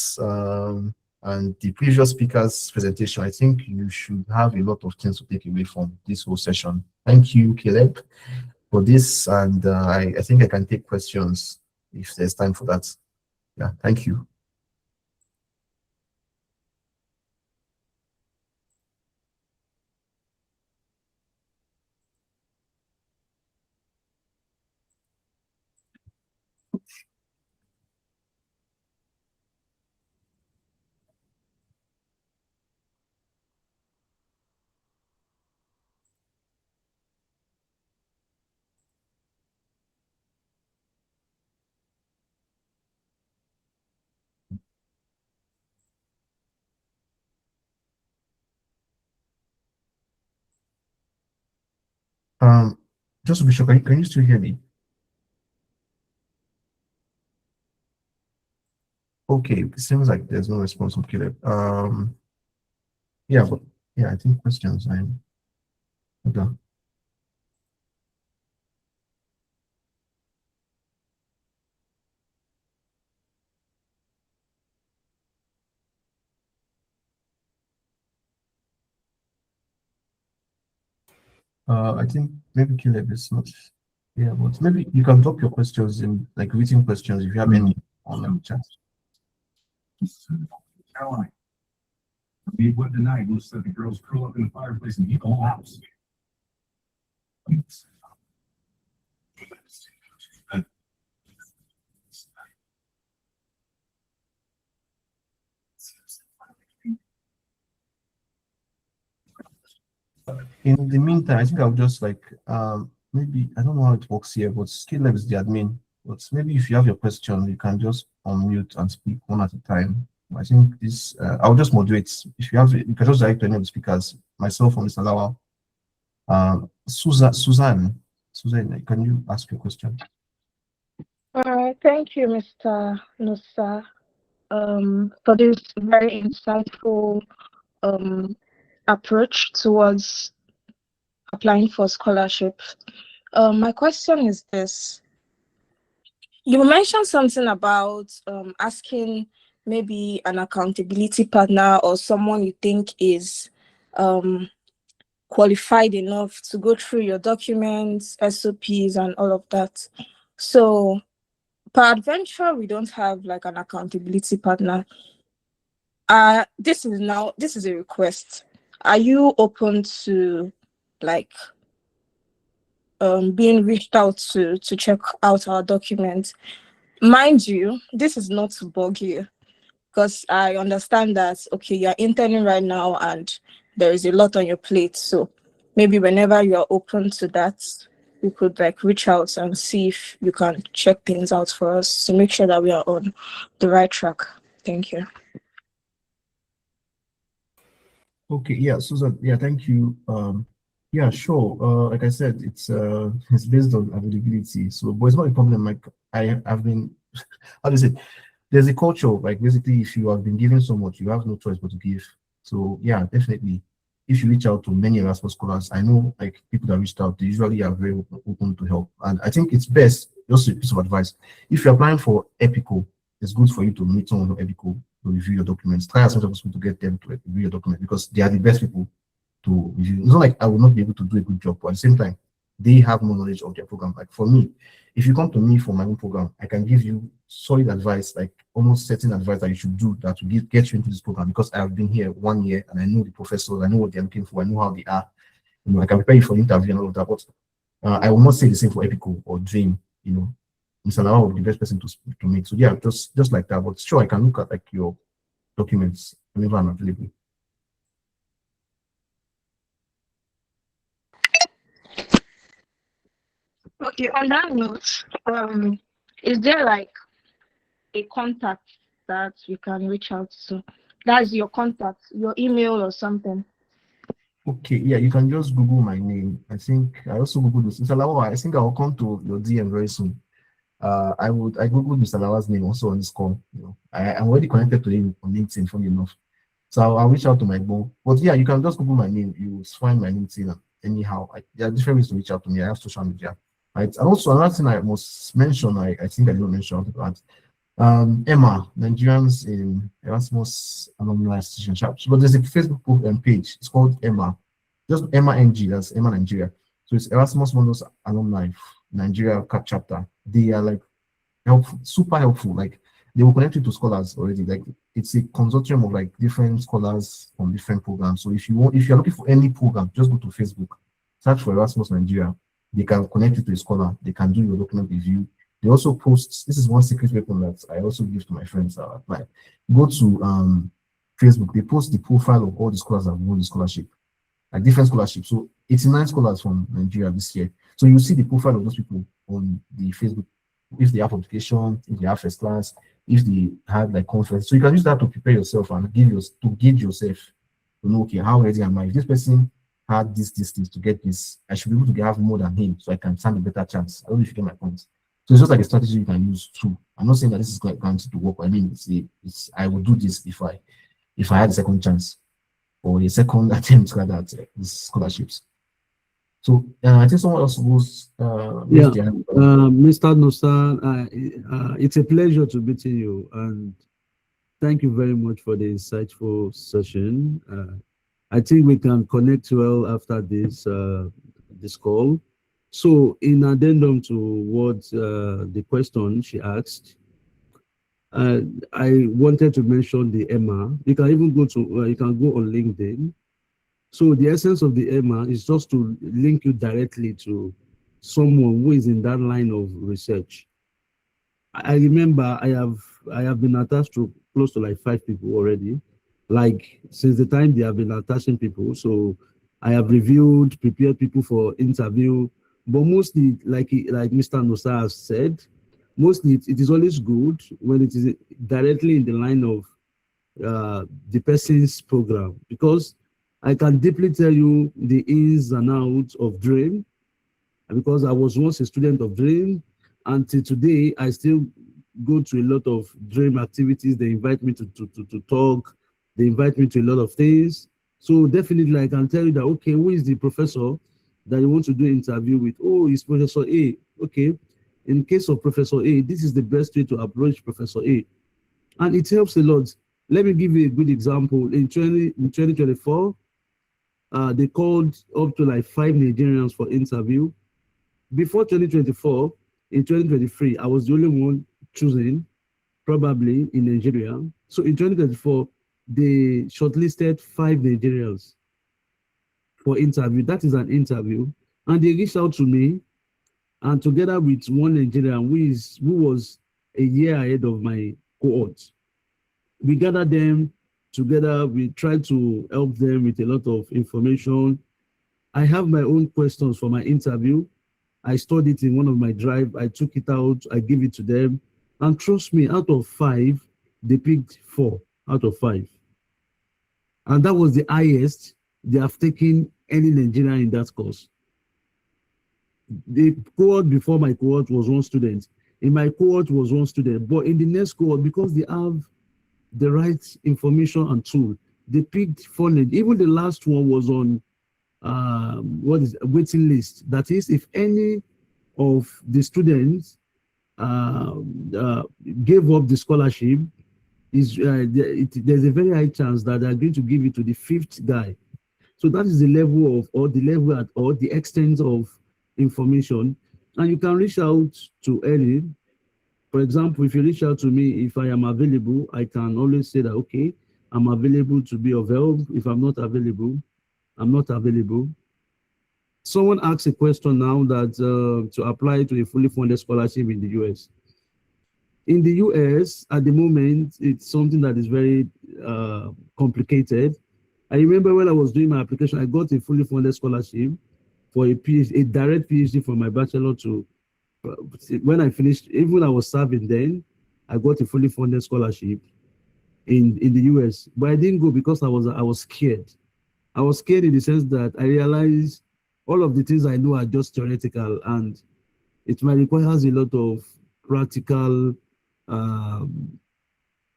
S3: and the previous speaker's presentation, I think you should have a lot of things to take away from this whole session. Thank you, Caleb, for this, and I think I can take questions if there's time for that. Yeah, thank you. Just to be sure, can you still hear me? Okay, it seems like there's no response from Caleb. Yeah, but yeah, I think questions. I'm done. I think maybe Caleb is not. Yeah, but maybe you can drop your questions in like written questions if you have any on the chat.
S7: Caroline. We would tonight was that the girls curl up in the fireplace and eat the whole house.
S3: In the meantime, I think I'll just like maybe I don't know how it works here, but Caleb is the admin. But maybe if you have your question, you can just unmute and speak one at a time. I think this I'll just moderate. If you have, you can just direct to any of the speakers, myself or Mr. Lawal. Suzanne, can you ask your question?
S5: Thank you, Mr. Nosa, for this very insightful approach towards applying for scholarship. My question is this. You mentioned something about asking maybe an accountability partner or someone you think is qualified enough to go through your documents, SOPs, and all of that. So, peradventure, we don't have like an accountability partner. This is a request. Are you open to like being reached out to check out our documents? Mind you, this is not to bug you, because I understand that, okay, you're interning right now and there is a lot on your plate. So maybe whenever you're open to that, we could like reach out and see if you can check things out for us to make sure that we are on the right track. Thank you.
S3: Okay, yeah, Susan, yeah, thank you. Yeah, sure. Like I said, it's based on availability. So, but it's not a problem. Like I've been, how do you say? There's a culture. Like basically, if you have been given so much, you have no choice but to give. So yeah, definitely. If you reach out to many Erasmus scholars, I know like people that reached out, they usually are very open to help. And I think it's best. Just a piece of advice: if you're applying for EPICO, it's good for you to meet someone from EPICO to review your documents. Try as much as possible to get them to like, review your document because they are the best people to review. It's not like I will not be able to do a good job, but at the same time, they have more knowledge of their program. Like for me, if you come to me for my own program, I can give you solid advice, like almost certain advice that you should do that will get you into this program, because I have been here 1 year and I know the professors, I know what they're looking for, I know how they are. You know, I can prepare you for the interview and all of that. But I will not say the same for Epico or Dream. You know, Mr. Lawal will be the best person to meet. So yeah, just like that. But sure, I can look at like your documents whenever I'm available.
S5: Okay, on that note, is there like a contact that you can reach out to? That's your contact, your email or something.
S3: Okay, yeah, you can just Google my name. I think I also Googled this. Mr. Lawal, I think I will come to your DM very soon. I Googled Mr. Lawal's name also on this call. You know, I'm already connected to him on LinkedIn, funny enough. So I'll reach out to my bro. But yeah, you can just Google my name. You will find my LinkedIn anyhow. There are different ways to reach out to me. I have social media. Right. And also another thing I must mention, I think I didn't mention that Emma, Nigerians in Erasmus alumni association. But there's a Facebook page. It's called Emma. Just Emma NG, that's Emma Nigeria. So it's Erasmus Mundus alumni Nigeria chapter. They are like helpful, super helpful. Like they will connect you to scholars already. Like it's a consortium of like different scholars from different programs. So if you're looking for any program, just go to Facebook, search for Erasmus Nigeria. They can connect you to a scholar. They can do your document review. They also post. This is one secret weapon that I also give to my friends. Like go to Facebook. They post the profile of all the scholars that won the scholarship, like different scholarships. So 89 scholars from Nigeria this year. So you see the profile of those people on the Facebook. If they have publication, if they have first class, if they have like conference. So you can use that to prepare yourself and gauge yourself to know, okay, how ready am I? If this person had this to get this, I should be able to have more than him, so I can stand a better chance. I don't know if you get my point. So it's just like a strategy you can use too. I'm not saying that this is like guaranteed to work. I mean, it's I would do this if I had a second chance or a second attempt at these scholarships. So I think someone else was
S2: Mr. Nosa, it's a pleasure to meet you, and thank you very much for the insightful session. I think we can connect well after this call. So, in addendum to what the question she asked, I wanted to mention the Emma. You can even go on LinkedIn. So the essence of the Emma is just to link you directly to someone who is in that line of research. I remember I have been attached to close to like 5 people already, like since the time they have been attaching people. So I have reviewed, prepared people for interview, but mostly like Mr. Nosa has said, mostly it is always good when it is directly in the line of the person's program, because I can deeply tell you the ins and outs of Dream, because I was once a student of Dream. Until today, I still go to a lot of Dream activities. They invite me to talk. They invite me to a lot of things. So definitely, I can tell you that, okay, who is the professor that you want to do an interview with? Oh, it's Professor A. Okay. In case of Professor A, this is the best way to approach Professor A. And it helps a lot. Let me give you a good example. In 2024, they called up to like 5 Nigerians for interview. Before 2024, in 2023, I was the only one chosen, probably in Nigeria. So in 2024, they shortlisted 5 Nigerians for interview. That is an interview. And they reached out to me, and together with one Nigerian who was a year ahead of my cohort, we gathered them together. We tried to help them with a lot of information. I have my own questions for my interview. I stored it in one of my drive. I took it out. I gave it to them. And trust me, out of 5, they picked 4 out of 5. And that was the highest they have taken any Nigerian in that course. The cohort before my cohort was 1 student. In my cohort was 1 student. But in the next cohort, because they have the right information and tool, they picked 4. Even the last one was on waiting list. That is, if any of the students gave up the scholarship, there's a very high chance that they're going to give it to the 5th guy. So that is the level of, or the level at, or the extent of information, and you can reach out to any. For example, if you reach out to me, if I am available, I can always say that, okay, I'm available to be of help. If I'm not available, I'm not available. Someone asked a question now that to apply to a fully funded scholarship in the US. In the US, at the moment, it's something that is very complicated. I remember when I was doing my application, I got a fully funded scholarship for a PhD, a direct PhD from my bachelor to, when I finished, even when I was serving then, I got a fully funded scholarship in the US, but I didn't go because I was scared. I was scared in the sense that I realized all of the things I know are just theoretical, and it might requires a lot of practical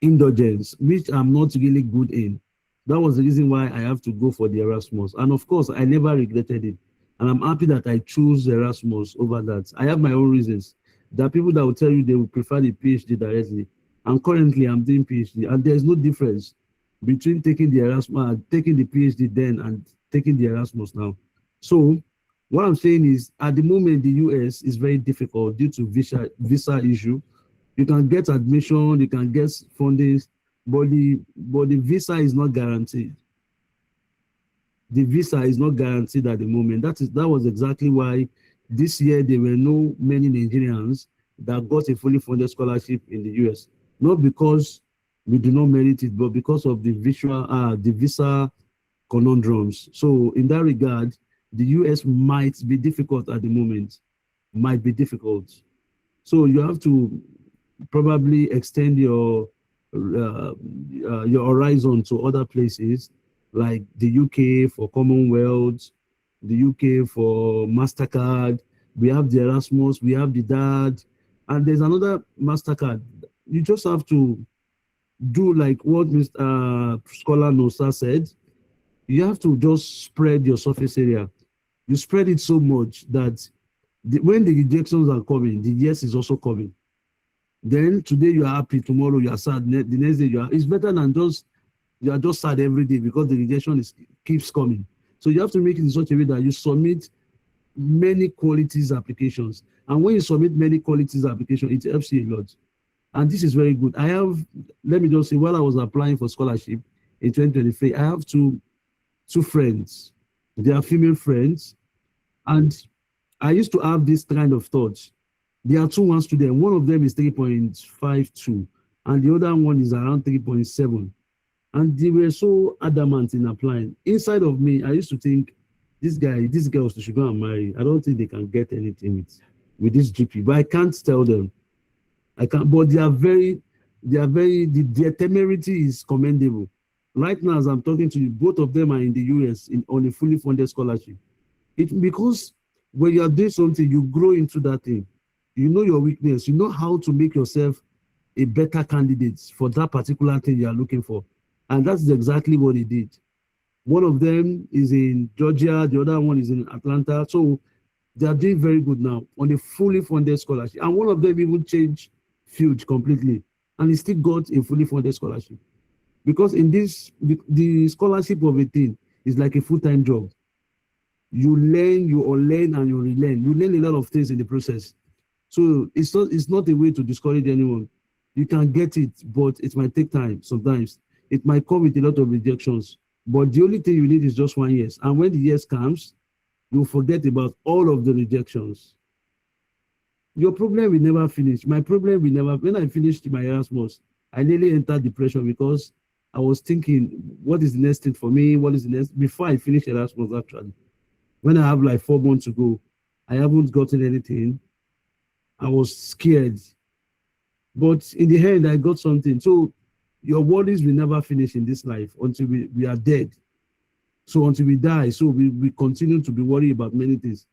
S2: indulgence, which I'm not really good in. That was the reason why I have to go for the Erasmus. And of course, I never regretted it. And I'm happy that I chose Erasmus over that. I have my own reasons. There are people that will tell you they would prefer the PhD directly. And currently I'm doing PhD. And there's no difference between taking the Erasmus, taking the PhD then and taking the Erasmus now. So what I'm saying is, at the moment, the US is very difficult due to visa issue. You can get admission, you can get funding, but the visa is not guaranteed. The visa is not guaranteed at the moment. That was exactly why this year there were no many Nigerians that got a fully funded scholarship in the US. Not because we do not merit it, but because of the visa conundrums. So in that regard, the US might be difficult at the moment. Might be difficult. So you have to probably extend your horizon to other places like the UK for Commonwealth, the UK for MasterCard. We have the Erasmus, we have the DAD, and there's another MasterCard. You just have to do like what Mr. Scholar Nosa said. You have to just spread your surface area. You spread it so much that when the rejections are coming, the yes is also coming. Then today you are happy, tomorrow you are sad, the next day you are. It's better than you are just sad every day because the rejection keeps coming. So you have to make it in such a way that you submit many qualities applications. And when you submit many qualities applications, it helps you a lot. And this is very good. Let me just say, while I was applying for scholarship in 2023, I have two friends. They are female friends. And I used to have this kind of thoughts. There are 2-1 students. One of them is 3.52, and the other one is around 3.7. And they were so adamant in applying. Inside of me, I used to think, these girls should go and marry. I don't think they can get anything with this GP. But I can't tell them. I can't. But their temerity is commendable. Right now, as I'm talking to you, both of them are in the US on a fully funded scholarship. Because when you are doing something, you grow into that thing. You know your weakness. You know how to make yourself a better candidate for that particular thing you are looking for. And that's exactly what he did. One of them is in Georgia. The other one is in Atlanta. So they are doing very good now on a fully funded scholarship. And one of them even changed field completely. And he still got a fully funded scholarship. Because in this, the scholarship of a thing is like a full-time job. You learn, you unlearn, and you relearn. You learn a lot of things in the process. So it's not a way to discourage anyone. You can get it, but it might take time sometimes. It might come with a lot of rejections. But the only thing you need is just 1 year. And when the yes comes, you'll forget about all of the rejections. Your problem will never finish. My problem will never. When I finished my Erasmus, I nearly entered depression because I was thinking, what is the next thing for me? What is the next? Before I finished Erasmus, actually. When I have like 4 months to go, I haven't gotten anything. I was scared. But in the end, I got something. So your worries will never finish in this life until we are dead. So until we die, so we continue to be worried about many things.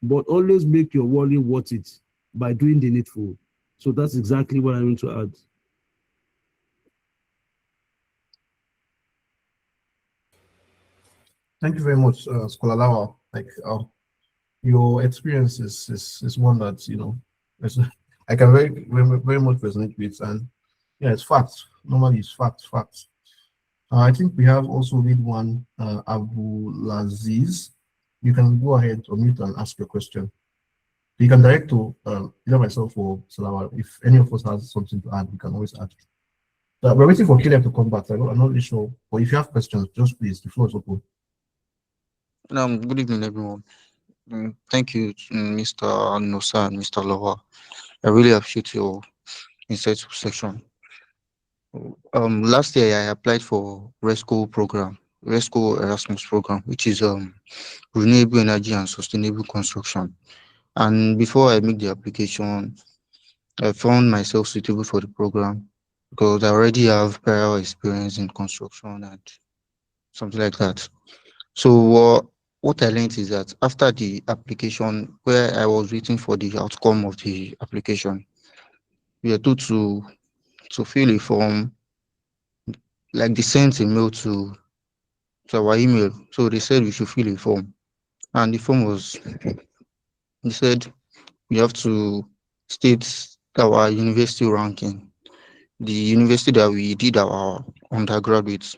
S2: But always make your worry worth it by doing the needful. So that's exactly what I want to add.
S3: Thank you very much, Scholar Lawal. Like your experience is one that I can very much resonate with, and yeah, it's facts. Normally, it's facts. I think we have also read one, Abu Laziz. You can go ahead or mute and ask your question. You can direct to either myself or Lawal. If any of us has something to add, we can always add. So we're waiting for Caleb to come back. I'm not really sure, but if you have questions, just please, the floor is open.
S8: Good evening, everyone. Thank you, Mr. Nosa and Mr. Lawal. I really appreciate your insightful section. Last year I applied for RESCO Erasmus program, which is renewable energy and sustainable construction. And before I make the application, I found myself suitable for the program because I already have prior experience in construction and something like that. So what I learned is that after the application, where I was waiting for the outcome of the application, we are told to fill a form, like they sent a mail to our email. So they said we should fill a form, and the form was, they said we have to state our university ranking, the university that we did our undergraduate.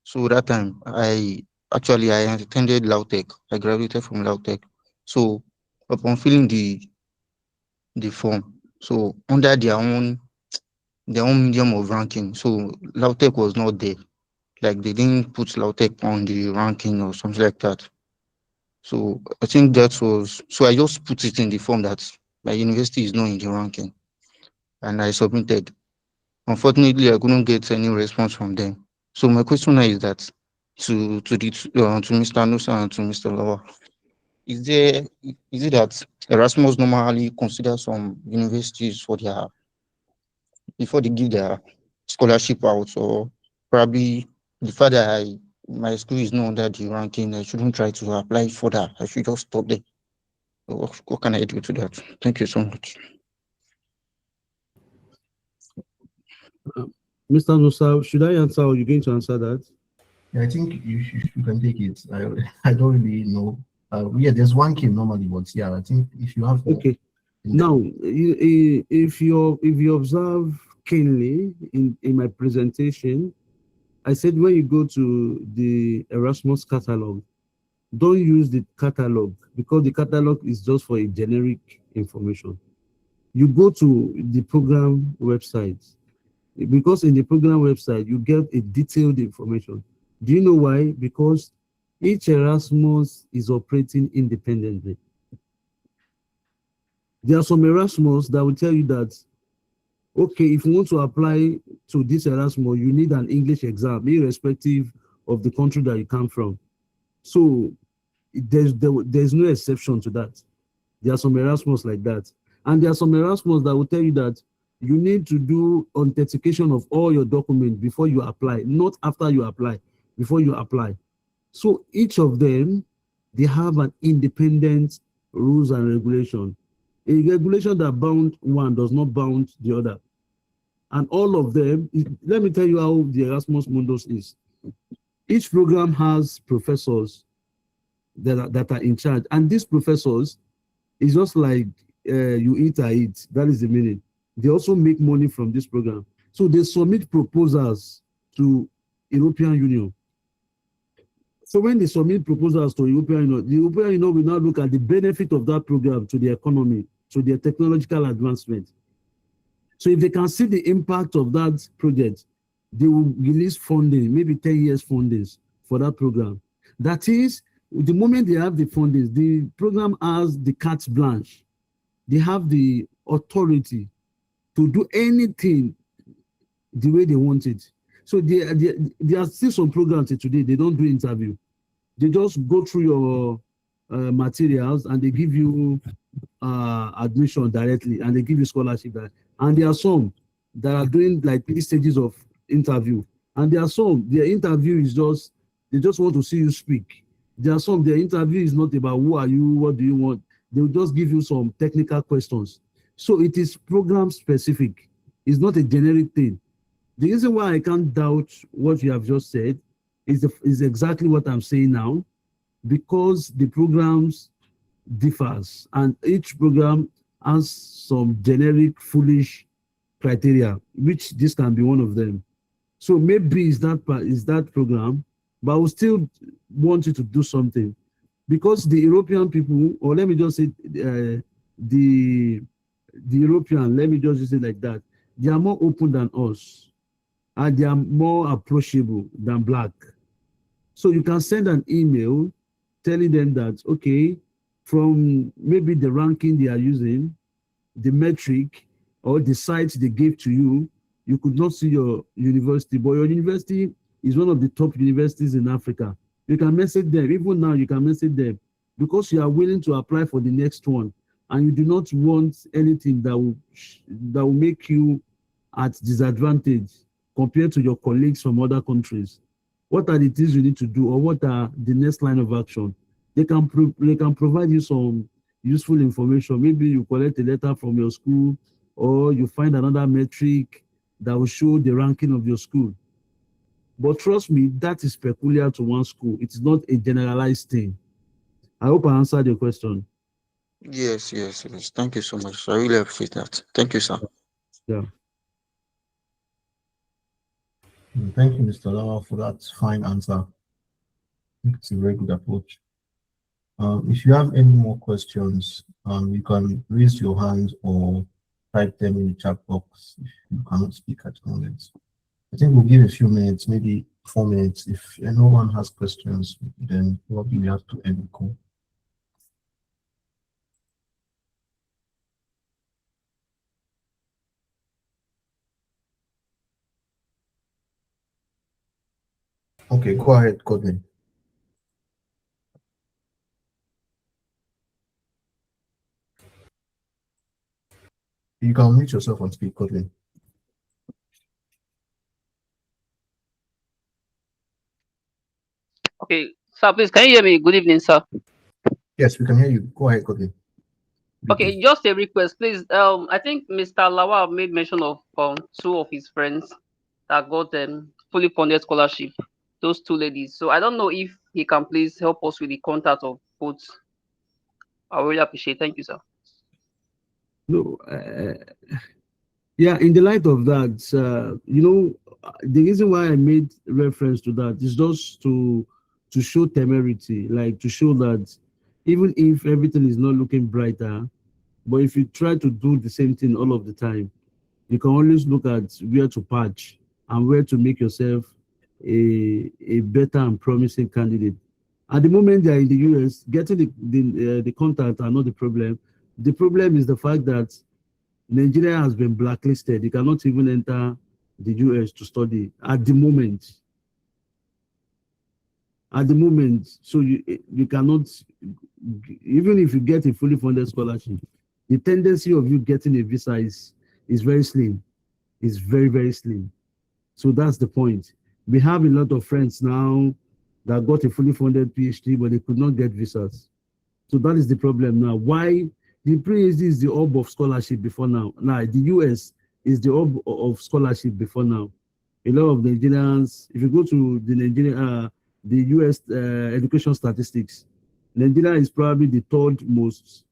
S8: So that time I attended Lautech. I graduated from Lautech. So upon filling the form, so under their own medium of ranking, so Lautech was not there. Like they didn't put Lautech on the ranking or something like that. So I think that was, so I just put it in the form that my university is not in the ranking, and I submitted. Unfortunately, I couldn't get any response from them. So my question now is that to Mr. Nosa and to Mr. Lawal, is it that Erasmus normally consider some universities for their, before they give their scholarship out, or probably the fact that my school is not under the ranking, I shouldn't try to apply for that. I should just stop there. So what can I do to that? Thank you so much.
S2: Mr. Nosa, should I answer or are you going to answer that?
S3: Yeah, I think you can take it. I don't really know. Yeah, there's one key normally, but yeah, I think if you have
S2: okay. Now, if you observe keenly in my presentation, I said when you go to the Erasmus catalog, don't use the catalog because the catalog is just for a generic information. You go to the program website, because in the program website you get a detailed information. Do you know why? Because each Erasmus is operating independently. There are some Erasmus that will tell you that, okay, if you want to apply to this Erasmus, you need an English exam, irrespective of the country that you come from. So there's no exception to that. There are some Erasmus like that. And there are some Erasmus that will tell you that you need to do authentication of all your documents before you apply, not after you apply, before you apply. So each of them, they have an independent rules and regulation. A regulation that bound one does not bound the other. And all of them, let me tell you how the Erasmus Mundus is. Each program has professors that are in charge. And these professors is just like you eat, I eat. That is the meaning. They also make money from this program. So they submit proposals to European Union. So when they submit proposals to European Union, the European Union will now look at the benefit of that program to the economy, to their technological advancement. So if they can see the impact of that project, they will release funding, maybe 10 years fundings for that program. That is, the moment they have the fundings, the program has the carte blanche. They have the authority to do anything the way they want it. So there are still some programs today, they don't do interview. They just go through your materials and they give you admission directly and they give you scholarship. And there are some that are doing like 3 stages of interview. And there are some, their interview is just, they just want to see you speak. There are some, their interview is not about who are you, what do you want. They will just give you some technical questions. So it is program specific. It's not a generic thing. The reason why I can't doubt what you have just said is exactly what I'm saying now, because the programs differs and each program has some generic foolish criteria, which this can be one of them. So maybe it's that program, but I will still want you to do something, because the European people, or let me just say the European, let me just say it like that, they are more open than us, and they are more approachable than black. So you can send an email telling them that, okay, from maybe the ranking they are using, the metric or the sites they gave to you, you could not see your university, but your university is one of the top universities in Africa. You can message them. Even now, you can message them because you are willing to apply for the next one, and you do not want anything that will make you at disadvantage compared to your colleagues from other countries. What are the things you need to do, or what are the next line of action? They can provide you some useful information. Maybe you collect a letter from your school, or you find another metric that will show the ranking of your school. But trust me, that is peculiar to one school. It is not a generalized thing. I hope I answered your question.
S8: Yes, yes, yes. Thank you so much. I really appreciate that. Thank you, sir.
S2: Yeah.
S3: Thank you, Mr. Lawal, for that fine answer. It's a very good approach. If you have any more questions, you can raise your hand or type them in the chat box if you cannot speak at the moment. I think we'll give a few minutes, maybe 4 minutes. If no one has questions, then probably we have to end the call. Okay, go ahead, Godwin. You can mute yourself and speak, Godwin.
S4: Okay, sir, please, can you hear me? Good evening, sir.
S3: Yes, we can hear you. Go ahead, Godwin.
S4: Okay, just a request, please. I think Mr. Lawal made mention of two of his friends that got fully funded scholarship. Those two ladies. So I don't know if he can please help us with the contact of both. I really appreciate. Thank you, sir.
S2: No, yeah, in the light of that, the reason why I made reference to that is just to show temerity, like to show that even if everything is not looking brighter, but if you try to do the same thing all of the time, you can always look at where to patch and where to make yourself a better and promising candidate. At the moment they are in the US, getting the contact are not the problem. The problem is the fact that Nigeria has been blacklisted. You cannot even enter the US to study at the moment. At the moment, so you cannot, even if you get a fully funded scholarship, the tendency of you getting a visa is very slim. It's very, very slim. So that's the point. We have a lot of friends now that got a fully funded PhD, but they could not get visas. So that is the problem now. Why? The PhD is the hub of scholarship before now. Now, the US is the hub of scholarship before now. A lot of Nigerians, if you go to the US education statistics, Nigeria is probably the third most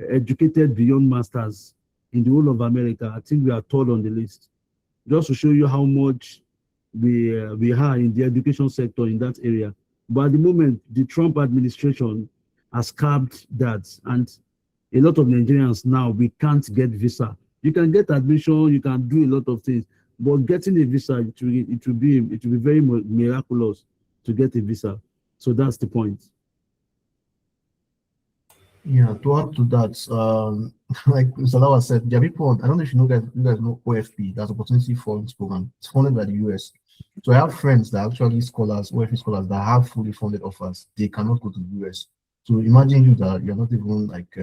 S2: educated beyond masters in the whole of America. I think we are third on the list. Just to show you how much we are in the education sector in that area. But at the moment, the Trump administration has capped that, and a lot of Nigerians now, we can't get visa. You can get admission, you can do a lot of things, but getting a visa, it will be very miraculous to get a visa. So that's the point.
S3: Yeah, to add to that, like Mr. Lawal said, there are people, I don't know if you guys know OFP, that's Opportunity Funds Program. It's funded by the US. So I have friends that are actually scholars, OFP scholars that have fully funded offers. They cannot go to the US. So imagine you that you're not even like,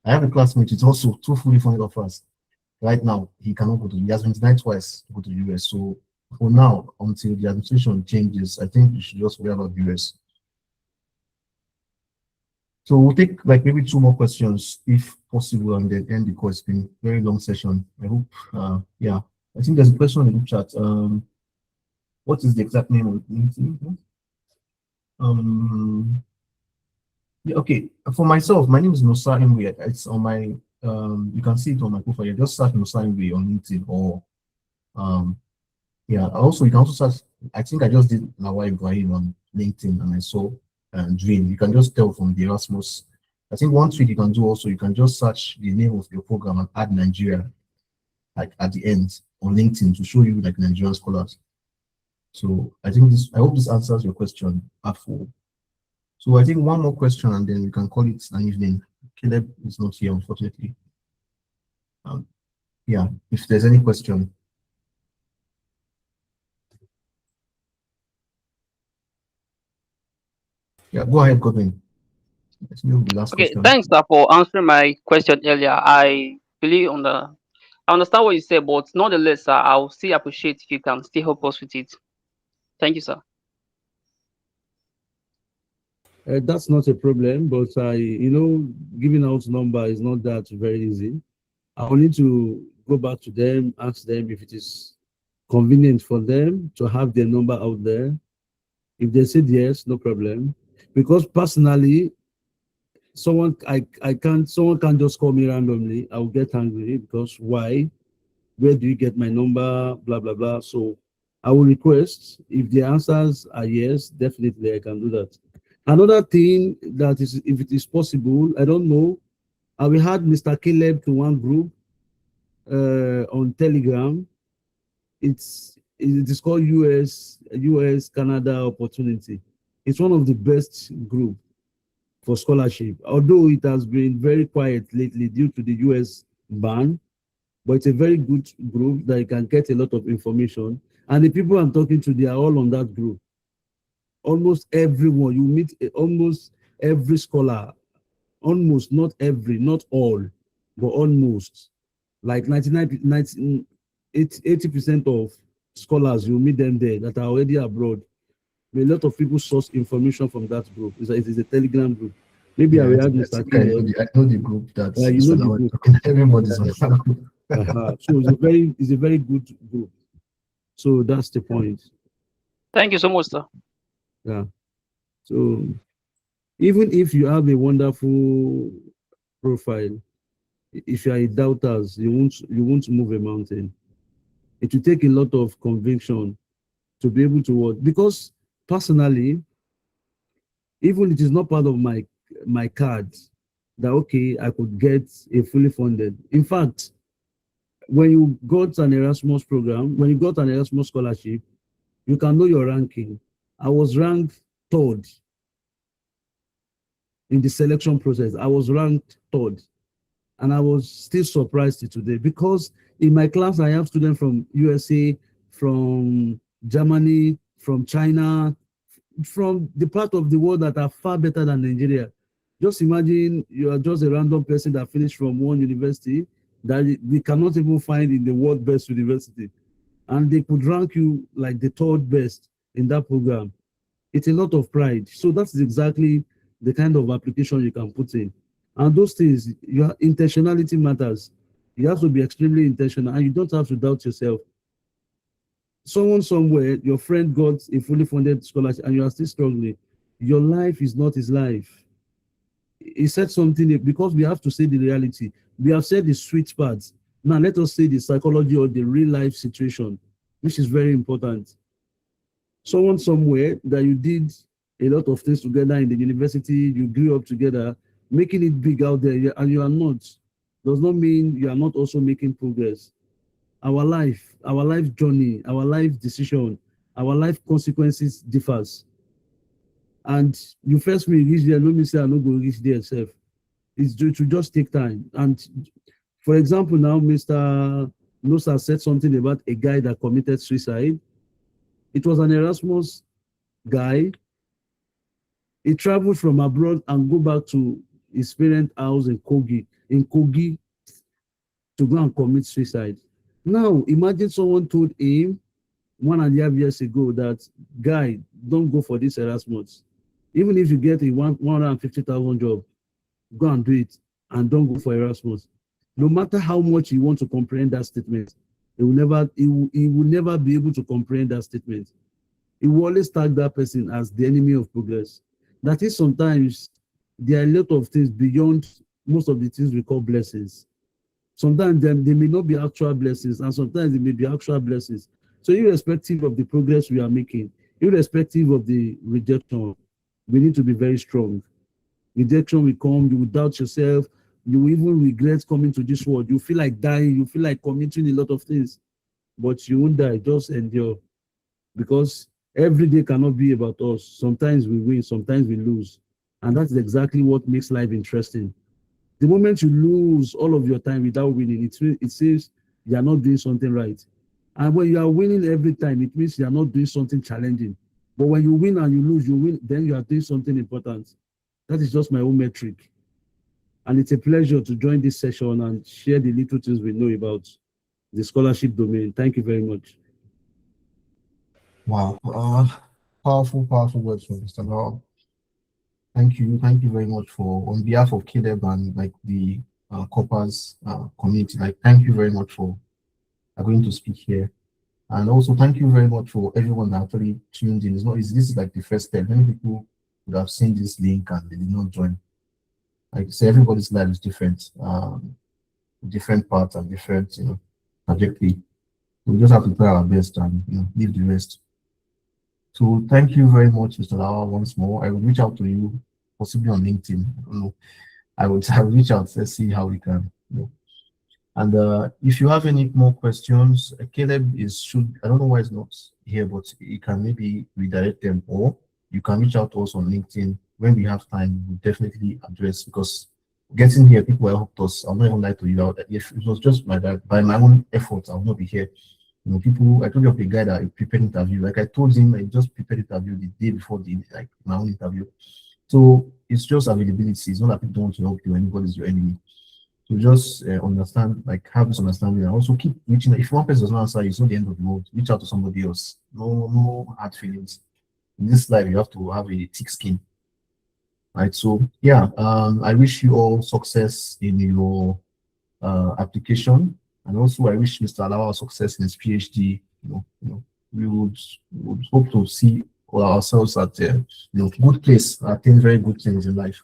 S3: I have a classmate, it's also two fully funded offers. Right now, he cannot go to, he has been denied twice to go to the US. So for now, until the administration changes, I think we should just forget about the US. So we'll take like maybe 2 more questions if possible, and then end the call. It's been a very long session. I hope, yeah. I think there's a question in the chat. What is the exact name of the meeting? Yeah, okay. For myself, my name is Nosa Inwe. It's on my you can see it on my profile. You just search Nosa Inwe on LinkedIn, or yeah. Also, you can also search. I think I just did Lawal Ibrahim on LinkedIn, and I saw Dream. You can just tell from the Erasmus I think one tweet you can do also, you can just search the name of your program and add Nigeria like at the end on LinkedIn to show you like Nigerian scholars. So I hope this answers your question, Afo. So I think one more question and then we can call it an evening. Caleb is not here, unfortunately. Yeah, if there's any question. Yeah, go ahead, Godwin. The last
S4: Okay,
S3: question.
S4: thanks sir, for answering my question earlier. I believe I understand what you said, but nonetheless, sir, I'll still appreciate if you can still help us with it. Thank you, sir.
S2: That's not a problem, but giving out number is not that very easy. I will need to go back to them, ask them if it is convenient for them to have their number out there. If they said yes, no problem. Because personally, someone can't just call me randomly. I will get angry because why? Where do you get my number? Blah blah blah. So I will request if the answers are yes, definitely I can do that. Another thing that is, if it is possible, I don't know. I will add Mr. Caleb to one group on Telegram. It is called US Canada Opportunity. It's one of the best group for scholarship, although it has been very quiet lately due to the US ban, but it's a very good group that you can get a lot of information. And the people I'm talking to, they are all on that group. Almost everyone, you meet almost every scholar, almost, not every, not all, but almost. Like 80% of scholars, you meet them there that are already abroad. A lot of people source information from that group. It is a Telegram group. Maybe I will add Mr.
S3: I know the group that
S2: you know the
S3: group. Everybody's on that group.
S2: So it's a very good group. So that's the point.
S4: Thank you so much, sir.
S2: Yeah. So even if you have a wonderful profile, if you are a doubters, you won't move a mountain. It will take a lot of conviction to be able to work. Because personally, even it is not part of my card that okay, I could get a fully funded. In fact, when you got an Erasmus program, when you got an Erasmus scholarship, you can know your ranking. I was ranked 3rd in the selection process. I was ranked 3rd. And I was still surprised today because in my class, I have students from USA, from Germany, from China, from the part of the world that are far better than Nigeria. Just imagine you are just a random person that finished from one university that we cannot even find in the world best university. And they could rank you like the 3rd best in that program. It's a lot of pride. So that's exactly the kind of application you can put in. And those things, your intentionality matters. You have to be extremely intentional and you don't have to doubt yourself. Someone somewhere, your friend got a fully funded scholarship and you are still struggling. Your life is not his life. He said something because we have to say the reality. We have said the sweet parts. Now let us say the psychology or the real life situation, which is very important. Someone somewhere that you did a lot of things together in the university, you grew up together, making it big out there, and you are not, does not mean you are not also making progress. Our life journey, our life decision, our life consequences differs. And you first may reach there, no me say I no go reach there itself. It's to just take time. And for example, now Mr. Nosa said something about a guy that committed suicide. It was an Erasmus guy. He traveled from abroad and go back to his parents' house in Kogi to go and commit suicide. Now, imagine someone told him 1.5 years ago that, guy, don't go for this Erasmus. Even if you get a 150,000 job, go and do it and don't go for Erasmus. No matter how much you want to comprehend that statement, he will never be able to comprehend that statement. He will always tag that person as the enemy of progress. That is, sometimes there are a lot of things beyond most of the things we call blessings. Sometimes they may not be actual blessings, and sometimes they may be actual blessings. So irrespective of the progress we are making, irrespective of the rejection, we need to be very strong. rejection will come, you will doubt yourself, you will even regret coming to this world. You feel like dying, you feel like committing a lot of things, but you won't die, just endure. Because every day cannot be about us. Sometimes we win, sometimes we lose. And that's exactly what makes life interesting. The moment you lose all of your time without winning, it says you are not doing something right. And when you are winning every time, it means you are not doing something challenging. But when you win and you win, then you are doing something important. That is just my own metric. And it's a pleasure to join this session and share the little things we know about the scholarship domain. Thank you very much.
S3: Wow. Powerful words from Mr. Lawal. Thank you very much for, on behalf of Caleb and like the Corpers community, like thank you very much for agreeing to speak here. And also thank you very much for everyone that actually tuned in. This is like the first step. Many people would have seen this link and they did not join. Like I say, everybody's life is different, different paths and different, trajectory. We just have to try our best and leave the rest. So thank you very much, Mr. Lawal, once more. I will reach out to you, possibly on LinkedIn. I don't know. I will reach out. Let's see how we can. And if you have any more questions, Caleb I don't know why he's not here, but he can maybe redirect them, or you can reach out to us on LinkedIn. When we have time, we'll definitely address, because getting here, people helped us. I'm not even lie to you. If it was just by my own effort, I would not be here. People, I told you of a guy that I prepared interview. Like I told him, I just prepared interview the day before my own interview. So it's just availability. It's not that people don't want to help you. Anybody's your enemy. So just understand, like have this understanding, and also keep reaching. If one person does not answer you, it's not the end of the world. Reach out to somebody else. No hard feelings. In this life, you have to have a thick skin. Right. So yeah, I wish you all success in your application. And also, I wish Mr. Lawal success in his PhD. We would hope to see ourselves at a good place, attain very good things in life.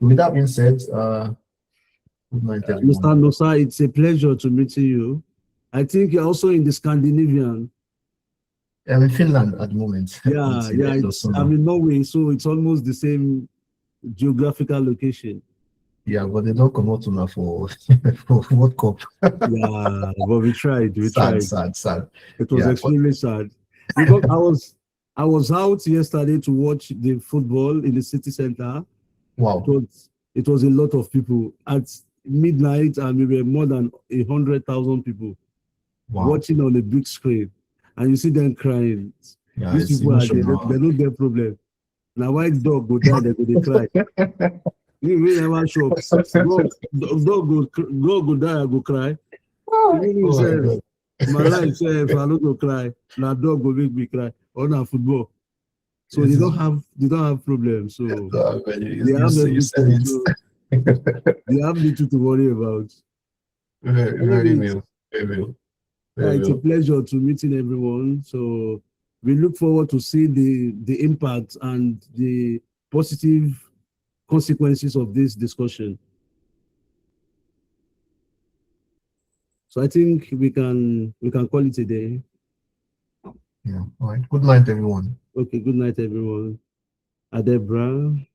S3: With that being said, good night, everyone.
S2: Mr. Nosa, it's a pleasure to meet you. I think you're also in the Scandinavian.
S3: I'm in Finland at the moment.
S2: Yeah, I'm in Norway, so it's almost the same geographical location.
S3: Yeah, but they don't come out to now for World Cup.
S2: Yeah, but we tried.
S3: Sad.
S2: It was extremely sad. Because I was out yesterday to watch the football in the city center.
S3: Wow.
S2: It was a lot of people at midnight, and we were more than 100,000 people watching on a big screen, and you see them crying.
S3: Yeah,
S2: these people they don't get problem. Now white dog go die, they cry. We never show. Dog go die, go cry. My life say if I don't go cry, now dog go make me cry. On our football. So they don't have problems. So they have everything. They have little to worry about.
S3: Very real.
S2: It's a pleasure to meeting everyone. So we look forward to see the impact and the positive consequences of this discussion. So I think we can call it a day.
S3: Yeah. All right. Good night, everyone.
S2: Okay. Good night, everyone. Adebra.